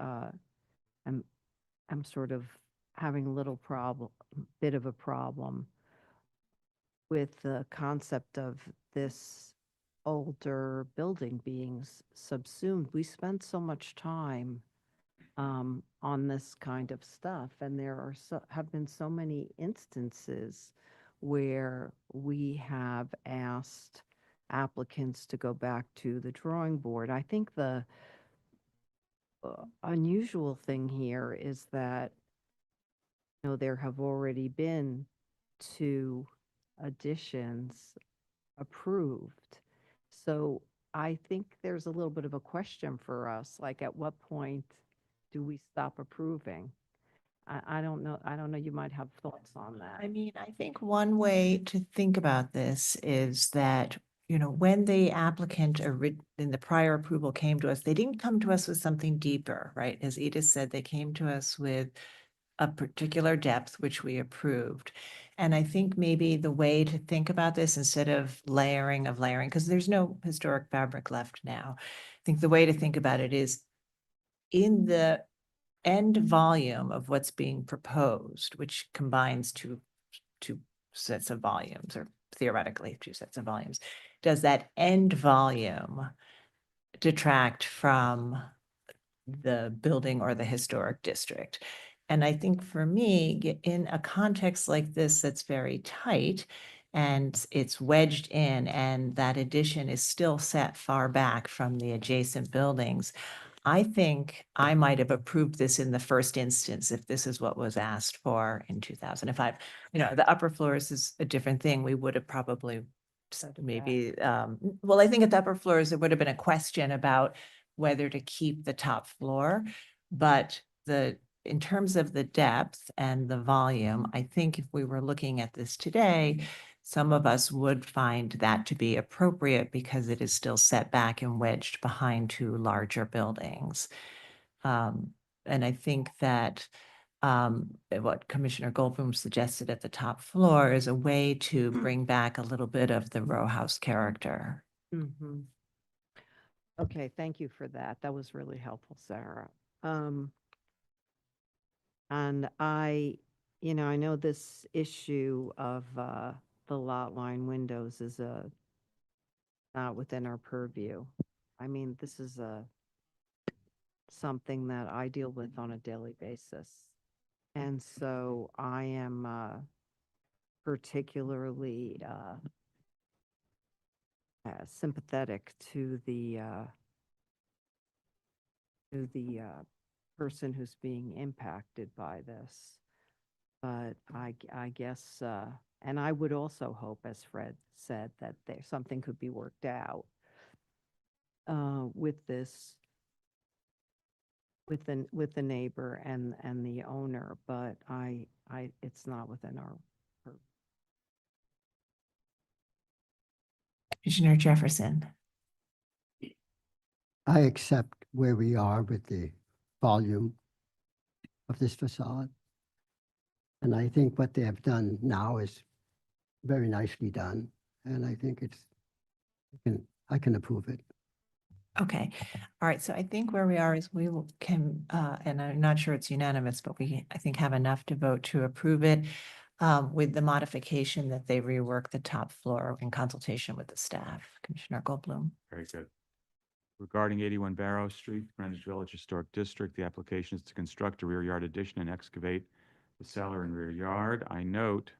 I'm sort of having a little bit of a problem with the concept of this older building being subsumed. We spend so much time on this kind of stuff, and there are have been so many instances where we have asked applicants to go back to the drawing board. I think the unusual thing here is that there have already been 2 additions approved. So I think there's a little bit of a question for us, like at what point do we stop approving? I don't know. I don't know. You might have thoughts on that. I mean, I think one way to think about this is that, when the applicant in the prior approval came to us, they didn't come to us with something deeper, right? As Edith said, they came to us with a particular depth, which we approved. And I think maybe the way to think about this, instead of layering, because there's no historic fabric left now, I think the way to think about it is in the end volume of what's being proposed, which combines two sets of volumes, or theoretically 2 sets of volumes, does that end volume detract from the building or the historic district? And I think for me, in a context like this that's very tight and it's wedged in, and that addition is still set far back from the adjacent buildings, I think I might have approved this in the first instance if this is what was asked for in 2005. The upper floors is a different thing. We would have probably said maybe, well, I think at the upper floors, there would have been a question about whether to keep the top floor. But in terms of the depth and the volume, I think if we were looking at this today, some of us would find that to be appropriate because it is still set back and wedged behind 2 larger buildings. And I think that what Commissioner Goldblum suggested at the top floor is a way to bring back a little bit of the row house character. Mm-hmm. Okay, thank you for that. That was really helpful, Sarah. And I know this issue of the lot line windows is not within our purview. I mean, this is something that I deal with on a daily basis. And so I am particularly sympathetic to the person who's being impacted by this. But I guess, and I would also hope, as Fred said, that something could be worked out with this, with the neighbor and the owner. But it's not within our purview. Commissioner Jefferson. I accept where we are with the volume of this facade. And I think what they have done now is very nicely done. And I think I can approve it. Okay. All right. So I think where we are is can, and I'm not sure it's unanimous, but I think have enough to vote to approve it with the modification that they rework the top floor in consultation with the staff. Commissioner Goldblum. Very good. Regarding 81 Barrow Street, Greenwich Village Historic District, the application is to construct a rear yard addition and excavate the cellar and rear yard. I note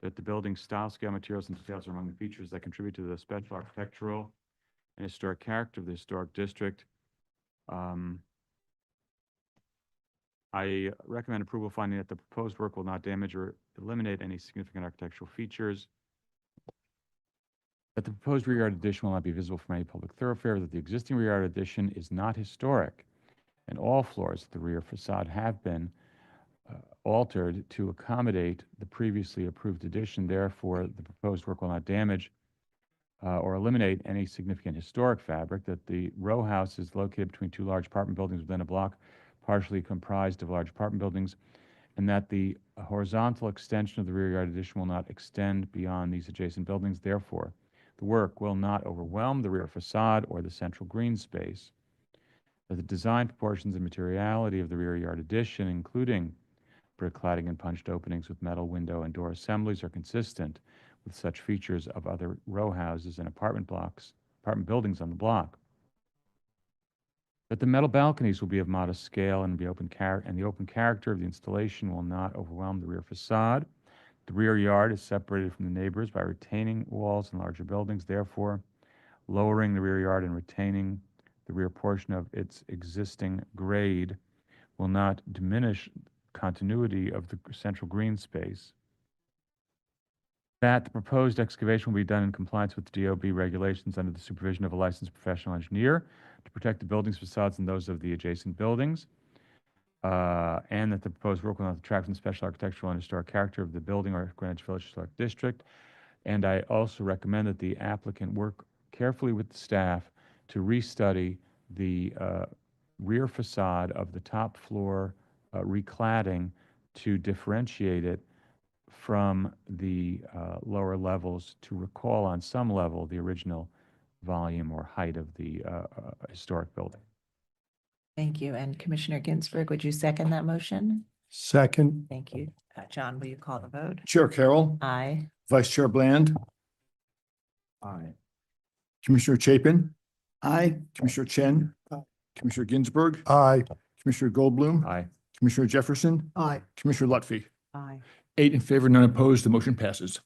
that the building style, scale, materials, and details are among the features that contribute to the special architectural and historic character of the historic district. I recommend approval, finding that the proposed work will not damage or eliminate any significant architectural features, that the proposed rear yard addition will not be visible from any public thoroughfare, that the existing rear yard addition is not historic, and all floors of the rear facade have been altered to accommodate the previously approved addition. Therefore, the proposed work will not damage or eliminate any significant historic fabric, that the row house is located between two large apartment buildings within a block partially comprised of large apartment buildings, and that the horizontal extension of the rear yard addition will not extend beyond these adjacent buildings. Therefore, the work will not overwhelm the rear facade or the central green space, that the design proportions and materiality of the rear yard addition, including brick cladding and punched openings with metal window and door assemblies, are consistent with such features of other row houses and apartment buildings on the block. That the metal balconies will be of modest scale and the open character of the installation will not overwhelm the rear facade. The rear yard is separated from the neighbors by retaining walls and larger buildings. Therefore, lowering the rear yard and retaining the rear portion of its existing grade will not diminish continuity of the central green space. That the proposed excavation will be done in compliance with the DOB regulations under the supervision of a licensed professional engineer to protect the building's facades and those of the adjacent buildings, and that the proposed work will not detract from the special architectural and historic character of the building or Greenwich Village Historic District. And I also recommend that the applicant work carefully with the staff to restudy the rear facade of the top floor recladding to differentiate it from the lower levels, to recall on some level the original volume or height of the historic building. Thank you. And Commissioner Ginsburg, would you second that motion? Second. Thank you. John, will you call the vote? Chair Carroll. Aye. Vice Chair Bland. Aye. Commissioner Chapin. Aye. Commissioner Chen. Commissioner Ginsburg. Aye. Commissioner Goldblum. Aye. Commissioner Jefferson. Aye. Commissioner Lutfi. Aye. 8 in favor, none opposed. The motion passes.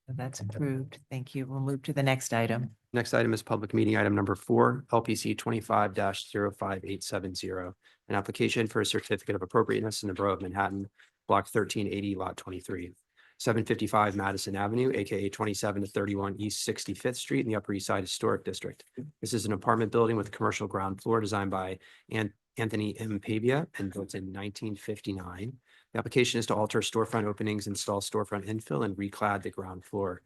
That's approved. Thank you. We'll move to the next item. Next item is public meeting item number 4, LPC 25-05870, an application for a certificate of appropriateness in the Borough of Manhattan, Block 1380, Lot 23, 755 Madison Avenue, aka 27 to 31 East 65th Street in the Upper East Side Historic District. This is an apartment building with a commercial ground floor designed by Anthony M. Pavia and built in 1959. The application is to alter storefront openings, install storefront infill, and reclad the ground floor.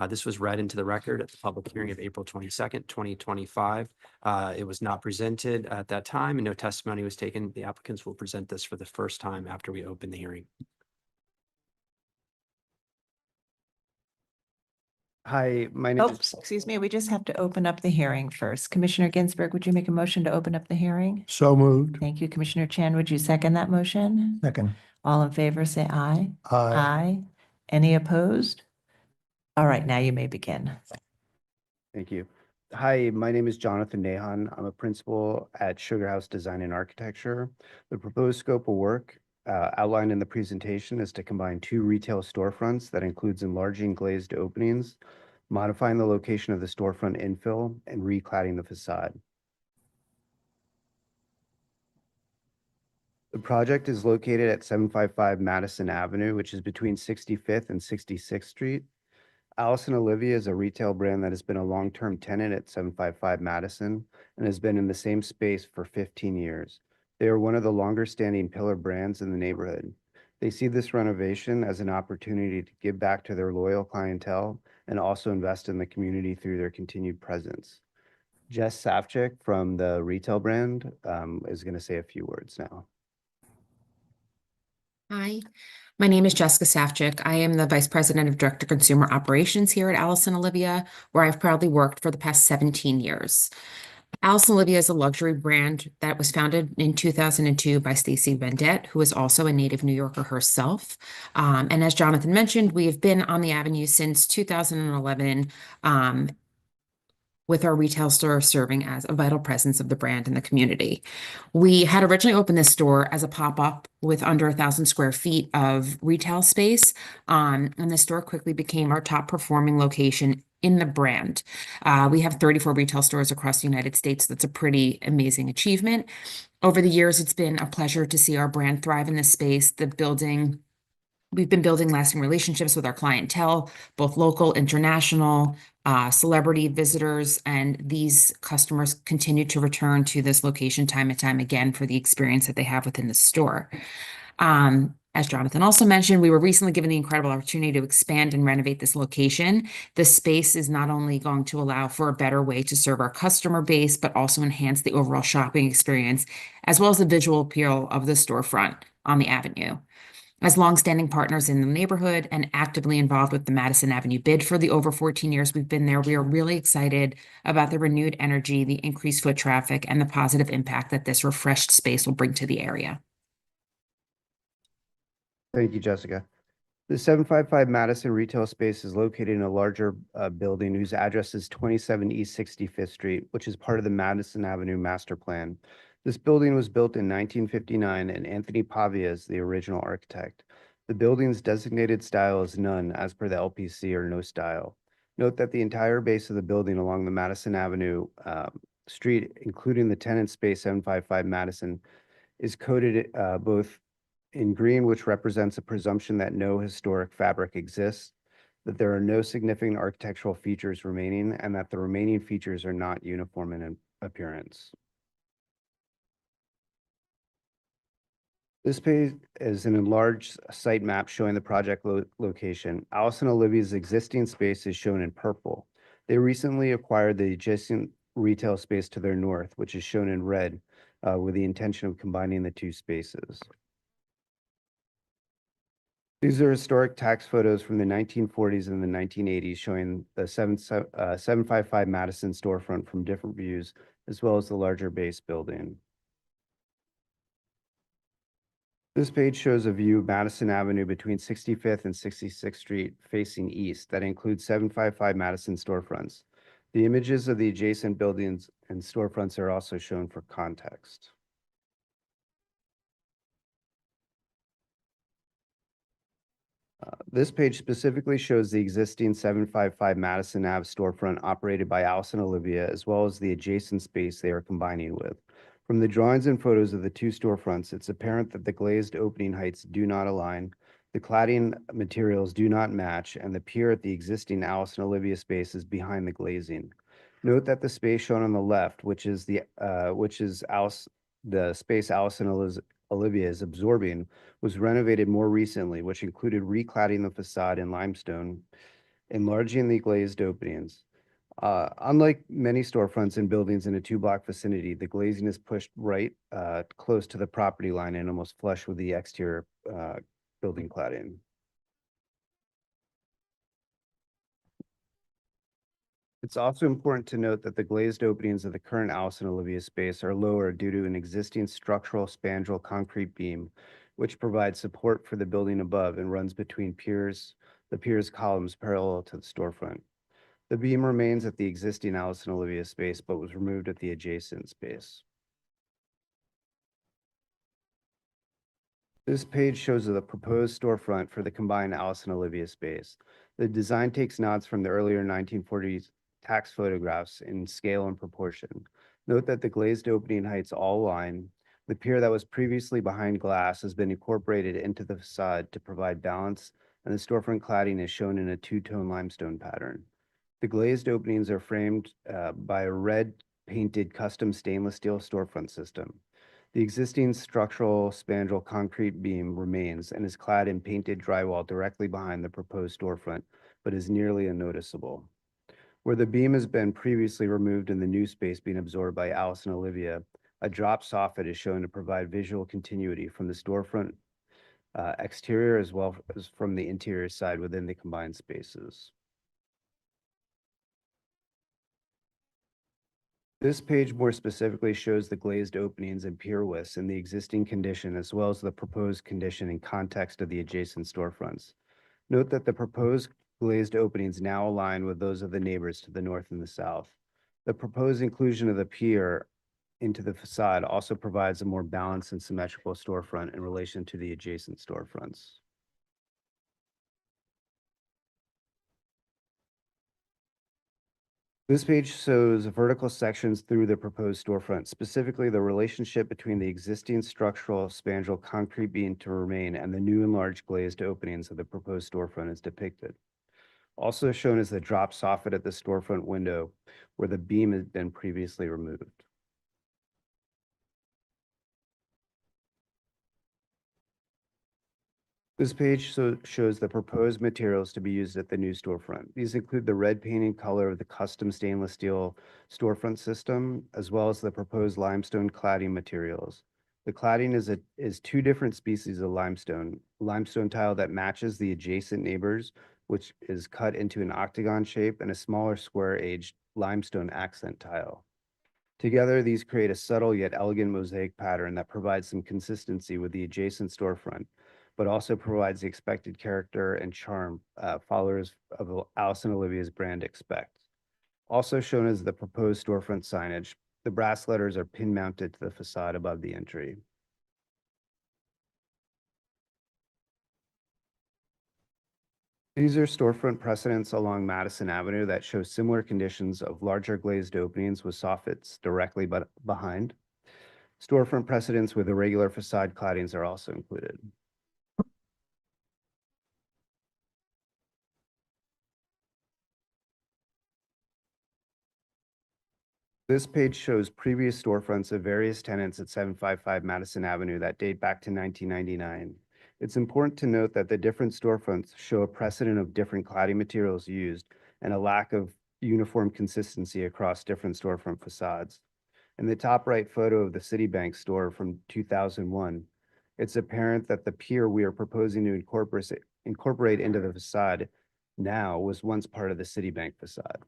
This was read into the record at the public hearing of April 22nd, 2025. It was not presented at that time and no testimony was taken. The applicants will present this for the first time after we open the hearing. Hi, my name is. Oops, excuse me. We just have to open up the hearing first. Commissioner Ginsburg, would you make a motion to open up the hearing? So moved. Thank you. Commissioner Chan, would you second that motion? Second. All in favor, say aye. Aye. Aye. Any opposed? All right, now you may begin. Thank you. Hi, my name is Jonathan Nahan. I'm a principal at Sugar House Design and Architecture. The proposed scope of work outlined in the presentation is to combine 2 retail storefronts that includes enlarging glazed openings, modifying the location of the storefront infill, and recladding the facade. The project is located at 755 Madison Avenue, which is between 65th and 66th Street. Allison Olivia is a retail brand that has been a long-term tenant at 755 Madison and has been in the same space for 15 years. They are one of the longer-standing pillar brands in the neighborhood. They see this renovation as an opportunity to give back to their loyal clientele and also invest in the community through their continued presence. Jess Savchik from the retail brand is going to say a few words now. Hi, my name is Jessica Savchik. I am the Vice President of Direct to Consumer Operations here at Allison Olivia, where I've proudly worked for the past 17 years. Allison Olivia is a luxury brand that was founded in 2002 by Stacey Vendette, who is also a native New Yorker herself. And as Jonathan mentioned, we have been on the avenue since 2011, with our retail store serving as a vital presence of the brand in the community. We had originally opened this store as a pop-up with under 1,000 square feet of retail space, and the store quickly became our top performing location in the brand. We have 34 retail stores across the United States. That's a pretty amazing achievement. Over the years, it's been a pleasure to see our brand thrive in this space. We've been building lasting relationships with our clientele, both local, international, celebrity visitors, and these customers continue to return to this location time and time again for the experience that they have within the store. As Jonathan also mentioned, we were recently given the incredible opportunity to expand and renovate this location. The space is not only going to allow for a better way to serve our customer base, but also enhance the overall shopping experience, as well as the visual appeal of the storefront on the avenue. As longstanding partners in the neighborhood and actively involved with the Madison Avenue bid for the over 14 years we've been there, we are really excited about the renewed energy, the increased foot traffic, and the positive impact that this refreshed space will bring to the area. Thank you, Jessica. The 755 Madison retail space is located in a larger building whose address is 27 East 65th Street, which is part of the Madison Avenue Master Plan. This building was built in 1959 and Anthony Pavia is the original architect. The building's designated style is none as per the LPC or no style. Note that the entire base of the building along the Madison Avenue street, including the tenant space 755 Madison, is coded both in green, which represents a presumption that no historic fabric exists, that there are no significant architectural features remaining, and that the remaining features are not uniform in appearance. This page is an enlarged site map showing the project location. Allison Olivia's existing space is shown in purple. They recently acquired the adjacent retail space to their north, which is shown in red, with the intention of combining the two spaces. These are historic tax photos from the 1940s and the 1980s showing the 755 Madison storefront from different views, as well as the larger base building. This page shows a view of Madison Avenue between 65th and 66th Street facing east that includes 755 Madison storefronts. The images of the adjacent buildings and storefronts are also shown for context. This page specifically shows the existing 755 Madison Ave storefront operated by Allison Olivia, as well as the adjacent space they are combining with. From the drawings and photos of the two storefronts, it's apparent that the glazed opening heights do not align, the cladding materials do not match, and the pier at the existing Allison Olivia space is behind the glazing. Note that the space shown on the left, which is the space Allison Olivia is absorbing, was renovated more recently, which included recladding the facade in limestone, enlarging the glazed openings. Unlike many storefronts and buildings in a two-block vicinity, the glazing is pushed right close to the property line and almost flush with the exterior building cladding. It's also important to note that the glazed openings of the current Allison Olivia space are lower due to an existing structural spandrel concrete beam, which provides support for the building above and runs between the piers columns parallel to the storefront. The beam remains at the existing Allison Olivia space, but was removed at the adjacent space. This page shows the proposed storefront for the combined Allison Olivia space. The design takes nods from the earlier 1940s tax photographs in scale and proportion. Note that the glazed opening heights all align. The pier that was previously behind glass has been incorporated into the facade to provide balance, and the storefront cladding is shown in a two-tone limestone pattern. The glazed openings are framed by a red painted custom stainless steel storefront system. The existing structural spandrel concrete beam remains and is clad in painted drywall directly behind the proposed storefront, but is nearly unnoticeable. Where the beam has been previously removed and the new space being absorbed by Allison Olivia, a drop soffit is shown to provide visual continuity from the storefront exterior as well as from the interior side within the combined spaces. This page more specifically shows the glazed openings and pier widths in the existing condition as well as the proposed condition in context of the adjacent storefronts. Note that the proposed glazed openings now align with those of the neighbors to the north and the south. The proposed inclusion of the pier into the facade also provides a more balanced and symmetrical storefront in relation to the adjacent storefronts. This page shows vertical sections through the proposed storefront, specifically the relationship between the existing structural spandrel concrete beam to remain and the new enlarged glazed openings of the proposed storefront is depicted. Also shown is the drop soffit at the storefront window where the beam had been previously removed. This page shows the proposed materials to be used at the new storefront. These include the red painted color of the custom stainless steel storefront system, as well as the proposed limestone cladding materials. The cladding is two different species of limestone tile that matches the adjacent neighbors, which is cut into an octagon shape, and a smaller square aged limestone accent tile. Together, these create a subtle yet elegant mosaic pattern that provides some consistency with the adjacent storefront, but also provides the expected character and charm followers of Alice and Olivia's brand expect. Also shown is the proposed storefront signage. The brass letters are pin mounted to the facade above the entry. These are storefront precedents along Madison Avenue that show similar conditions of larger glazed openings with soffits directly behind. Storefront precedents with irregular facade claddings are also included. This page shows previous storefronts of various tenants at 755 Madison Avenue that date back to 1999. It's important to note that the different storefronts show a precedent of different cladding materials used and a lack of uniform consistency across different storefront facades. In the top right photo of the Citibank store from 2001, it's apparent that the pier we are proposing to incorporate into the facade now was once part of the Citibank facade.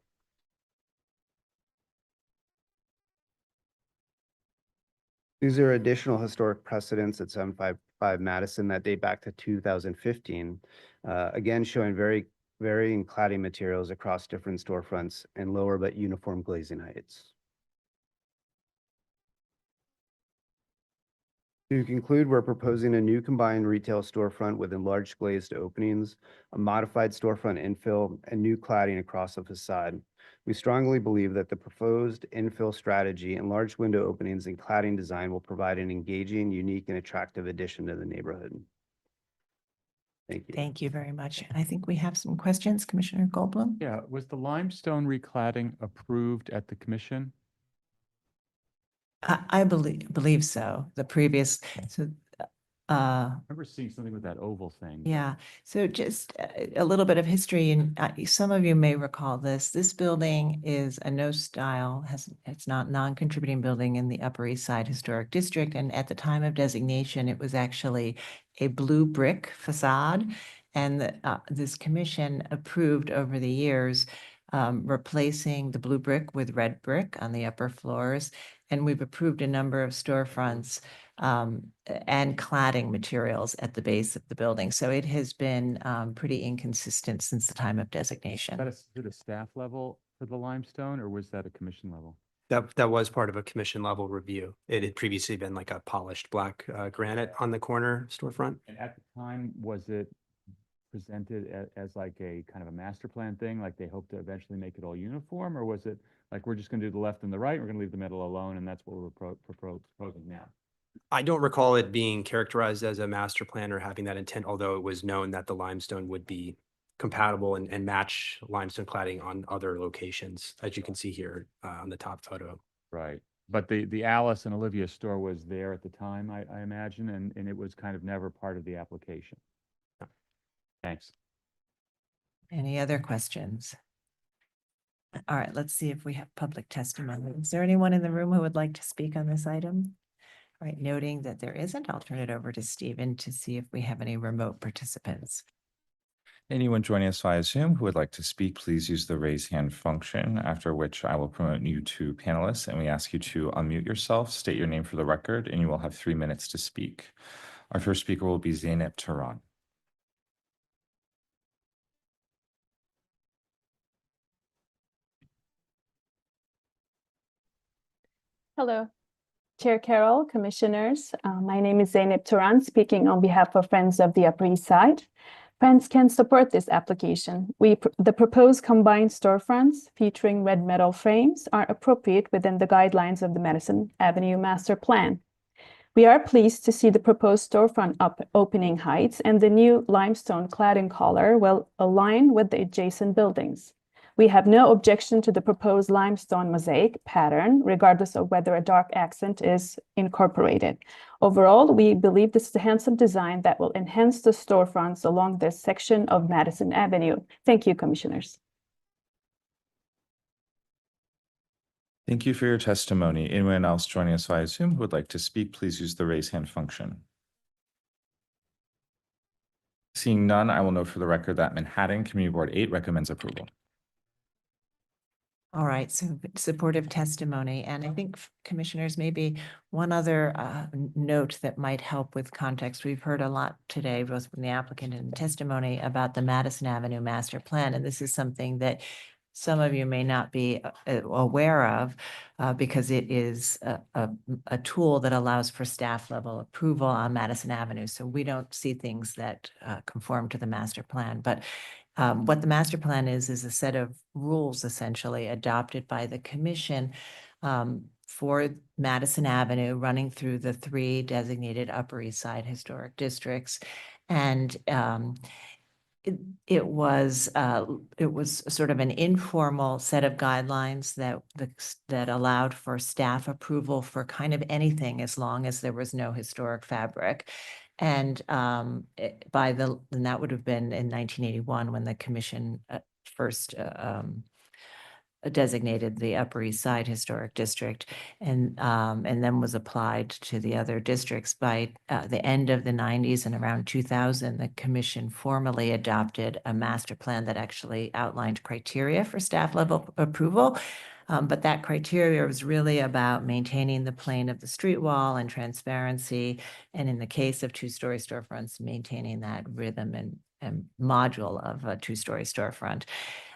These are additional historic precedents at 755 Madison that date back to 2015, again showing varying cladding materials across different storefronts and lower but uniform glazing heights. To conclude, we're proposing a new combined retail storefront with enlarged glazed openings, a modified storefront infill, and new cladding across the facade. We strongly believe that the proposed infill strategy, enlarged window openings, and cladding design will provide an engaging, unique, and attractive addition to the neighborhood. Thank you. Thank you very much. I think we have some questions. Commissioner Goldblum? Yeah, was the limestone recladding approved at the commission? I believe so. The previous, so, I remember seeing something with that oval thing. yeah. So just a little bit of history, and some of you may recall this. This building is a no style, it's not non-contributing building in the Upper East Side Historic District. And at the time of designation, it was actually a blue brick facade. And this commission approved over the years replacing the blue brick with red brick on the upper floors. And we've approved a number of storefronts and cladding materials at the base of the building. So it has been pretty inconsistent since the time of designation. Is it a staff level for the limestone, or was that a commission level? That was part of a commission level review. It had previously been like a polished black granite on the corner storefront. And at the time, was it presented as like a kind of a master plan thing, like they hope to eventually make it all uniform, or was it like we're just going to do the left and the right, we're going to leave the middle alone, and that's what we're proposing now? I don't recall it being characterized as a master plan or having that intent, although it was known that the limestone would be compatible and match limestone cladding on other locations, as you can see here on the top photo. Right. But the Alice and Olivia store was there at the time, I imagine, and it was kind of never part of the application. Thanks. Any other questions? All right, let's see if we have public testimony. Is there anyone in the room who would like to speak on this item? All right, noting that there isn't, I'll turn it over to Stephen to see if we have any remote participants. Anyone joining us via Zoom who would like to speak, please use the raise hand function, after which I will promote you to panelists, and we ask you to unmute yourself, state your name for the record, and you will have 3 minutes to speak. Our first speaker will be Zainab Tehran. Hello, Chair Carroll, Commissioners. My name is Zeynep Turan, speaking on behalf of Friends of the Upper East Side. Friends can support this application. The proposed combined storefronts featuring red metal frames are appropriate within the guidelines of the Madison Avenue Master Plan. We are pleased to see the proposed storefront opening heights and the new limestone cladding color will align with the adjacent buildings. We have no objection to the proposed limestone mosaic pattern, regardless of whether a dark accent is incorporated. Overall, we believe this is a handsome design that will enhance the storefronts along this section of Madison Avenue. Thank you, Commissioners. Thank you for your testimony. Anyone else joining us via Zoom who would like to speak, please use the raise hand function. Seeing none, I will note for the record that Manhattan Community Board 8 recommends approval. All right, so supportive testimony. And I think commissioners, maybe one other note that might help with context. We've heard a lot today, both from the applicant and testimony, about the Madison Avenue Master Plan. And this is something that some of you may not be aware of because it is a tool that allows for staff level approval on Madison Avenue. So we don't see things that conform to the master plan. But what the master plan is a set of rules essentially adopted by the commission for Madison Avenue, running through the 3 designated Upper East Side historic districts. And it was sort of an informal set of guidelines that allowed for staff approval for kind of anything as long as there was no historic fabric. And and that would have been in 1981 when the commission first designated the Upper East Side Historic District, and then was applied to the other districts. By the end of the 90s and around 2000, the commission formally adopted a master plan that actually outlined criteria for staff level approval. But that criteria was really about maintaining the plane of the street wall and transparency. And in the case of 2-story storefronts, maintaining that rhythm and module of a 2-story storefront.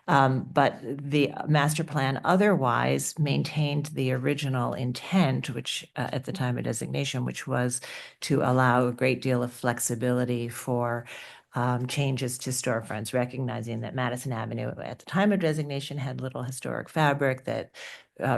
But the master plan otherwise maintained the original intent, which at the time of designation, which was to allow a great deal of flexibility for changes to storefronts, recognizing that Madison Avenue at the time of designation had little historic fabric, that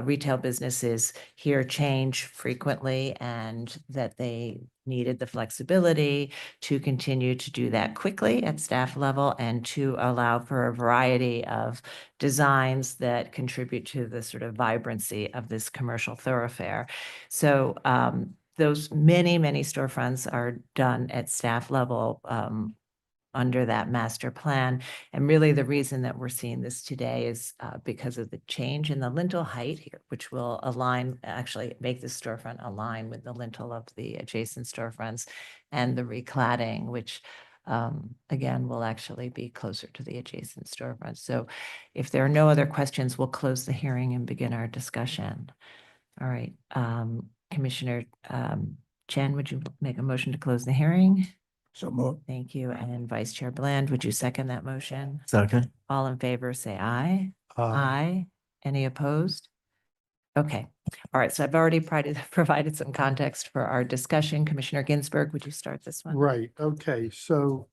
retail businesses here change frequently, and that they needed the flexibility to continue to do that quickly at staff level and to allow for a variety of designs that contribute to the sort of vibrancy of this commercial thoroughfare. So those many storefronts are done at staff level under that master plan. And really the reason that we're seeing this today is because of the change in the lintel height here, which will actually make the storefront align with the lintel of the adjacent storefronts, and the recladding, which again, will actually be closer to the adjacent storefronts. So if there are no other questions, we'll close the hearing and begin our discussion. All right, Commissioner Chen, would you make a motion to close the hearing? So moved. Thank you. And Vice Chair Bland, would you second that motion? Second. All in favor, say aye. Aye. Any opposed? Okay. All right. So I've already provided some context for our discussion. Commissioner Ginsburg, would you start this one? Right, okay, so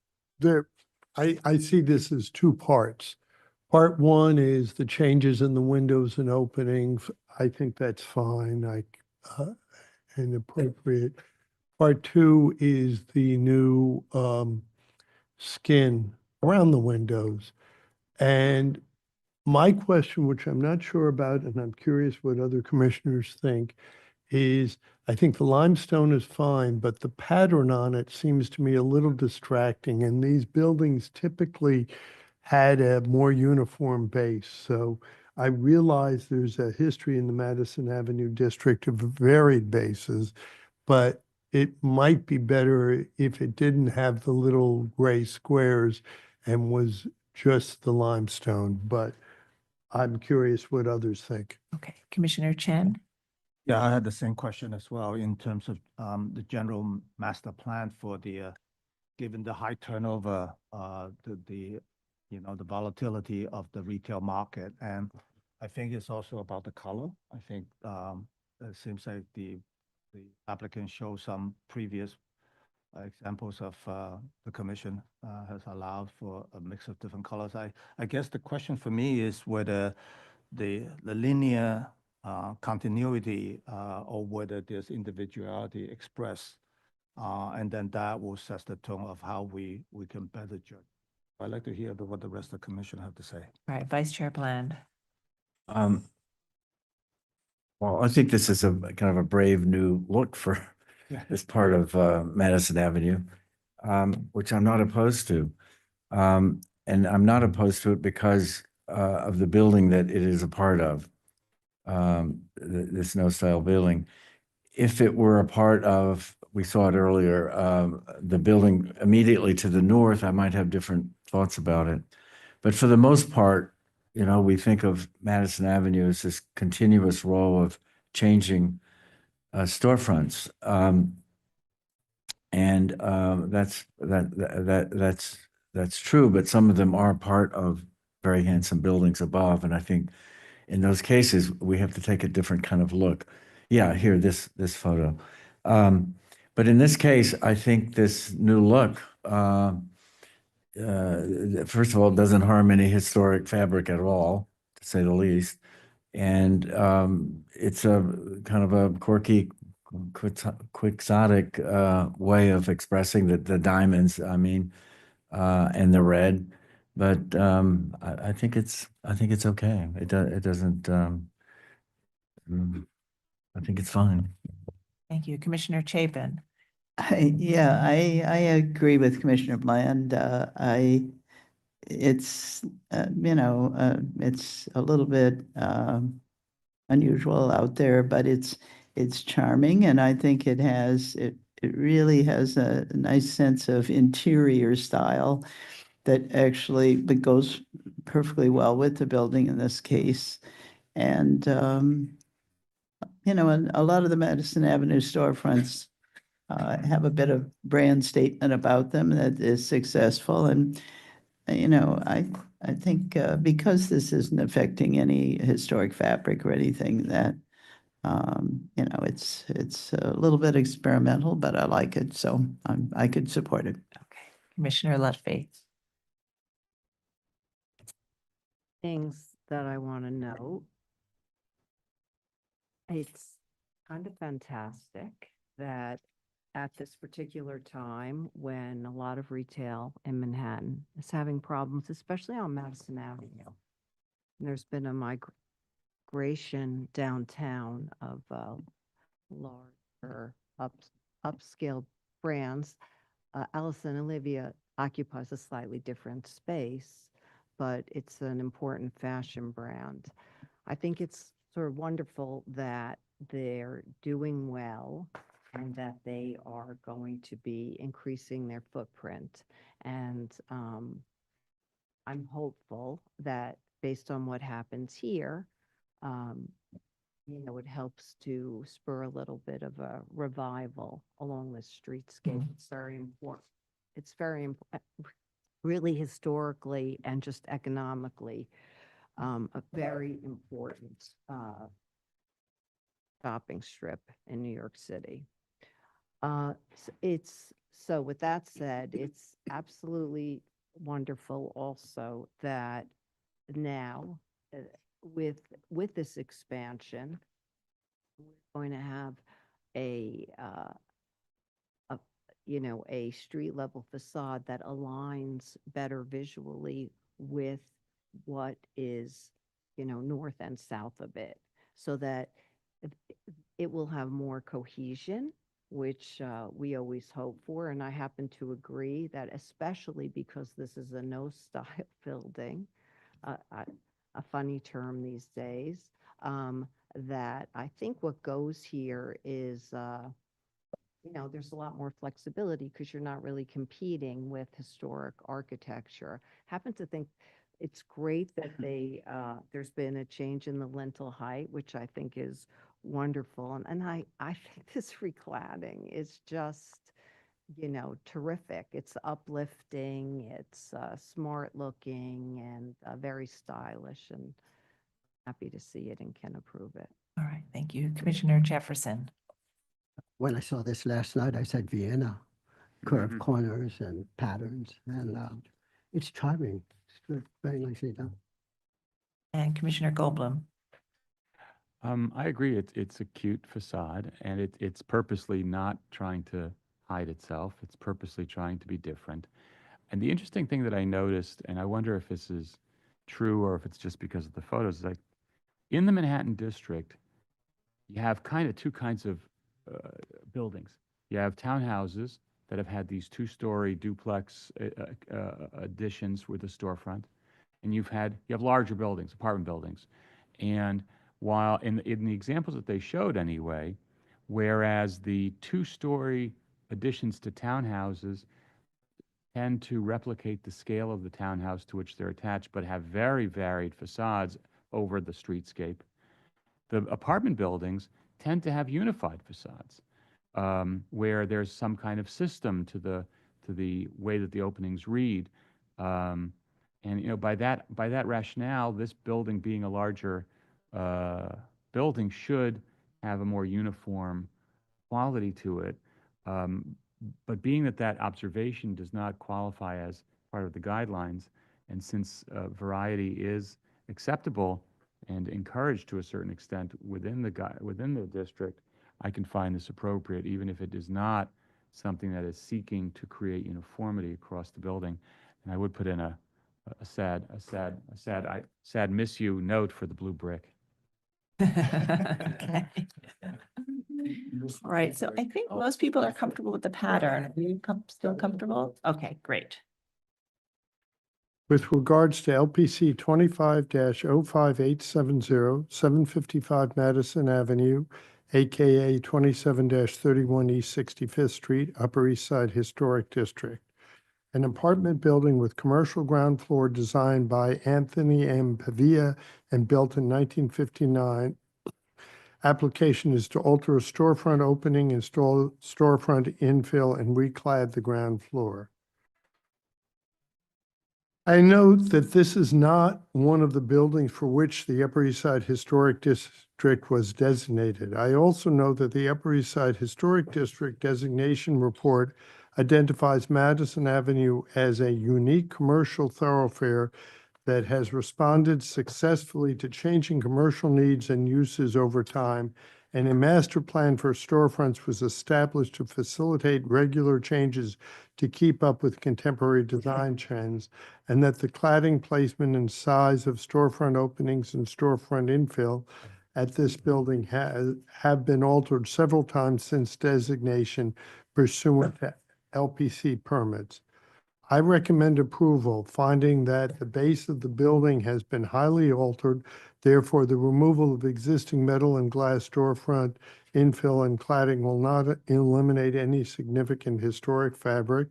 I see this as 2 parts. Part 1 is the changes in the windows and openings. I think that's fine, and appropriate. Part 2 is the new skin around the windows. And my question, which I'm not sure about, and I'm curious what other commissioners think, is I think the limestone is fine, but the pattern on it seems to me a little distracting. And these buildings typically had a more uniform base. So I realize there's a history in the Madison Avenue district of varied bases, but it might be better if it didn't have the little gray squares and was just the limestone. But I'm curious what others think. Okay. Commissioner Chen? Yeah, I had the same question as well in terms of the general master plan for the, given the high turnover, the volatility of the retail market. And I think it's also about the color. I think it seems like the applicant shows some previous examples of the commission has allowed for a mix of different colors. I guess the question for me is whether the linear continuity or whether there's individuality expressed, and then that will set the tone of how we can better judge. I'd like to hear what the rest of the commission have to say. All right, Vice Chair Bland. Well, I think this is a kind of a brave new look for this part of Madison Avenue, which I'm not opposed to. And I'm not opposed to it because of the building that it is a part of, this no-style building. If it were a part of, we saw it earlier, the building immediately to the north, I might have different thoughts about it. But for the most part, you know, we think of Madison Avenue as this continuous row of changing storefronts. That's true, but some of them are part of very handsome buildings above. And I think in those cases, we have to take a different kind of look. Yeah, here, this photo. But in this case, I think this new look, first of all, doesn't harm any historic fabric at all, to say the least. And it's a kind of a quirky, quixotic way of expressing the diamonds, I mean, and the red. But I think it's okay. It doesn't. I think it's fine. Thank you. Commissioner Chapin. Yeah, I agree with Commissioner Bland. It's, it's a little bit unusual out there, but it's charming, and I think it really has a nice sense of interior style that actually that goes perfectly well with the building in this case. And and a lot of the Madison Avenue storefronts have a bit of brand statement about them that is successful. And, I think because this isn't affecting any historic fabric or anything, that, it's a little bit experimental, but I like it. So I could support it. Okay. Commissioner Lutfi. Things that I want to note. It's kind of fantastic that at this particular time when a lot of retail in Manhattan is having problems, especially on Madison Avenue. And there's been a migration downtown of larger upscale brands. Allison Olivia occupies a slightly different space, but it's an important fashion brand. I think it's sort of wonderful that they're doing well and that they are going to be increasing their footprint. And I'm hopeful that based on what happens here, it helps to spur a little bit of a revival along the streetscape. It's very important. It's very important, really historically and just economically, a very important shopping strip in New York City. So with that said, it's absolutely wonderful also that now with this expansion, we're going to have a street level facade that aligns better visually with what is, north and south of it, so that it will have more cohesion, which we always hope for. And I happen to agree that, especially because this is a no-style building, a funny term these days, that I think what goes here is, there's a lot more flexibility because you're not really competing with historic architecture. Happen to think it's great that there's been a change in the lintel height, which I think is wonderful. And I think this recladding is just, terrific. It's uplifting, it's smart looking, and very stylish, and happy to see it and can approve it. All right, thank you. Commissioner Jefferson. When I saw this last night, I said Vienna, curved Mhm. corners and patterns, and it's charming. It's good, very nicely done. And Commissioner Goldblum. I agree. It's a cute facade, and it's purposely not trying to hide itself. It's purposely trying to be different. And the interesting thing that I noticed, and I wonder if this is true or if it's just because of the photos, is like in the Manhattan district, you have kind of two kinds of buildings. You have townhouses that have had these two-story duplex additions with a storefront, and you have larger buildings, apartment buildings. And while in the examples that they showed anyway, whereas the two-story additions to townhouses tend to replicate the scale of the townhouse to which they're attached, but have very varied facades over the streetscape. The apartment buildings tend to have unified facades, where there's some kind of system to the way that the openings read. And by that rationale, this building being a larger building should have a more uniform quality to it. But being that observation does not qualify as part of the guidelines, and since variety is acceptable and encouraged to a certain extent within the district, I can find this appropriate, even if it is not something that is seeking to create uniformity across the building. And I would put in a sad miss you note for the blue brick. Okay. All right, so I think most people are comfortable with the pattern. Are you still comfortable? Okay, great. With regards to LPC 25-05870, 755 Madison Avenue, AKA 27-31 East 65th Street, Upper East Side Historic District. An apartment building with commercial ground floor designed by Anthony M. Pavia and built in 1959. Application is to alter a storefront opening, install storefront infill, and reclad the ground floor. I note that this is not one of the buildings for which the Upper East Side Historic District was designated. I also note that the Upper East Side Historic District designation report identifies Madison Avenue as a unique commercial thoroughfare that has responded successfully to changing commercial needs and uses over time, and a master plan for storefronts was established to facilitate regular changes to keep up with contemporary design trends, and that the cladding placement and size of storefront openings and storefront infill at this building have been altered several times since designation pursuant to LPC permits. I recommend approval, finding that the base of the building has been highly altered. Therefore, the removal of existing metal and glass storefront infill and cladding will not eliminate any significant historic fabric,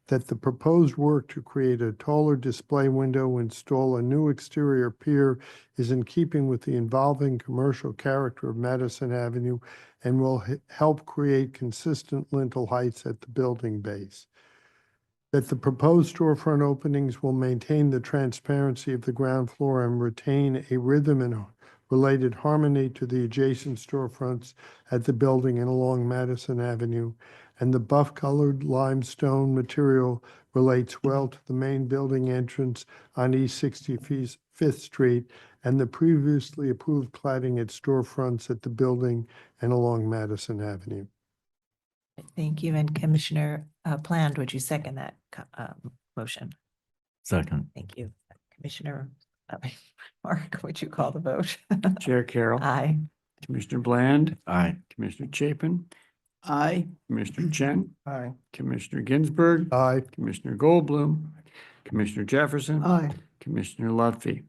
that the proposed work to create a taller display window, install a new exterior pier is in keeping with the evolving commercial character of Madison Avenue and will help create consistent lintel heights at the building base. That the proposed storefront openings will maintain the transparency of the ground floor and retain a rhythm and related harmony to the adjacent storefronts at the building and along Madison Avenue. And the buff-colored limestone relates well to the main building entrance on East 65th Street and the previously approved cladding at storefronts at the building and along Madison Avenue. Thank you. And Commissioner Pland, would you second that motion? Second. Thank you. Commissioner Mark, would you call the vote? Chair Carroll. Aye. Commissioner Bland. Aye. Commissioner Chapin. Aye. Commissioner Chen. Aye. Commissioner Ginsburg. Aye. Commissioner Goldblum. Commissioner Jefferson. Aye. Commissioner Lutfi.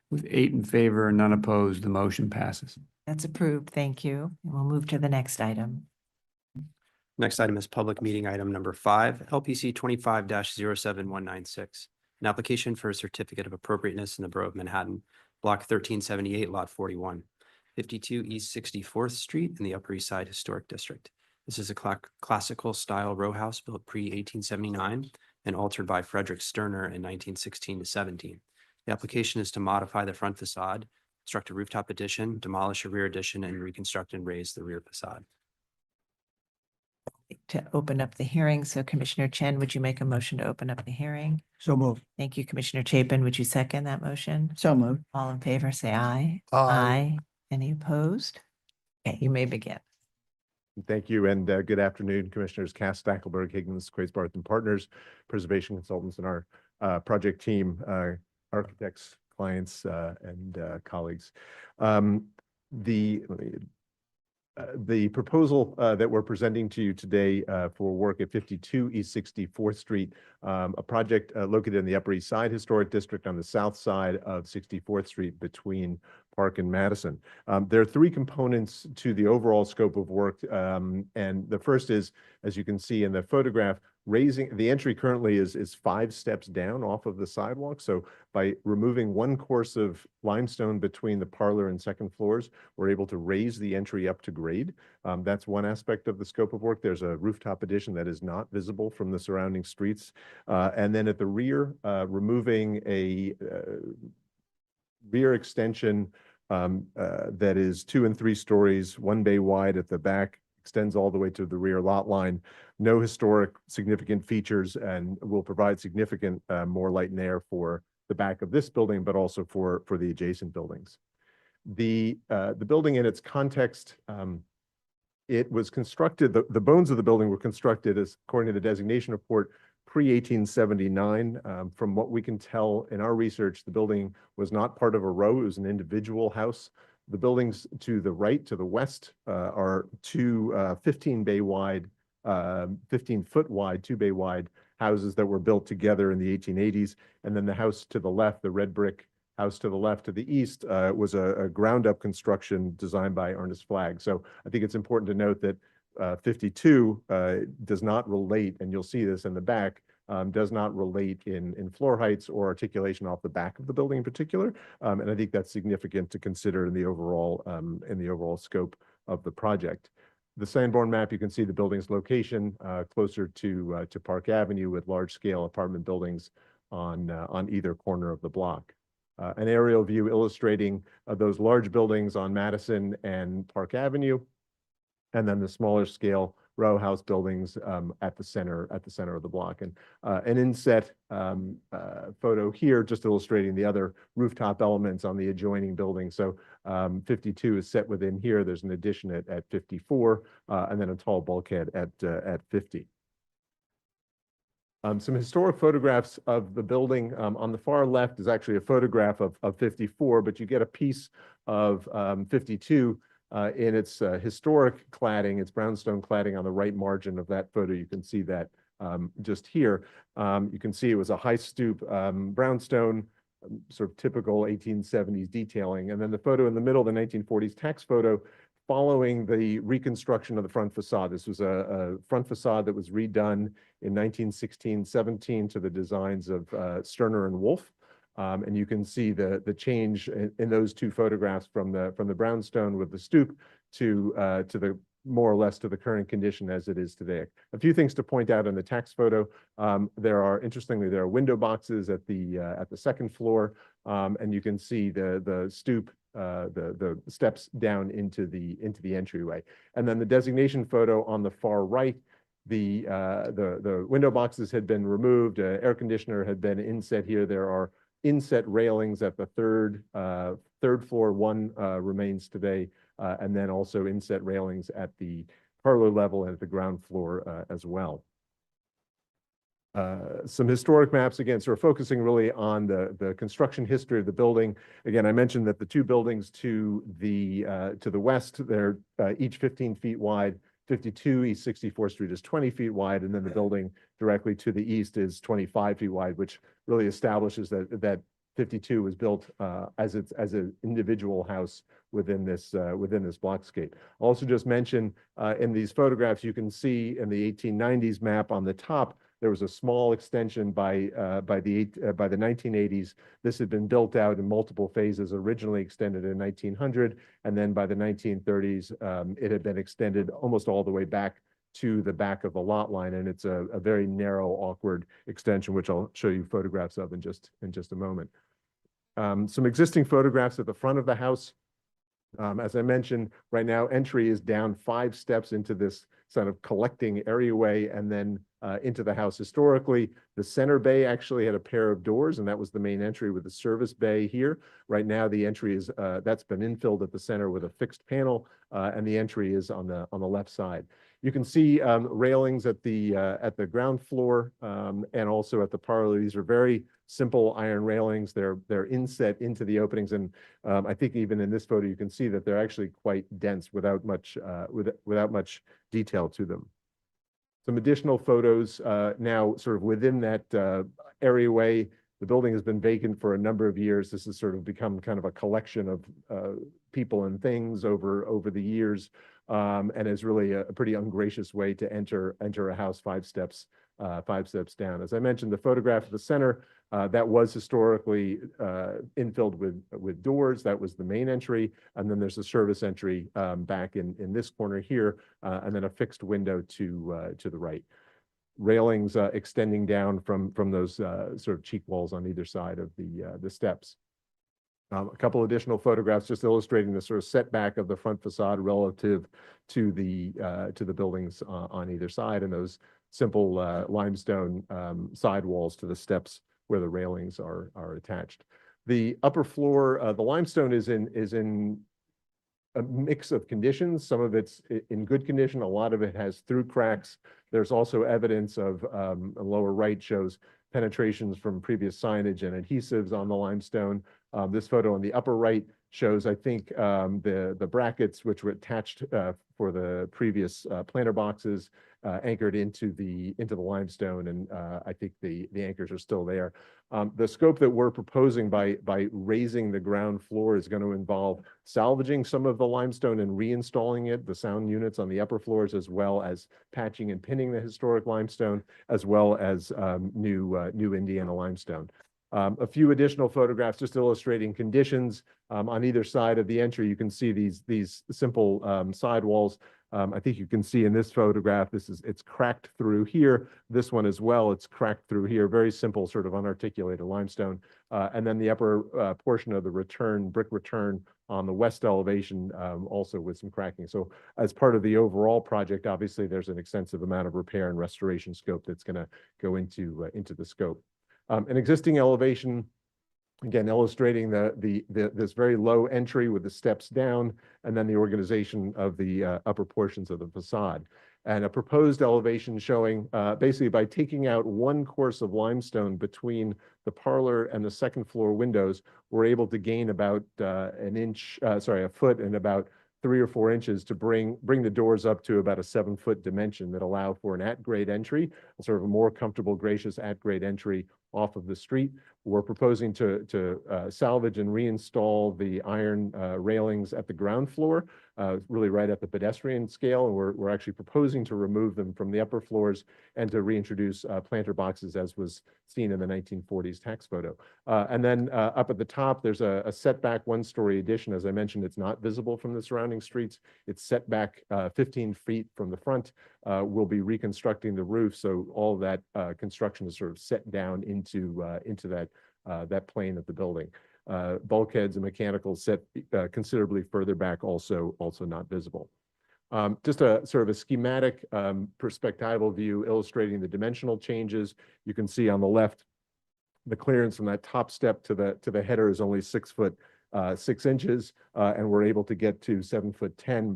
With 8 in favor and none opposed, the motion passes. That's approved. Thank you. And we'll move to the next item. Next item is public meeting item number 5, LPC 25-07196. An application for a certificate of appropriateness in the Borough of Manhattan, Block 1378, Lot 41, 52 East 64th Street in the Upper East Side Historic District. This is a classical style row house built pre-1879 and altered by Frederick Sterner in 1916 to 17. The application is to modify the front facade construct a rooftop addition, demolish a rear addition, and reconstruct and raise the rear facade. To open up the hearing. So Commissioner Chen, would you make a motion to open up the hearing? So moved. Thank you. Commissioner Chapin, would you second that motion? So moved. All in favor, say aye. Aye. Any opposed? Okay, you may begin. Thank you, and good afternoon, Commissioners Cass, Stackelberg, Higgins, Quaysbarth and Partners, Preservation Consultants, and our project team, architects, clients, and colleagues. The proposal that we're presenting to you today for work at 52 East 64th Street, a project located in the Upper East Side Historic District on the south side of 64th Street between Park and Madison. There are three components to the overall scope of work, and the first is, as you can see in the photograph, raising the entry currently is 5 steps down off of the sidewalk. So by removing one course of limestone between the parlor and second floors, we're able to raise the entry up to grade. That's one aspect of the scope of work. There's a rooftop addition that is not visible from the surrounding streets. And then at the rear, removing a rear extension that is 2 and 3 stories, 1 bay wide at the back, extends all the way to the rear lot line. No historic significant features, and will provide significant more light and air for the back of this building, but also for the adjacent buildings. The building in its context, it was constructed, the bones of the building were constructed as according to the designation report pre-1879. From what we can tell in our research, the building was not part of a row, it was an individual house. The buildings to the right, to the west, are two 15-bay wide, 15-foot wide, 2-bay wide houses that were built together in the 1880s. And then the house to the left, the red brick house to the left to the east, was a ground-up construction designed by Ernest Flagg. So I think it's important to note that 52 does not relate, and you'll see this in the back, does not relate in floor heights or articulation off the back of the building in particular. And I think that's significant to consider in the overall scope of the project. The Sanborn map, you can see the building's location closer to Park Avenue with large-scale apartment buildings on either corner of the block. An aerial view illustrating those large buildings on Madison and Park Avenue, and then the smaller scale row house buildings at the center of the block. And an inset photo here just illustrating the other rooftop elements on the adjoining building. So 52 is set within here. There's an addition at 54, and then a tall bulkhead at 50. Some historic photographs of the building. On the far left is actually a photograph of 54, but you get a piece of 52 in its historic cladding, its brownstone cladding on the right margin of that photo. You can see that just here. You can see it was a high stoop brownstone, sort of typical 1870s detailing. And then the photo in the middle, the 1940s tax photo, following the reconstruction of the front facade. This was a front facade that was redone in 1916-17 to the designs of Sterner and Wolf. And you can see the change in those two photographs from the brownstone with the stoop to the more or less to the current condition as it is today. A few things to point out in the tax photo. Interestingly, there are window boxes at the second floor, and you can see the stoop, the steps down into the entryway. And then the designation photo on the far right, the window boxes had been removed, air conditioner had been inset here. There are inset railings at the third floor. One remains today, and then also inset railings at the parlor level and at the ground floor as well. Some historic maps, again, sort of focusing really on the construction history of the building. Again, I mentioned that the two buildings to the west, they're each 15 feet wide. 52 East 64th Street is 20 feet wide, and then the building directly to the east is 25 feet wide, which really establishes that 52 was built as an individual house within this blockscape. I'll also just mention in these photographs, you can see in the 1890s map on the top, there was a small extension by the 1980s. This had been built out in multiple phases, originally extended in 1900, and then by the 1930s, it had been extended almost all the way back to the back of the lot line, and it's a very narrow, awkward extension, which I'll show you photographs of in just a moment. Some existing photographs at the front of the house. As I mentioned, right now entry is down 5 steps into this sort of collecting areaway and then into the house. Historically, the center bay actually had a pair of doors, and that was the main entry with the service bay here. Right now, the entry is that's been infilled at the center with a fixed panel, and the entry is on the left side. You can see railings at the ground floor and also at the parlor. These are very simple iron railings. They're inset into the openings, and I think even in this photo you can see that they're actually quite dense without much without much detail to them. Some additional photos now sort of within that areaway. The building has been vacant for a number of years. This has sort of become kind of a collection of people and things over the years, and is really a pretty ungracious way to enter a house 5 steps down. As I mentioned, the photograph of the center that was historically infilled with doors. That was the main entry, and then there's a service entry back in this corner here, and then a fixed window to the right. Railings extending down from those sort of cheek walls on either side of the steps. A couple additional photographs just illustrating the sort of setback of the front facade relative to the buildings on either side, and those simple limestone side walls to the steps where the railings are attached. The upper floor, the limestone is in a mix of conditions. Some of it's in good condition. A lot of it has through cracks. There's also evidence of a lower right shows penetrations from previous signage and adhesives on the limestone. This photo on the upper right shows, I think, the brackets which were attached for the previous planter boxes anchored into the limestone, and I think the anchors are still there. The scope that we're proposing by raising the ground floor is going to involve salvaging some of the limestone and reinstalling it, the sound units on the upper floors, as well as patching and pinning the historic limestone, as well as new Indiana limestone. A few additional photographs just illustrating conditions on either side of the entry. You can see these simple side walls. I think you can see in this photograph, it's cracked through here. This one as well, it's cracked through here. Very simple, sort of unarticulated limestone. And then the upper portion of the brick return on the west elevation, also with some cracking. So as part of the overall project, obviously there's an extensive amount of repair and restoration scope that's going to go into the scope. An existing elevation, again, illustrating this very low entry with the steps down, and then the organization of the upper portions of the facade. And a proposed elevation showing basically by taking out one course of limestone between the parlor and the second floor windows, we're able to gain about a foot and about 3 or 4 inches to bring the doors up to about a 7-foot dimension that allow for an at-grade entry, sort of a more comfortable, gracious at-grade entry off of the street. We're proposing to salvage and reinstall the iron railings at the ground floor, really right at the pedestrian scale, and we're actually proposing to remove them from the upper floors and to reintroduce planter boxes as was seen in the 1940s tax photo. And then up at the top, there's a setback 1-story addition. As I mentioned, it's not visible from the surrounding streets. It's set back 15 feet from the front. We'll be reconstructing the roof, so all of that construction is sort of set down into that plane of the building. Bulkheads and mechanicals set considerably further back, also not visible. Just a sort of a schematic perspectival view illustrating the dimensional changes. You can see on the left, the clearance from that top step to the header is only 6 foot 6 inches, and we're able to get to 7'10"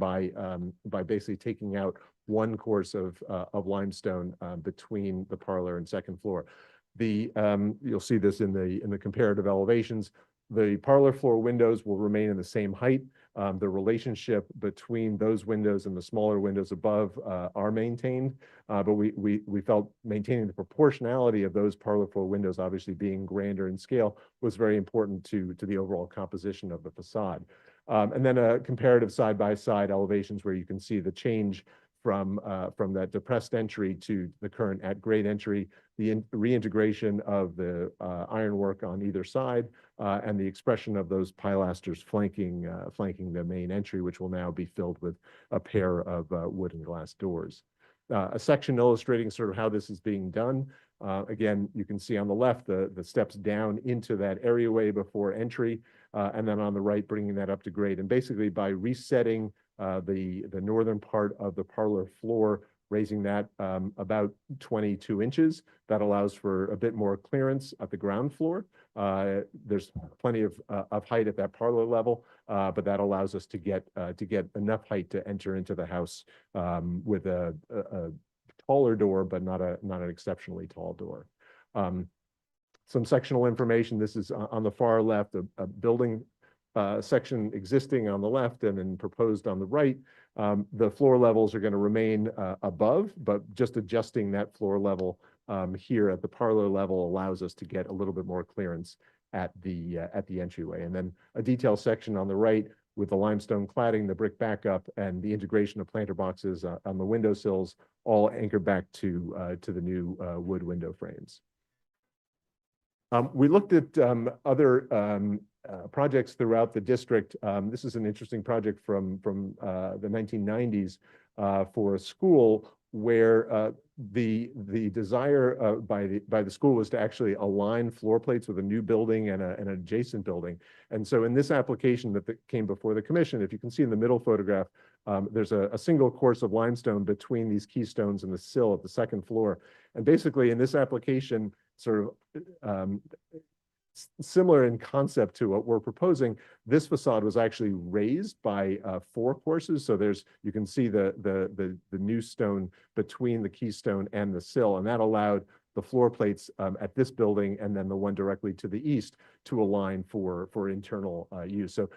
by basically taking out one course of limestone between the parlor and second floor. You'll see this in the comparative elevations. The parlor floor windows will remain in the same height. The relationship between those windows and the smaller windows above are maintained, but we felt maintaining the proportionality of those parlor floor windows, obviously being grander in scale, was very important to the overall composition of the facade. And then a comparative side-by-side elevations where you can see the change from that depressed entry to the current at-grade entry, the reintegration of the ironwork on either side, and the expression of those pilasters flanking the main entry, which will now be filled with a pair of wood and glass doors. A section illustrating sort of how this is being done. Again, you can see on the left, the steps down into that areaway before entry, and then on the right, bringing that up to grade. And basically by resetting the northern part of the parlor floor, raising that about 22 inches, that allows for a bit more clearance at the ground floor. There's plenty of height at that parlor level, but that allows us to get enough height to enter into the house with a taller door, but not an exceptionally tall door. Some sectional information. This is on the far left, a building section existing on the left and then proposed on the right. The floor levels are going to remain above, but just adjusting that floor level here at the parlor level allows us to get a little bit more clearance at the entryway. And then a detail section on the right with the limestone cladding, the brick backup, and the integration of planter boxes on the windowsills, all anchored back to the new wood window frames. We looked at other projects throughout the district. This is an interesting project from the 1990s for a school where the desire by the school was to actually align floor plates with a new building and an adjacent building. And so in this application that came before the commission, if you can see in the middle photograph, there's a single course of limestone between these keystones and the sill at the second floor. And basically in this application, sort of similar in concept to what we're proposing, this facade was actually raised by 4 courses. So you can see the new stone between the keystone and the sill, and that allowed the floor plates at this building and then the one directly to the east to align for internal use. So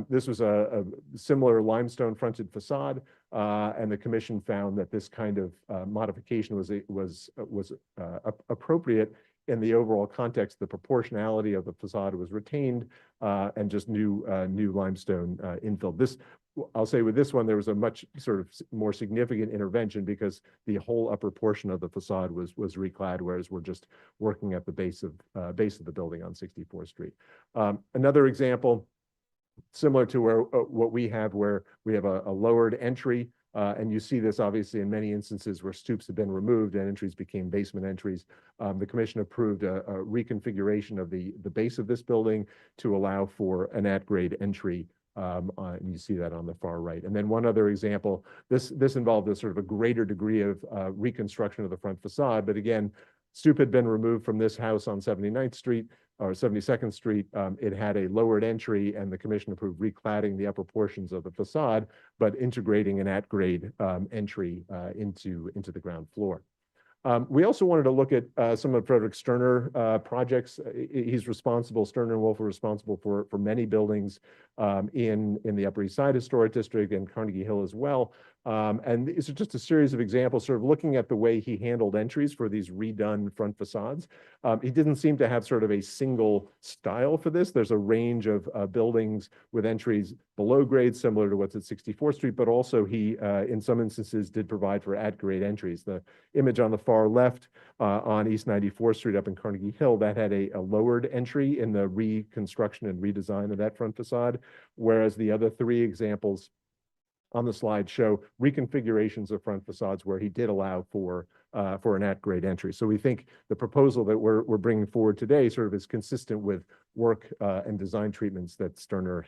this was a similar limestone fronted facade, and the commission found that this kind of modification was appropriate in the overall context. The proportionality of the facade was retained, and just new limestone infill. This, I'll say with this one, there was a much sort of more significant intervention because the whole upper portion of the facade was reclad, whereas we're just working at the base of the building on 64th Street. Another example, similar to what we have, where we have a lowered entry. And you see this obviously in many instances where stoops have been removed and entries became basement entries. The commission approved a reconfiguration of the base of this building to allow for an at-grade entry. And you see that on the far right. And then one other example, this involved a sort of a greater degree of reconstruction of the front facade. But again, stoop had been removed from this house on 79th Street or 72nd Street. It had a lowered entry, and the commission approved recladding the upper portions of the facade, but integrating an at-grade entry into the ground floor. We also wanted to look at some of Frederick Sterner projects. He's responsible, Sterner and Wolf are responsible for many buildings in the Upper East Side Historic District and Carnegie Hill as well. And it's just a series of examples, sort of looking at the way he handled entries for these redone front facades. He didn't seem to have sort of a single style for this. There's a range of buildings with entries below grade, similar to what's at 64th Street, but also he, in some instances, did provide for at-grade entries. The image on the far left on East 94th Street up in Carnegie Hill, that had a lowered entry in the reconstruction and redesign of that front facade, whereas the other 3 examples on the slide show reconfigurations of front facades where he did allow for an at-grade entry. So we think the proposal that we're bringing forward today sort of is consistent with work and design treatments that Sterner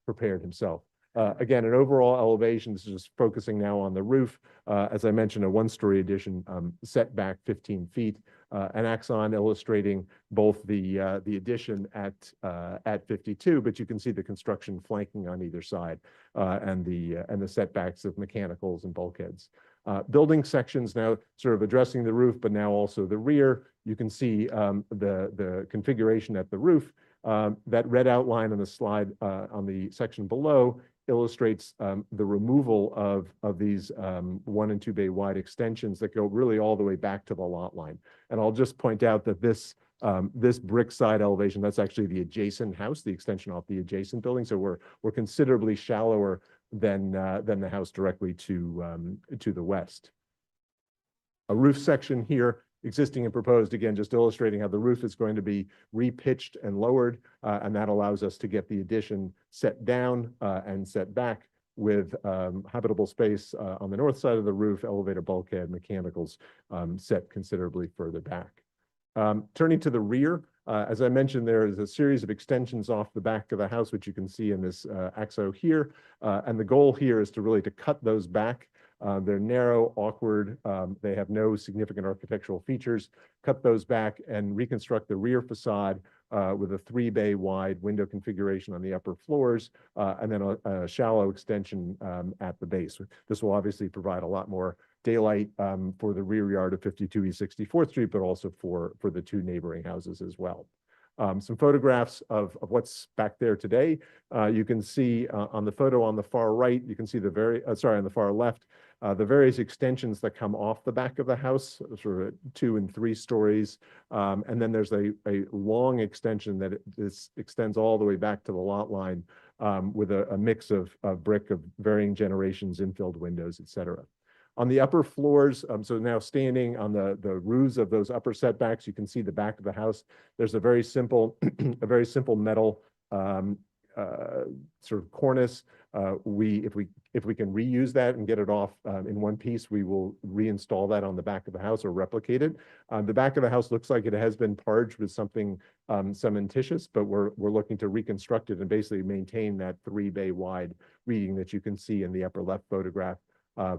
prepared himself. Again, an overall elevation, this is just focusing now on the roof. As I mentioned, a 1-story addition set back 15 feet, an axon illustrating both the addition at 52, but you can see the construction flanking on either side, and the setbacks of mechanicals and bulkheads. Building sections now sort of addressing the roof, but now also the rear. You can see the configuration at the roof. That red outline on the slide on the section below illustrates the removal of these 1 and 2 bay wide extensions that go really all the way back to the lot line. And I'll just point out that this brick side elevation, that's actually the adjacent house, the extension off the adjacent building. So we're considerably shallower than the house directly to the west. A roof section here, existing and proposed, again, just illustrating how the roof is going to be repitched and lowered, and that allows us to get the addition set down and set back with habitable space on the north side of the roof, elevator bulkhead, mechanicals set considerably further back. Turning to the rear, as I mentioned, there is a series of extensions off the back of the house, which you can see in this axo here. And the goal here is to really to cut those back. They're narrow, awkward. They have no significant architectural features. Cut those back and reconstruct the rear facade with a 3-bay wide window configuration on the upper floors, and then a shallow extension at the base. This will obviously provide a lot more daylight for the rear yard of 52 East 64th Street, but also for the two neighboring houses as well. Some photographs of what's back there today. You can see on the photo on the far right, you can see on the far left, the various extensions that come off the back of the house, sort of 2 and 3 stories. And then there's a long extension that this extends all the way back to the lot line with a mix of brick of varying generations, infilled windows, et cetera. On the upper floors, so now standing on the roofs of those upper setbacks, you can see the back of the house. There's a very simple, metal sort of cornice. If we can reuse that and get it off in one piece, we will reinstall that on the back of the house or replicate it. The back of the house looks like it has been parged with something cementitious, but we're looking to reconstruct it and basically maintain that 3-bay wide reading that you can see in the upper left photograph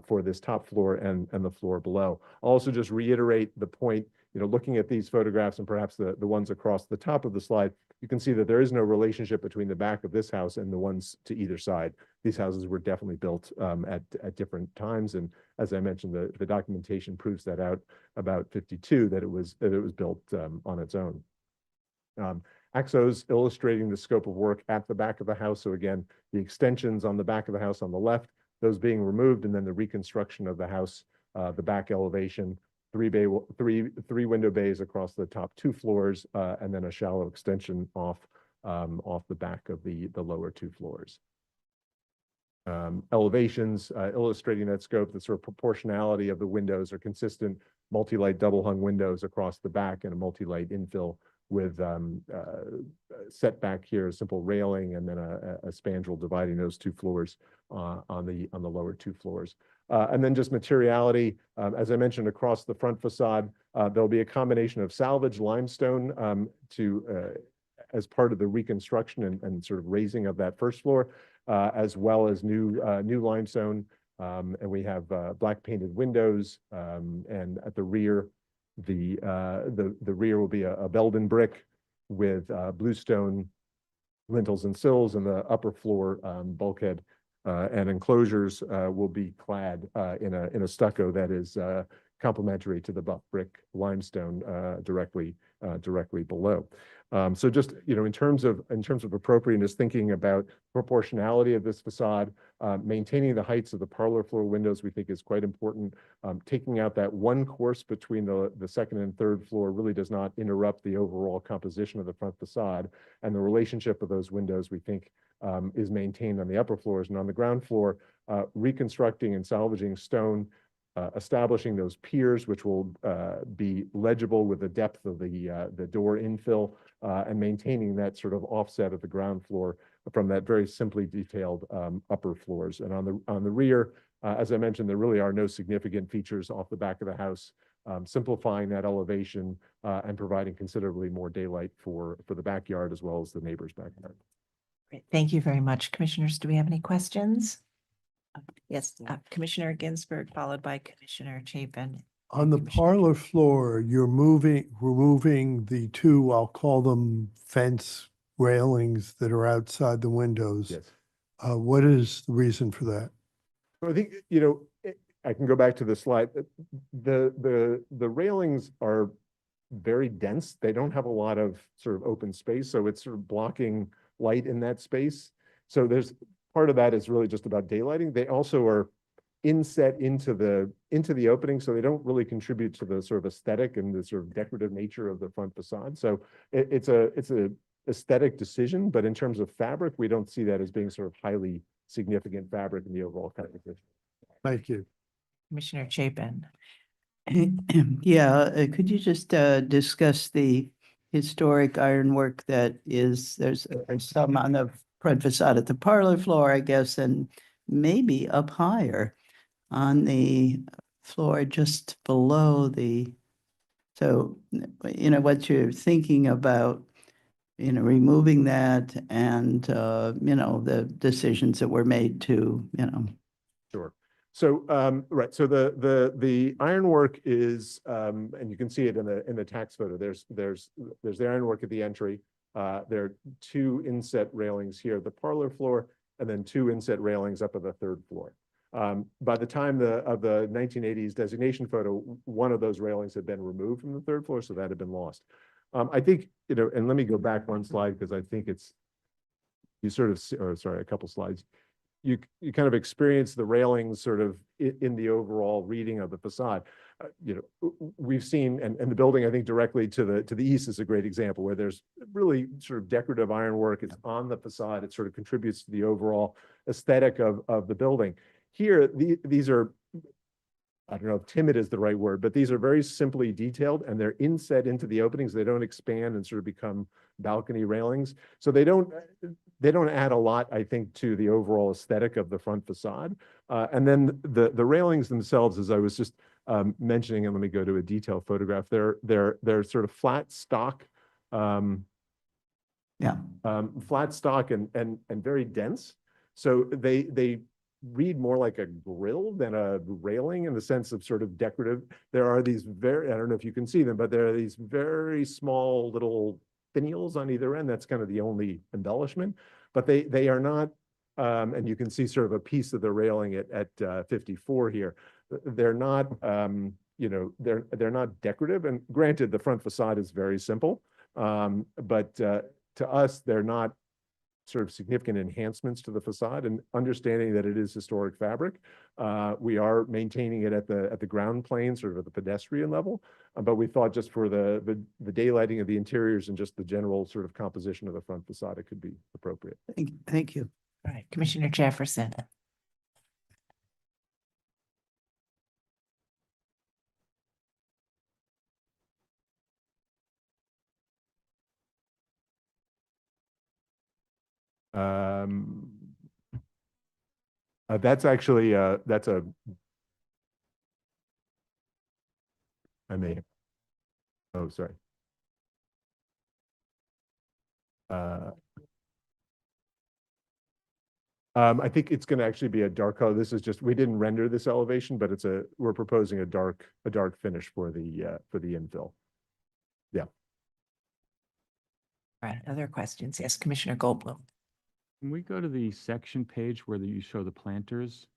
for this top floor and the floor below. I'll also just reiterate the point, looking at these photographs and perhaps the ones across the top of the slide, you can see that there is no relationship between the back of this house and the ones to either side. These houses were definitely built at different times. And as I mentioned, the documentation proves that out about 52, that it was built on its own. Axos illustrating the scope of work at the back of the house. So again, the extensions on the back of the house on the left, those being removed, and then the reconstruction of the house, the back elevation, three window bays across the top 2 floors, and then a shallow extension off the back of the lower 2 floors. Elevations illustrating that scope, the sort of proportionality of the windows are consistent, multi-light double hung windows across the back and a multi-light infill with setback here, a simple railing, and then a spandrel dividing those 2 floors on the lower 2 floors. And then just materiality, as I mentioned, across the front facade, there'll be a combination of salvage limestone as part of the reconstruction and sort of raising of that first floor, as well as new limestone. And we have black painted windows, and at the rear, the rear will be a Belden brick with bluestone lintels and sills, and the upper floor bulkhead and enclosures will be clad in a stucco that is complementary to the buff brick limestone directly below. So just in terms of appropriateness, thinking about proportionality of this facade, maintaining the heights of the parlor floor windows we think is quite important. Taking out that one course between the second and third floor really does not interrupt the overall composition of the front facade, and the relationship of those windows we think is maintained on the upper floors. And on the ground floor, reconstructing and salvaging stone, establishing those piers, which will be legible with the depth of the door infill, and maintaining that sort of offset of the ground floor from that very simply detailed upper floors. And on the rear, as I mentioned, there really are no significant features off the back of the house, simplifying that elevation and providing considerably more daylight for the backyard as well as the neighbor's backyard. Great. Thank you very much. Commissioners, do we have any questions? Yes, Commissioner Ginsburg, followed by Commissioner Chapin. On the parlor floor, you're removing the 2, I'll call them fence railings that are outside the windows. Yes. What is the reason for that? So I think, I can go back to the slide. The railings are very dense. They don't have a lot of sort of open space, so it's sort of blocking light in that space. So there's part of that is really just about daylighting. They also are inset into the opening, so they don't really contribute to the sort of aesthetic and the sort of decorative nature of the front facade. So it's a aesthetic decision, but in terms of fabric, we don't see that as being sort of highly significant fabric in the overall composition. Thank you. Commissioner Chapin. Yeah, could you just discuss the historic ironwork that there's some on the front facade at the parlor floor, I guess, and maybe up higher on the floor just below the, so, what you're thinking about, removing that and, the decisions that were made to, Sure. So, right, so the ironwork is, and you can see it in the tax photo. There's the ironwork at the entry. There are 2 inset railings here, the parlor floor, and then 2 inset railings up at the 3rd floor. By the time of the 1980s designation photo, one of those railings had been removed from the 3rd floor, so that had been lost. I think, and let me go back one slide because I think it's, you sort of, or sorry, a couple slides. You kind of experience the railings sort of in the overall reading of the facade. We've seen, and the building, I think directly to the east is a great example where there's really sort of decorative ironwork. It's on the facade. It sort of contributes to the overall aesthetic of the building. Here, these are, I don't know if timid is the right word, but these are very simply detailed and they're inset into the openings. They don't expand and sort of become balcony railings. So they don't add a lot, I think, to the overall aesthetic of the front facade. And then the railings themselves, as I was just mentioning, and let me go to a detailed photograph, they're sort of flat stock. Flat stock and very dense. So they read more like a grill than a railing in the sense of sort of decorative. There are these I don't know if you can see them, but there are these very small little finials on either end. That's kind of the only embellishment, but they are not, and you can see sort of a piece of the railing at 54 here. They're not, they're not decorative. And granted, the front facade is very simple, but to us, they're not sort of significant enhancements to the facade. And understanding that it is historic fabric, we are maintaining it at the ground plane, sort of at the pedestrian level. But we thought just for the daylighting of the interiors and just the general sort of composition of the front facade, it could be appropriate. Thank you. All right, Commissioner Jefferson. That's actually, that's a, I may, oh, sorry. I think it's going to actually be a dark color. This is just, we didn't render this elevation, but we're proposing a dark finish for the infill. Yeah. All right, other questions? Yes, Commissioner Goldblum. Can we go to the section page where you show the planters?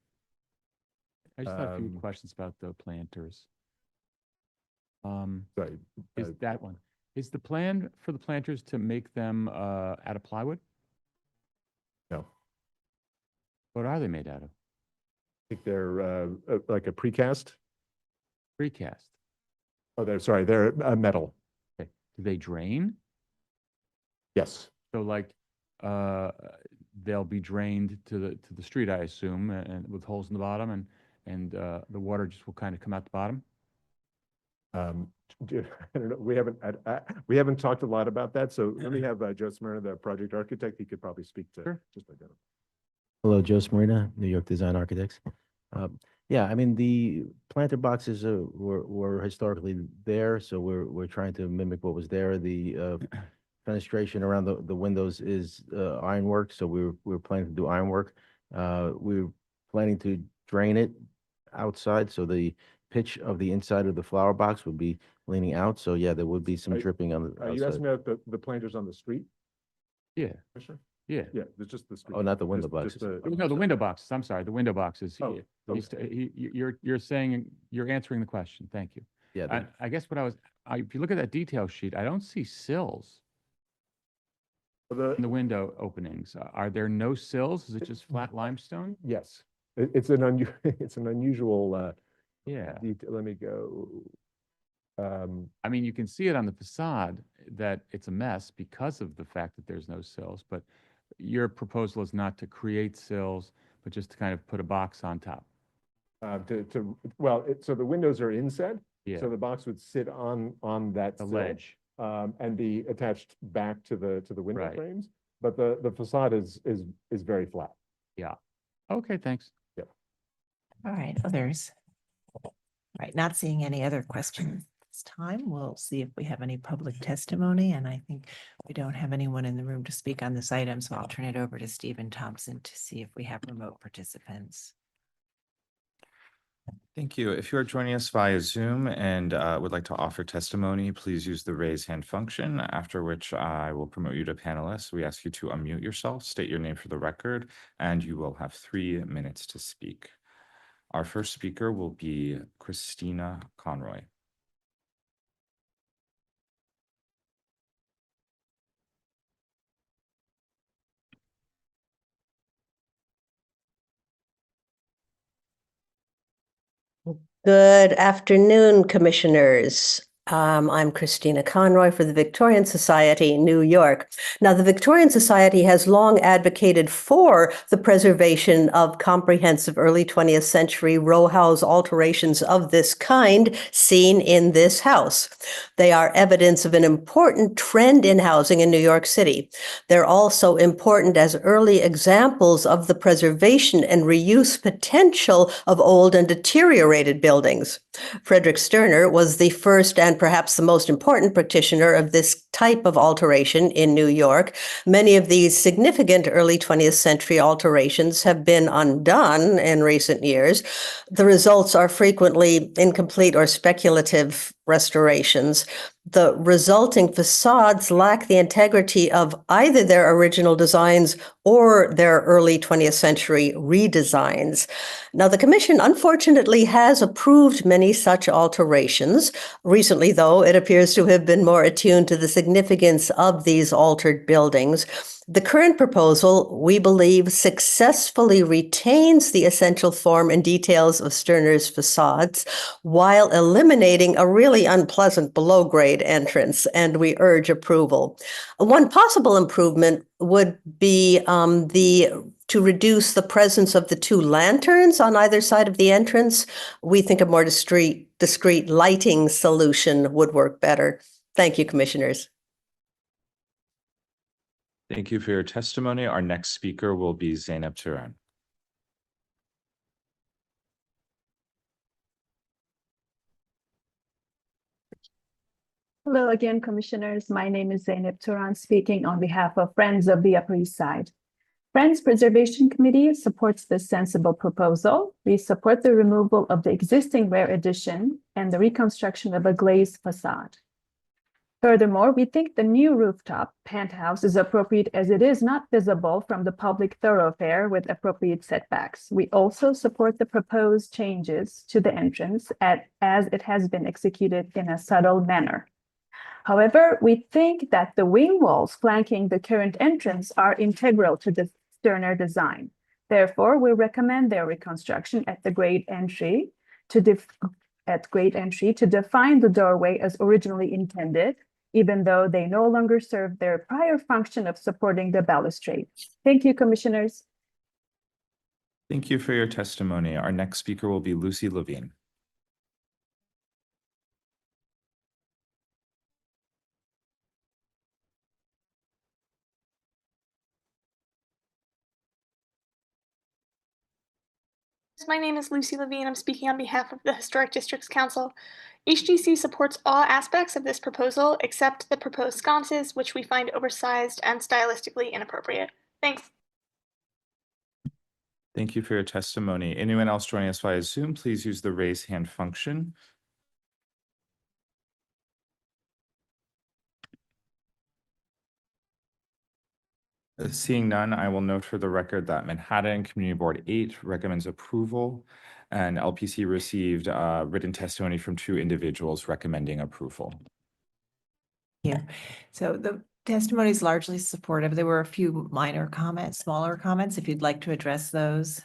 I just have a few questions about the planters. Sorry. Is that one? Is the plan for the planters to make them out of plywood? No. What are they made out of? I think they're like a precast. Precast. Oh, they're metal. Okay. Do they drain? Yes. So like they'll be drained to the street, I assume, and with holes in the bottom, and the water just will kind of come out the bottom. I don't know. We haven't talked a lot about that. So let me have Joe Smyrna, the project architect. He could probably speak to just like that. Hello, Joe Smyrna, New York Design Architects. Yeah, I mean, the planter boxes were historically there, so we're trying to mimic what was there. The fenestration around the windows is ironwork, so we're planning to do ironwork. We're planning to drain it outside, so the pitch of the inside of the flower box would be leaning out. So yeah, there would be some dripping on the Are you outside. asking about the planters on the street? Yeah. Sure. Yeah. Yeah, it's just the street. Oh, not the window Just boxes. No, the window boxes. I'm sorry, the window boxes. Oh, You're saying, you're answering the question. Thank you. Yeah. I guess if you look at that detail sheet, I don't see sills in the window openings. Are there no sills? Is it just flat limestone? Yes. It's an unusual Yeah. detail. Let me go. I mean, you can see it on the facade that it's a mess because of the fact that there's no sills, but your proposal is not to create sills, but just to kind of put a box on top. So the windows are inset. Yeah. So the box would sit on that The sill, ledge. and be attached back to the window Right. frames. But the facade is very flat. Yeah. Okay, thanks. All right, others? All right, not seeing any other questions this time. We'll see if we have any public testimony, and I think we don't have anyone in the room to speak on this item, so I'll turn it over to Stephen Thompson to see if we have remote participants. Thank you. If you are joining us via Zoom and would like to offer testimony, please use the raise hand function, after which I will promote you to panelist. We ask you to unmute yourself, state your name for the record, and you will have 3 minutes to speak. Our first speaker will be Christina Conroy. Good afternoon, commissioners. I'm Christina Conroy for the Victorian Society, New York. Now, the Victorian Society has long advocated for the preservation of comprehensive early 20th century row house alterations of this kind seen in this house. They are evidence of an important trend in housing in New York City. They're also important as early examples of the preservation and reuse potential of old and deteriorated buildings. Frederick Sterner was the first and perhaps the most important practitioner of this type of alteration in New York. Many of these significant early 20th century alterations have been undone in recent years. The results are frequently incomplete or speculative restorations. The resulting facades lack the integrity of either their original designs or their early 20th century redesigns. Now, the Commission unfortunately has approved many such alterations. Recently, though, it appears to have been more attuned to the significance of these altered buildings. The current proposal, we believe, successfully retains the essential form and details of Sterner's facades while eliminating a really unpleasant below-grade entrance, and we urge approval. One possible improvement would be to reduce the presence of the 2 lanterns on either side of the entrance. We think a more discreet lighting solution would work better. Thank you, Commissioners. Thank you for your testimony. Our next speaker will be Zeynep Turan. Hello again, commissioners. My name is Zeynep Turan, speaking on behalf of Friends of the Upper East Side. Friends Preservation Committee supports this sensible proposal. We support the removal of the existing rear addition and the reconstruction of a glazed facade. Furthermore, we think the new rooftop penthouse is appropriate as it is not visible from the public thoroughfare with appropriate setbacks. We also support the proposed changes to the entrance as it has been executed in a subtle manner. However, we think that the wing walls flanking the current entrance are integral to the Sterner design. Therefore, we recommend their reconstruction at the grade entry to define the doorway as originally intended, even though they no longer serve their prior function of supporting the balustrade. Thank you, commissioners. Thank you for your testimony. Our next speaker will be Lucy Levine. My name is Lucy Levine. I'm speaking on behalf of the Historic Districts Council. HDC supports all aspects of this proposal except the proposed sconces, which we find oversized and stylistically inappropriate. Thanks. Thank you for your testimony. Anyone else joining us via Zoom, please use the raise hand function. Seeing none, I will note for the record that Manhattan Community Board 8 recommends approval, and LPC received written testimony from 2 individuals recommending approval. Yeah, so the testimony is largely supportive. There were a few minor comments, smaller comments, if you'd like to address those.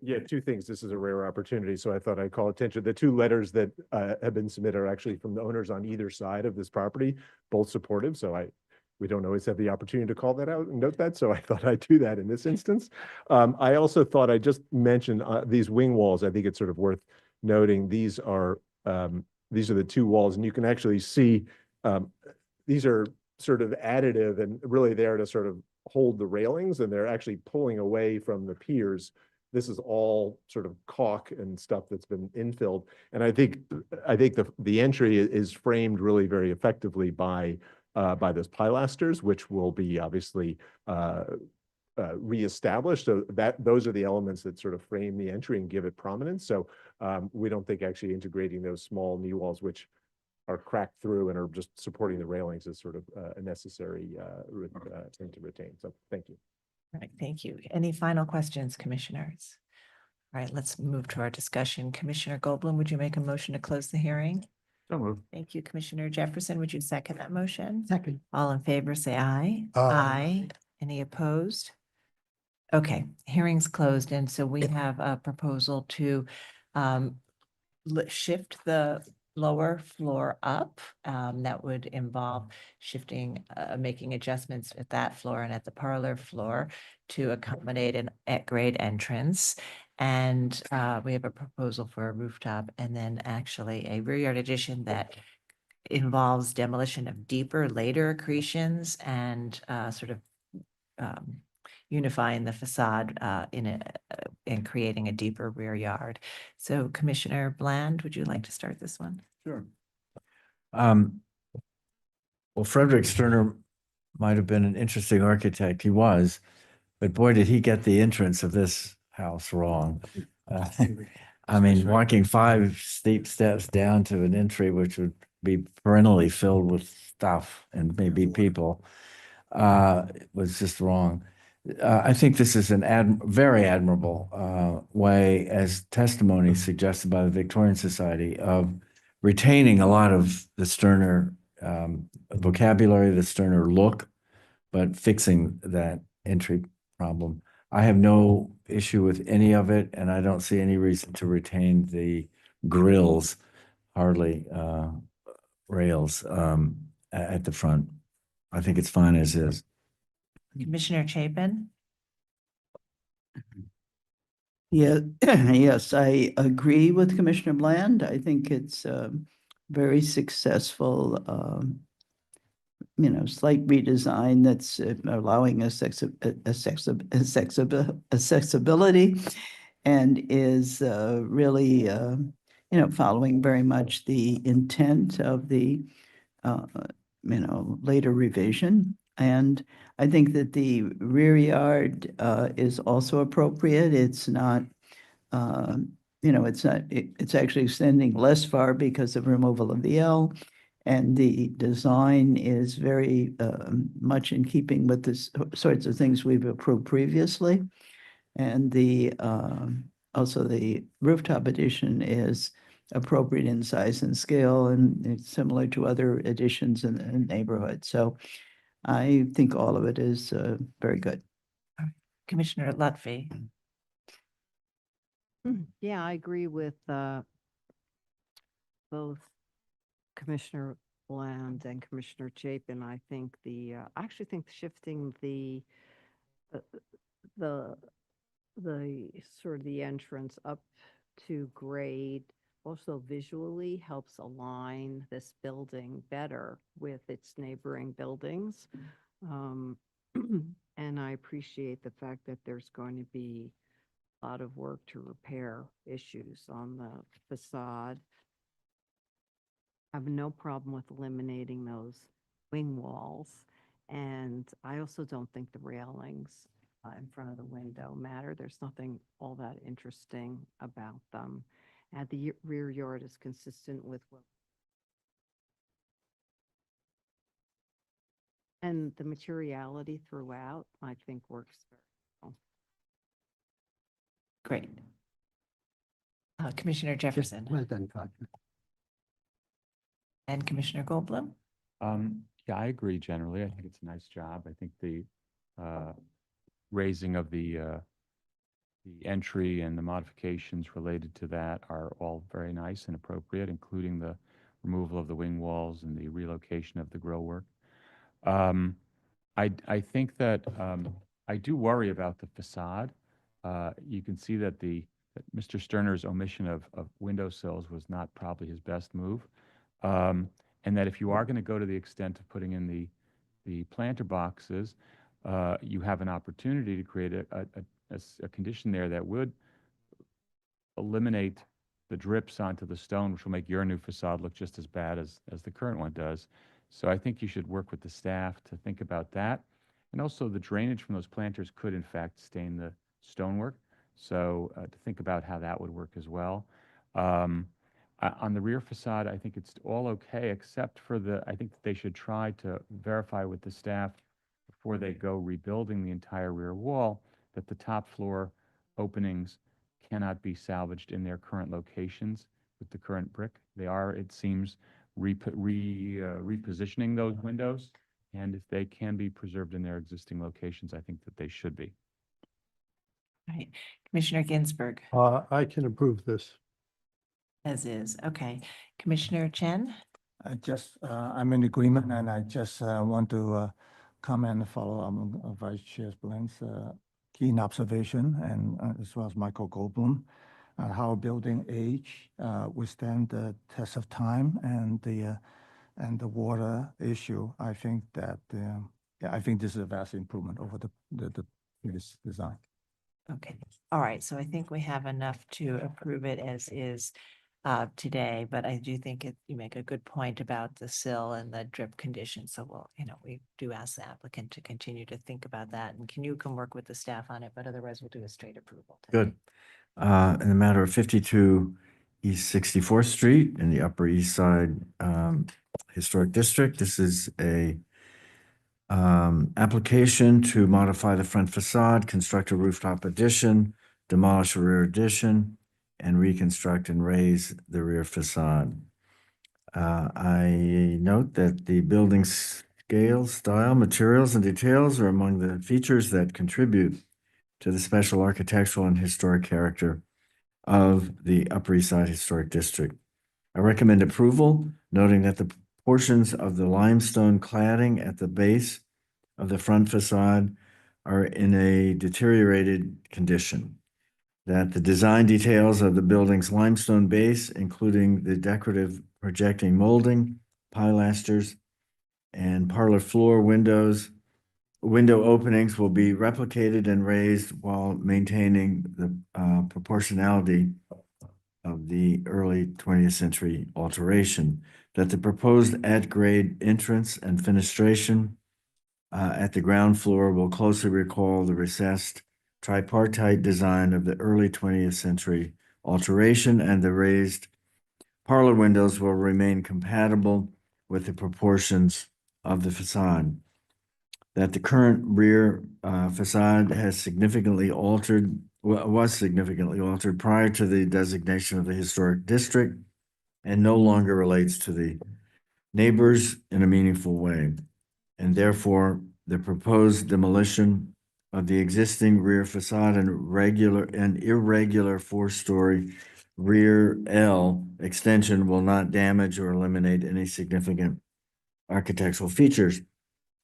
Yeah, 2 things. This is a rare opportunity, so I thought I'd call attention. The 2 letters that have been submitted are actually from the owners on either side of this property, both supportive. So we don't always have the opportunity to call that out and note that, so I thought I'd do that in this instance. I also thought I'd just mention these wing walls. I think it's sort of worth noting. These are the 2 walls, and you can actually see these are sort of additive and really there to sort of hold the railings, and they're actually pulling away from the piers This is all sort of caulk and stuff that's been infilled. And I think the entry is framed really very effectively by those pilasters, which will be obviously reestablished. So those are the elements that sort of frame the entry and give it prominence. So we don't think actually integrating those small knee walls, which are cracked through and are just supporting the railings, is sort of a necessary thing to retain. So thank you. All right, thank you. Any final questions, commissioners? All right, let's move to our discussion. Commissioner Goldblum, would you make a motion to close the hearing? So moved. Thank you. Commissioner Jefferson, would you second that motion? Second. All in favor, say aye. Aye. Any opposed? Okay, hearing's closed, and so we have a proposal to shift the lower floor up. That would involve shifting, making adjustments at that floor and at the parlor floor to accommodate an at-grade entrance. And we have a proposal for a rooftop and then actually a rear yard addition that involves demolition of deeper later accretions and sort of unifying the facade and creating a deeper rear yard. So Commissioner Bland, would you like to start this one? Sure. Well, Frederick Sterner might have been an interesting architect. He was, but boy, did he get the entrance of this house wrong. I mean, walking 5 steep steps down to an entry, which would be perennially filled with stuff and maybe people, was just wrong. I think this is an very admirable way, as testimony suggested by the Victorian Society, of retaining a lot of the Sterner vocabulary, the Sterner look, but fixing that entry problem. I have no issue with any of it, and I don't see any reason to retain the grills, hardly rails at the front. I think it's fine as is. Commissioner Chapin? Yeah, yes, I agree with Commissioner Bland. I think it's very successful, slight redesign that's allowing accessibility and is really, following very much the intent of the, later revision. And I think that the rear yard is also appropriate. It's not, it's actually extending less far because of removal of the L. And the design is very much in keeping with the sorts of things we've approved previously. And also the rooftop addition is appropriate in size and scale, and it's similar to other additions in the neighborhood. So I think all of it is very good. Commissioner Lutfi? Yeah, I agree with both Commissioner Bland and Commissioner Chapin. I actually think shifting the sort of the entrance up to grade also visually helps align this building better with its neighboring buildings. And I appreciate the fact that there's going to be a lot of work to repair issues on the facade. I have no problem with eliminating those wing walls. And I also don't think the railings in front of the window matter. There's nothing all that interesting about them. And the rear yard is consistent with what. And the materiality throughout, I think, works very well. Great. Commissioner Jefferson? Well done, Roger. And Commissioner Goldblum? Yeah, I agree generally. I think it's a nice job. I think the raising of the entry and the modifications related to that are all very nice and appropriate, including the removal of the wing walls and the relocation of the grill work. I think that I do worry about the facade. You can see that that Mr. Sterner's omission of windowsills was not probably his best move. And that if you are going to go to the extent of putting in the planter boxes, you have an opportunity to create a condition there that would eliminate the drips onto the stone, which will make your new facade look just as bad as the current one does. So I think you should work with the staff to think about that. And also the drainage from those planters could in fact stain the stonework. So to think about how that would work as well. On the rear facade, I think it's all okay, except for I think that they should try to verify with the staff before they go rebuilding the entire rear wall, that the top floor openings cannot be salvaged in their current locations with the current brick. They are, it seems, repositioning those windows. And if they can be preserved in their existing locations, I think that they should be. Right. Commissioner Ginsburg, I can approve this. as is. Okay. Commissioner Chen? I'm in agreement, and I just want to comment and follow on Vice Chair Blaine's keen observation, and as well as Michael Goldblum, how building age withstand the test of time and the water issue. I think that I think this is a vast improvement over the previous design. Okay. All right. So I think we have enough to approve it as is today, but I do think you make a good point about the sill and the drip condition. So we do ask the applicant to continue to think about that, and you can work with the staff on it, but otherwise we'll do a straight approval. Good. In the matter of 52 East 64th Street in the Upper East Side Historic District, this is a application to modify the front facade, construct a rooftop addition, demolish a rear addition, and reconstruct and raise the rear facade. I note that the building scale, style, materials, and details are among the features that contribute to the special architectural and historic character of the Upper East Side Historic District. I recommend approval, noting that the portions of the limestone cladding at the base of the front facade are in a deteriorated condition, that the design details of the building's limestone base, including the decorative projecting molding, pilasters, and parlor floor window openings will be replicated and raised while maintaining the proportionality of the early 20th century alteration, that the proposed at-grade entrance and fenestration at the ground floor will closely recall the recessed tripartite design of the early 20th century alteration, and the raised parlor windows will remain compatible with the proportions of the facade. That the current rear facade was significantly altered prior to the designation of the historic district and no longer relates to the neighbors in a meaningful way. And therefore, the proposed demolition of the existing rear facade and irregular four-story rear L extension will not damage or eliminate any significant architectural features.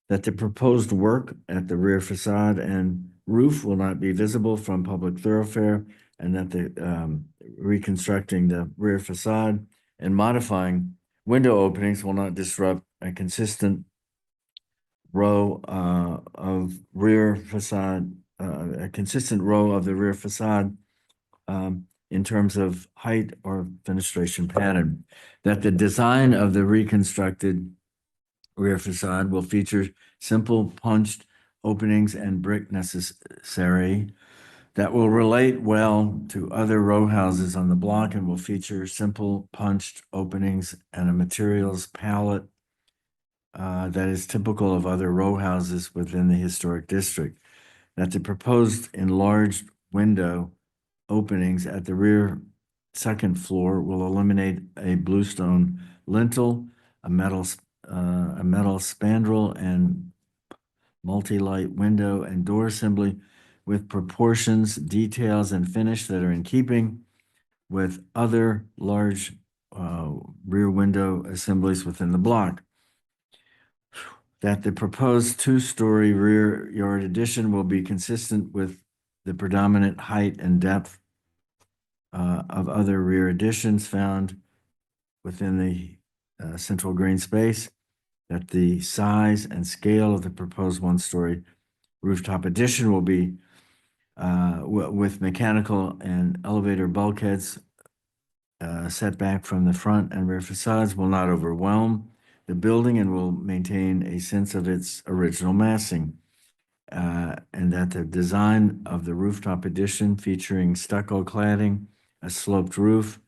That the proposed work at the rear facade and roof will not be visible from public thoroughfare, and that the reconstructing the rear facade and modifying window openings will not disrupt a consistent row of rear facade, a consistent row of the rear facade in terms of height or fenestration pattern. That the design of the reconstructed rear facade will feature simple punched openings and brick necessary that will relate well to other row houses on the block, and will feature simple punched openings and a materials palette that is typical of other row houses within the historic district. That the proposed enlarged window openings at the rear second floor will eliminate a bluestone lintel, a metal spandrel, and multi-light window and door assembly with proportions, details, and finish that are in keeping with other large rear window assemblies within the block. That the proposed two-story rear yard addition will be consistent with the predominant height and depth of other rear additions found within the central green space. That the size and scale of the proposed one-story rooftop addition will be with mechanical and elevator bulkheads setback from the front and rear facades will not overwhelm the building and will maintain a sense of its original massing. And that the design of the rooftop addition featuring stucco cladding, a sloped roof,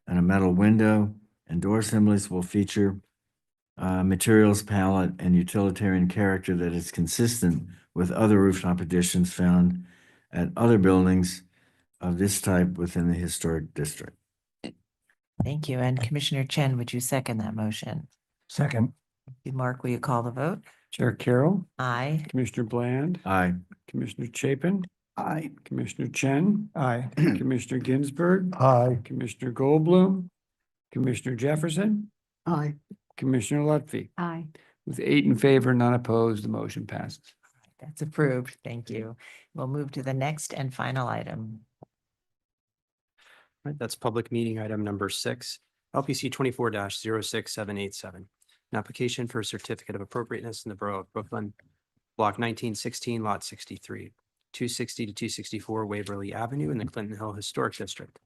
and a metal window and door assemblies will feature materials palette and utilitarian character that is consistent with other rooftop additions found at other buildings of this type within the historic district. Thank you. And Commissioner Chen, would you second that motion? Second. Mark, will you call the vote? Chair Carroll, Aye. Commissioner Bland, Aye. Commissioner Chapin, Aye. Commissioner Chen, Aye. Commissioner Ginsburg, Aye. Commissioner Goldblum, Commissioner Jefferson, Aye. Commissioner Lutfi. Aye. With 8 in favor, none opposed, the motion passes. That's approved. Thank you. We'll move to the next and final item. Right, that's public meeting item number 6, LPC 24-06787. An application for a certificate of appropriateness in the Borough of Brooklyn, block 1916, lot 63, 260 to 264 Waverly Avenue in the Clinton Hill Historic District.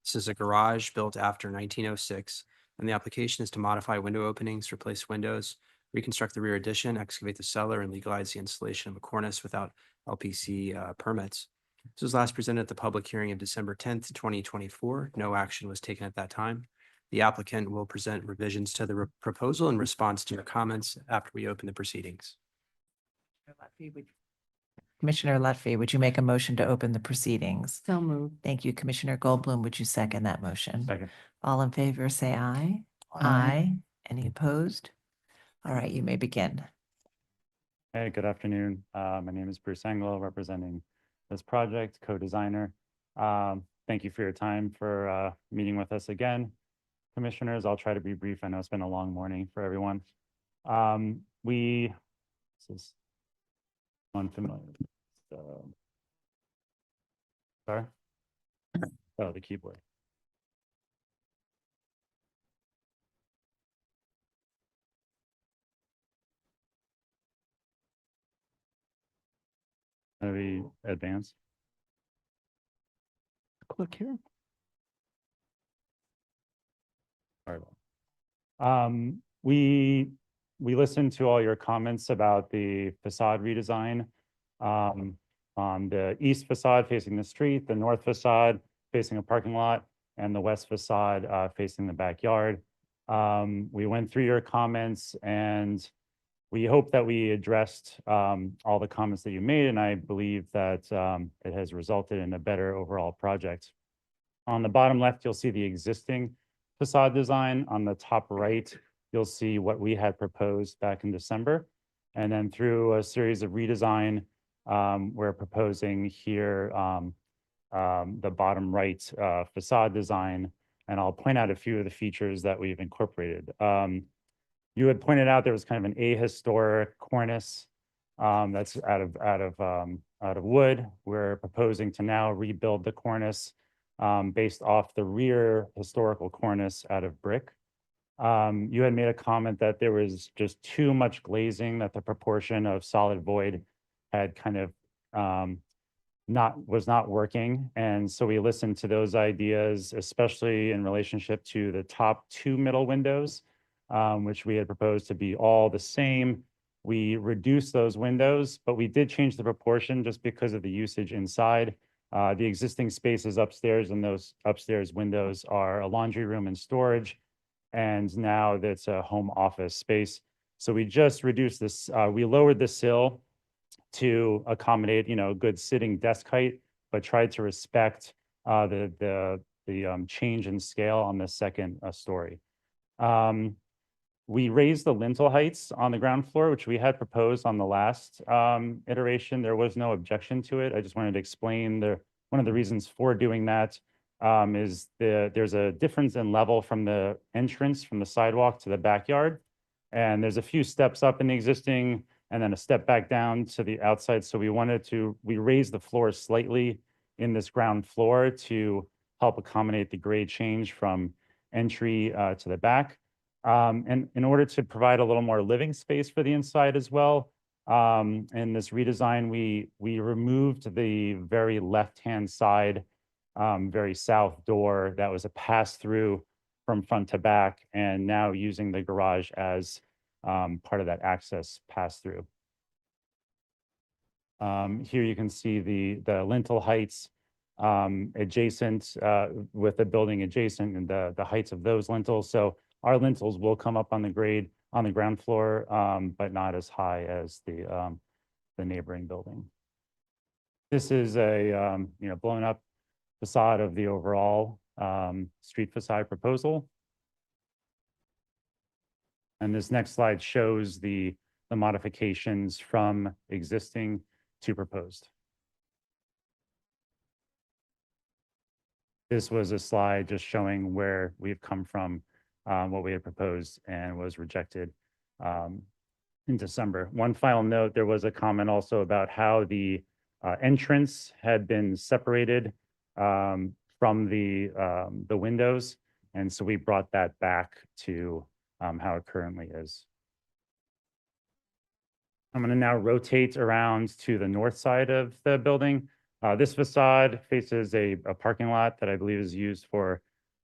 This is a garage built after 1906, and the application is to modify window openings, replace windows, reconstruct the rear addition, excavate the cellar, and legalize the installation of a cornice without LPC permits. This was last presented at the public hearing of December 10th, 2024. No action was taken at that time. The applicant will present revisions to the proposal in response to your comments after we open the proceedings. Commissioner Lutfi, would you make a motion to open the proceedings? So moved. Thank you. Commissioner Goldblum, would you second that motion? Second. All in favor, say aye. Aye. Any opposed? All right, you may begin. Hey, good afternoon. My name is Bruce Engel, representing this project, co-designer. Thank you for your time for meeting with us again. Commissioners, I'll try to be brief. I know it's been a long morning for everyone. This is unfamiliar. Sorry? Oh, the keyboard. Maybe advance. Click here. Sorry about that. We listened to all your comments about the facade redesign. On the east facade facing the street, the north facade facing a parking lot, and the west facade facing the backyard. We went through your comments and we hope that we addressed all the comments that you made, and I believe that it has resulted in a better overall project. On the bottom left, you'll see the existing facade design. On the top right, you'll see what we had proposed back in December. And then through a series of redesign, we're proposing here the bottom right facade design, and I'll point out a few of the features that we've incorporated. You had pointed out there was kind of an ahistoric cornice that's out of wood. We're proposing to now rebuild the cornice based off the rear historical cornice out of brick. You had made a comment that there was just too much glazing, that the proportion of solid void had kind of was not working. And so we listened to those ideas, especially in relationship to the top 2 middle windows, which we had proposed to be all the same. We reduced those windows, but we did change the proportion just because of the usage inside. The existing spaces upstairs, and those upstairs windows are a laundry room and storage. And now that's a home office space. So we just reduced this, we lowered the sill to accommodate, good sitting desk height, but tried to respect the change in scale on the second story. We raised the lintel heights on the ground floor, which we had proposed on the last iteration. There was no objection to it. I just wanted to explain one of the reasons for doing that is there's a difference in level from the entrance, from the sidewalk to the backyard. And there's a few steps up in the existing and then a step back down to the outside. So we raised the floor slightly in this ground floor to help accommodate the grade change from entry to the back. And in order to provide a little more living space for the inside as well, In this redesign, we removed the very left-hand side, very south door that was a pass-through from front to back, and now using the garage as part of that access pass-through. Here you can see the lintel heights adjacent with the building adjacent and the heights of those lintels. So our lintels will come up on the grade on the ground floor, but not as high as the neighboring building. This is a blown up facade of the overall street facade proposal. And this next slide shows the modifications from existing to proposed. This was a slide just showing where we've come from, what we had proposed and was rejected in December. One final note, there was a comment also about how the entrance had been separated from the windows. And so we brought that back to how it currently is. I'm going to now rotate around to the north side of the building. This facade faces a parking lot that I believe is used for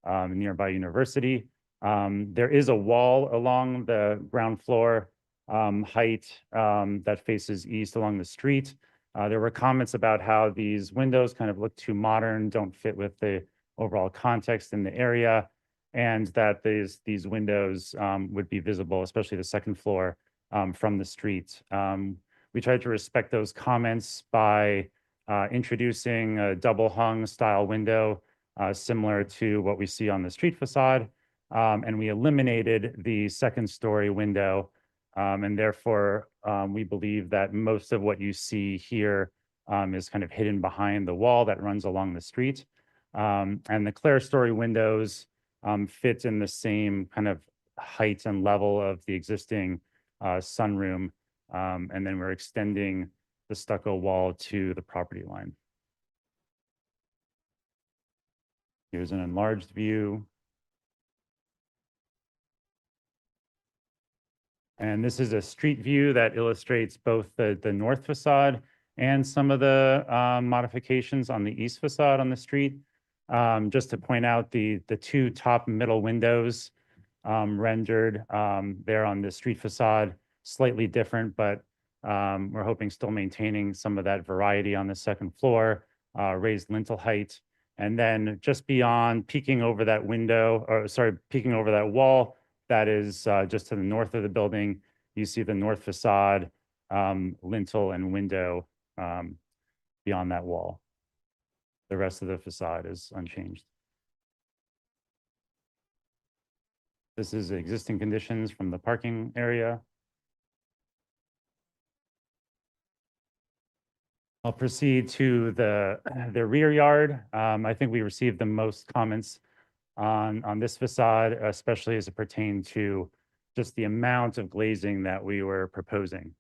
nearby university. There is a wall along the ground floor height that faces east along the street. There were comments about how these windows kind of look too modern, don't fit with the overall context in the area, and that these windows would be visible, especially the second floor, from the street. We tried to respect those comments by introducing a double hung style window similar to what we see on the street facade. And we eliminated the second story window. And therefore, we believe that most of what you see here is kind of hidden behind the wall that runs along the street. And the clerestory windows fit in the same kind of height and level of the existing sunroom. And then we're extending the stucco wall to the property line. Here's an enlarged view. And this is a street view that illustrates both the north facade and some of the modifications on the east facade on the street. Just to point out the two top middle windows rendered there on the street facade, slightly different, but we're hoping still maintaining some of that variety on the second floor, raised lintel height. And then just beyond, peeking over that window, or sorry, peeking over that wall, that is just to the north of the building, you see the north facade, lintel and window beyond that wall. The rest of the facade is unchanged. This is existing conditions from the parking area. I'll proceed to the rear yard. I think we received the most comments on this facade, especially as it pertained to just the amount of glazing that we were proposing.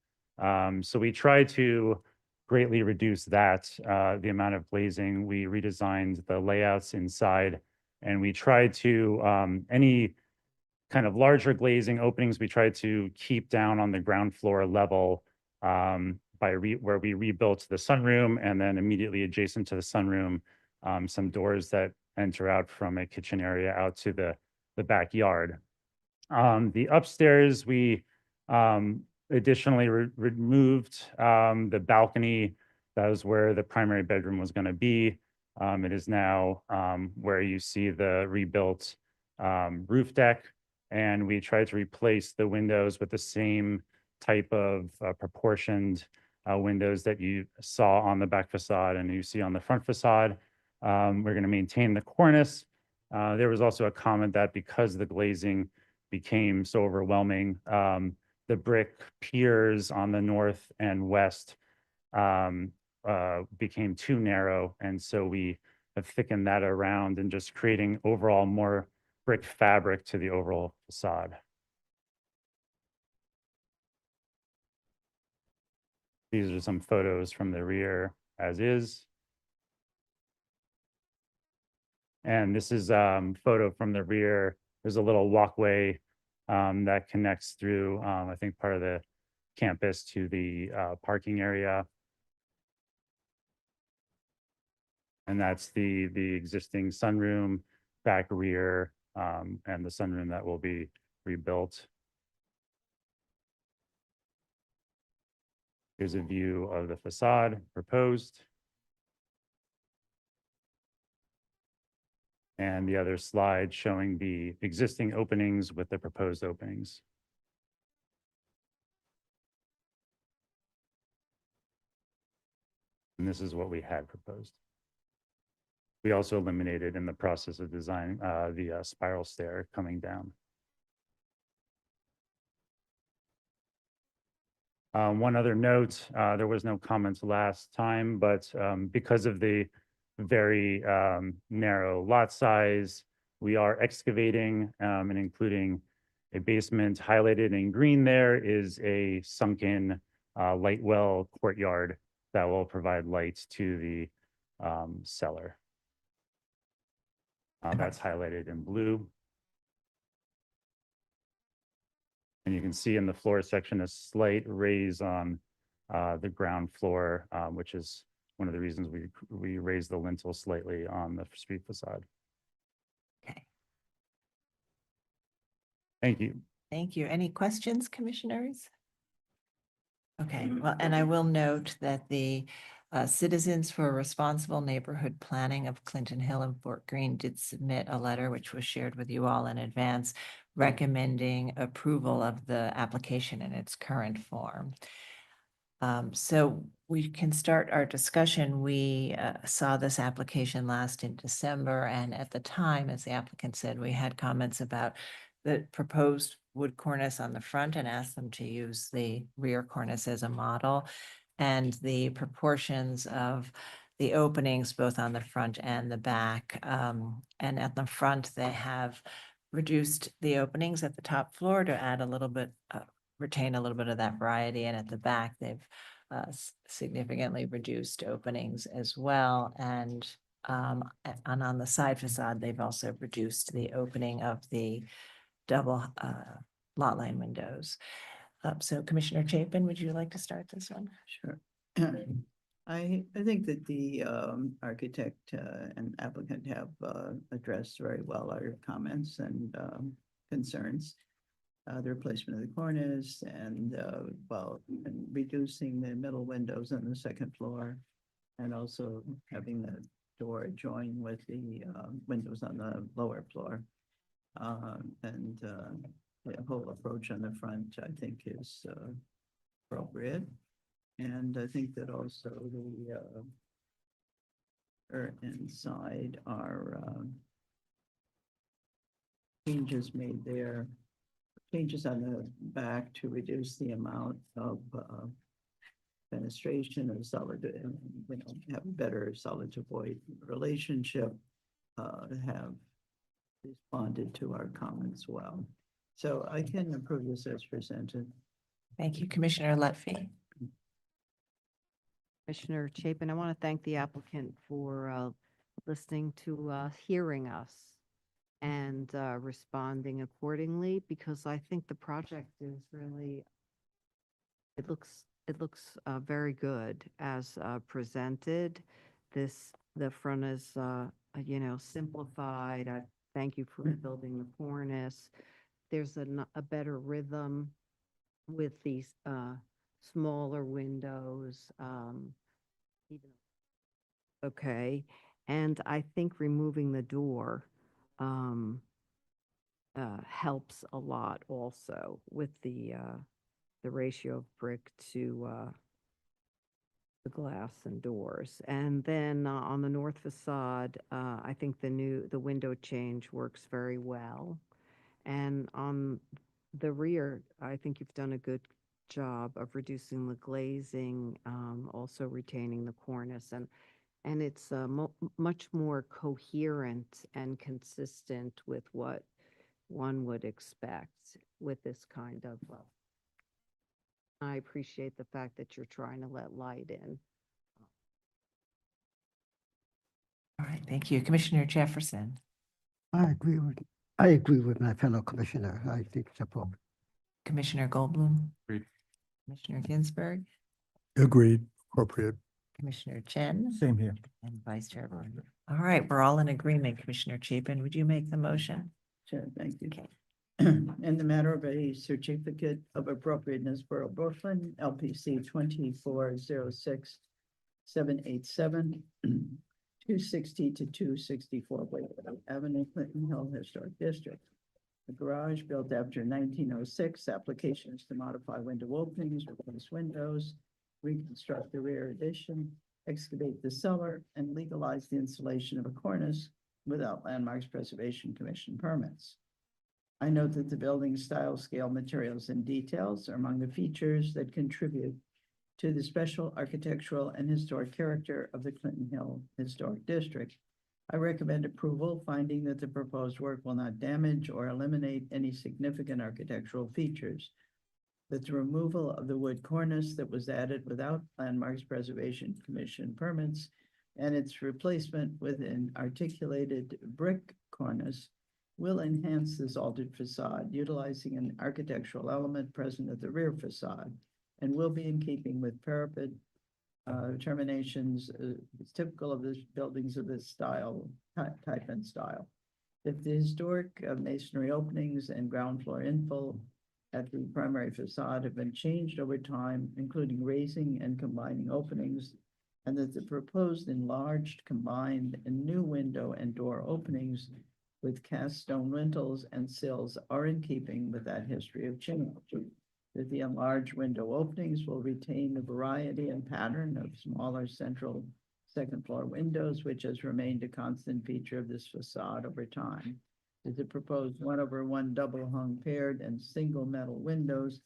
So we tried to greatly reduce that, the amount of glazing. We redesigned the layouts inside, and we tried to, any kind of larger glazing openings, we tried to keep down on the ground floor level where we rebuilt the sunroom, and then immediately adjacent to the sunroom, some doors that enter out from a kitchen area out to the backyard. The upstairs, we additionally removed the balcony. That was where the primary bedroom was going to be. It is now where you see the rebuilt roof deck, and we tried to replace the windows with the same type of proportioned windows that you saw on the back facade and you see on the front facade. We're going to maintain the cornice. There was also a comment that because the glazing became so overwhelming, the brick piers on the north and west became too narrow. And so we have thickened that around and just creating overall more brick fabric to the overall facade. These are some photos from the rear as is. And this is photo from the rear. There's a little walkway that connects through, I think, part of campus to the parking area. And that's the existing sunroom, back rear, and the sunroom that will be rebuilt. Here's a view of the facade proposed. And the other slide showing the existing openings with the proposed openings. And this is what we had proposed. We also eliminated in the process of design the spiral stair coming down. One other note, there was no comments last time, but because of the very narrow lot size, we are excavating and including a basement. Highlighted in green there is a sunken light well courtyard that will provide light to the cellar. That's highlighted in blue. And you can see in the floor section a slight raise on the ground floor, which is one of the reasons we raised the lintel slightly on the street facade. Okay, Thank you. thank you. Any questions, commissioners? Okay, well, and I will note that the Citizens for Responsible Neighborhood Planning of Clinton Hill and Fort Greene did submit a letter, which was shared with you all in advance, recommending approval of the application in its current form. So we can start our discussion. We saw this application last in December, and at the time, as the applicant said, we had comments about the proposed wood cornice on the front and asked them to use the rear cornice as a model, and the proportions of the openings both on the front and the back. And at the front, they have reduced the openings at the top floor to add a little bit, retain a little bit of that variety. And at the back, they've significantly reduced openings as well. And on the side facade, they've also reduced the opening of the double lot line windows. So Commissioner Chapin, would you like to start this one? Sure. I think that the architect and applicant have addressed very well our comments and concerns. The replacement of the cornice and and reducing the middle windows on the second floor, and also having the door join with the windows on the lower floor. The whole approach on the front, I think, is appropriate. And I think that also the inside are changes made there, changes on the back to reduce the amount of fenestration or solid, have a better solid to void relationship, have responded to our comments well. So I can approve this as presented. Thank you, Commissioner Lutfi. Commissioner Chapin, I want to thank the applicant for listening to us, hearing us, and responding accordingly, because I think the project is really, it looks very good as presented. The front is simplified. I thank you for building the cornice. There's a better rhythm with these smaller windows. Okay, and I think removing the door helps a lot also with the ratio of brick to the glass and doors. And then on the north facade, I think the window change works very well. And on the rear, I think you've done a good job of reducing the glazing, also retaining the cornice, and it's much more coherent and consistent with what one would expect with this kind of. I appreciate the fact that you're trying to let light in. All right, thank you. Commissioner Jefferson. I agree with my fellow commissioner. I think it's appropriate. Commissioner Goldblum. Agreed. Commissioner Ginsburg, Agreed, appropriate. Commissioner Chen, Same here. and Vice Chair Barrow. All right, we're all in agreement. Commissioner Chapin, would you make the motion? Sure, thank you. Okay. In the matter of a certificate of appropriateness for Brooklyn, LPC 2406787, 260 to 264 Waverly Avenue, Clinton Hill Historic District. The garage built after 1906, applications to modify window openings, replace windows, reconstruct the rear addition, excavate the cellar, and legalize the installation of a cornice without Landmarks Preservation Commission permits. I note that the building style, scale, materials, and details are among the features that contribute to the special architectural and historic character of the Clinton Hill Historic District. I recommend approval, finding that the proposed work will not damage or eliminate any significant architectural features, that the removal of the wood cornice that was added without Landmarks Preservation Commission permits and its replacement with an articulated brick cornice will enhance this altered facade, utilizing an architectural element present at the rear facade, and will be in keeping with parapet terminations typical of this buildings of this style, type and style. If the historic masonry openings and ground floor infill at the primary facade have been changed over time, including raising and combining openings, and that the proposed enlarged, combined, and new window and door openings with cast stone lintels and sills are in keeping with that history of change. That the enlarged window openings will retain the variety and pattern of smaller central second floor windows, which has remained a constant feature of this facade over time. That the proposed 1/1 double hung paired and single metal windows,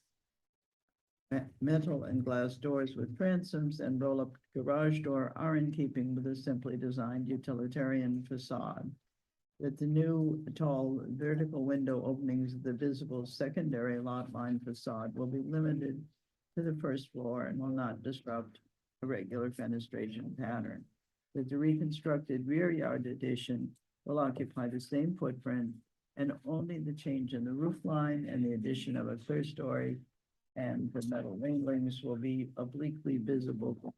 metal and glass doors with transoms, and roll-up garage door are in keeping with a simply designed utilitarian facade. That the new tall vertical window openings of the visible secondary lot line facade will be limited to the first floor and will not disrupt a regular fenestration pattern. That the reconstructed rear yard addition will occupy the same footprint, and only the change in the roof line and the addition of a clear story and the metal railings will be obliquely visible.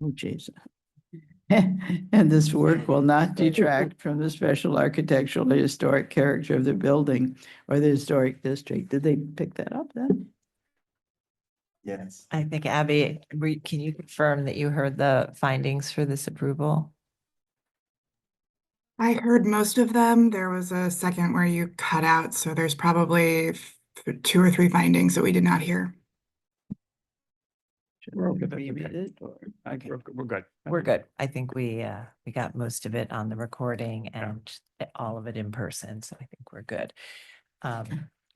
Oh, jeez. And this work will not detract from the special architectural or historic character of the building or the historic district. Did they pick that up then? Yes. I think Abby, can you confirm that you heard the findings for this approval? I heard most of them. There was a second where you cut out, so there's probably 2 or 3 findings that we did not hear. We're good. We're good. I think we got most of it on the recording and all of it in person, so I think we're good. All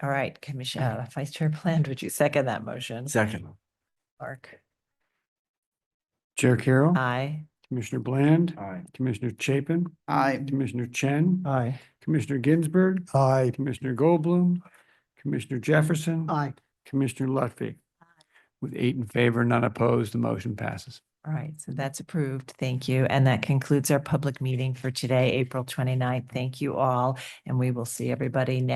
right, Commissioner, Vice Chair Bland, would you second that motion? Second. Mark? Chair Carroll. Aye. Commissioner Bland. Aye. Commissioner Chapin. Aye. Commissioner Chen. Aye. Commissioner Ginsburg. Aye. Commissioner Goldblum. Commissioner Jefferson. Aye. Commissioner Lutfi. With 8 in favor, none opposed, the motion passes. All right, so that's approved. Thank you. And that concludes our public meeting for today, April 29th. Thank you all, and we will see everybody next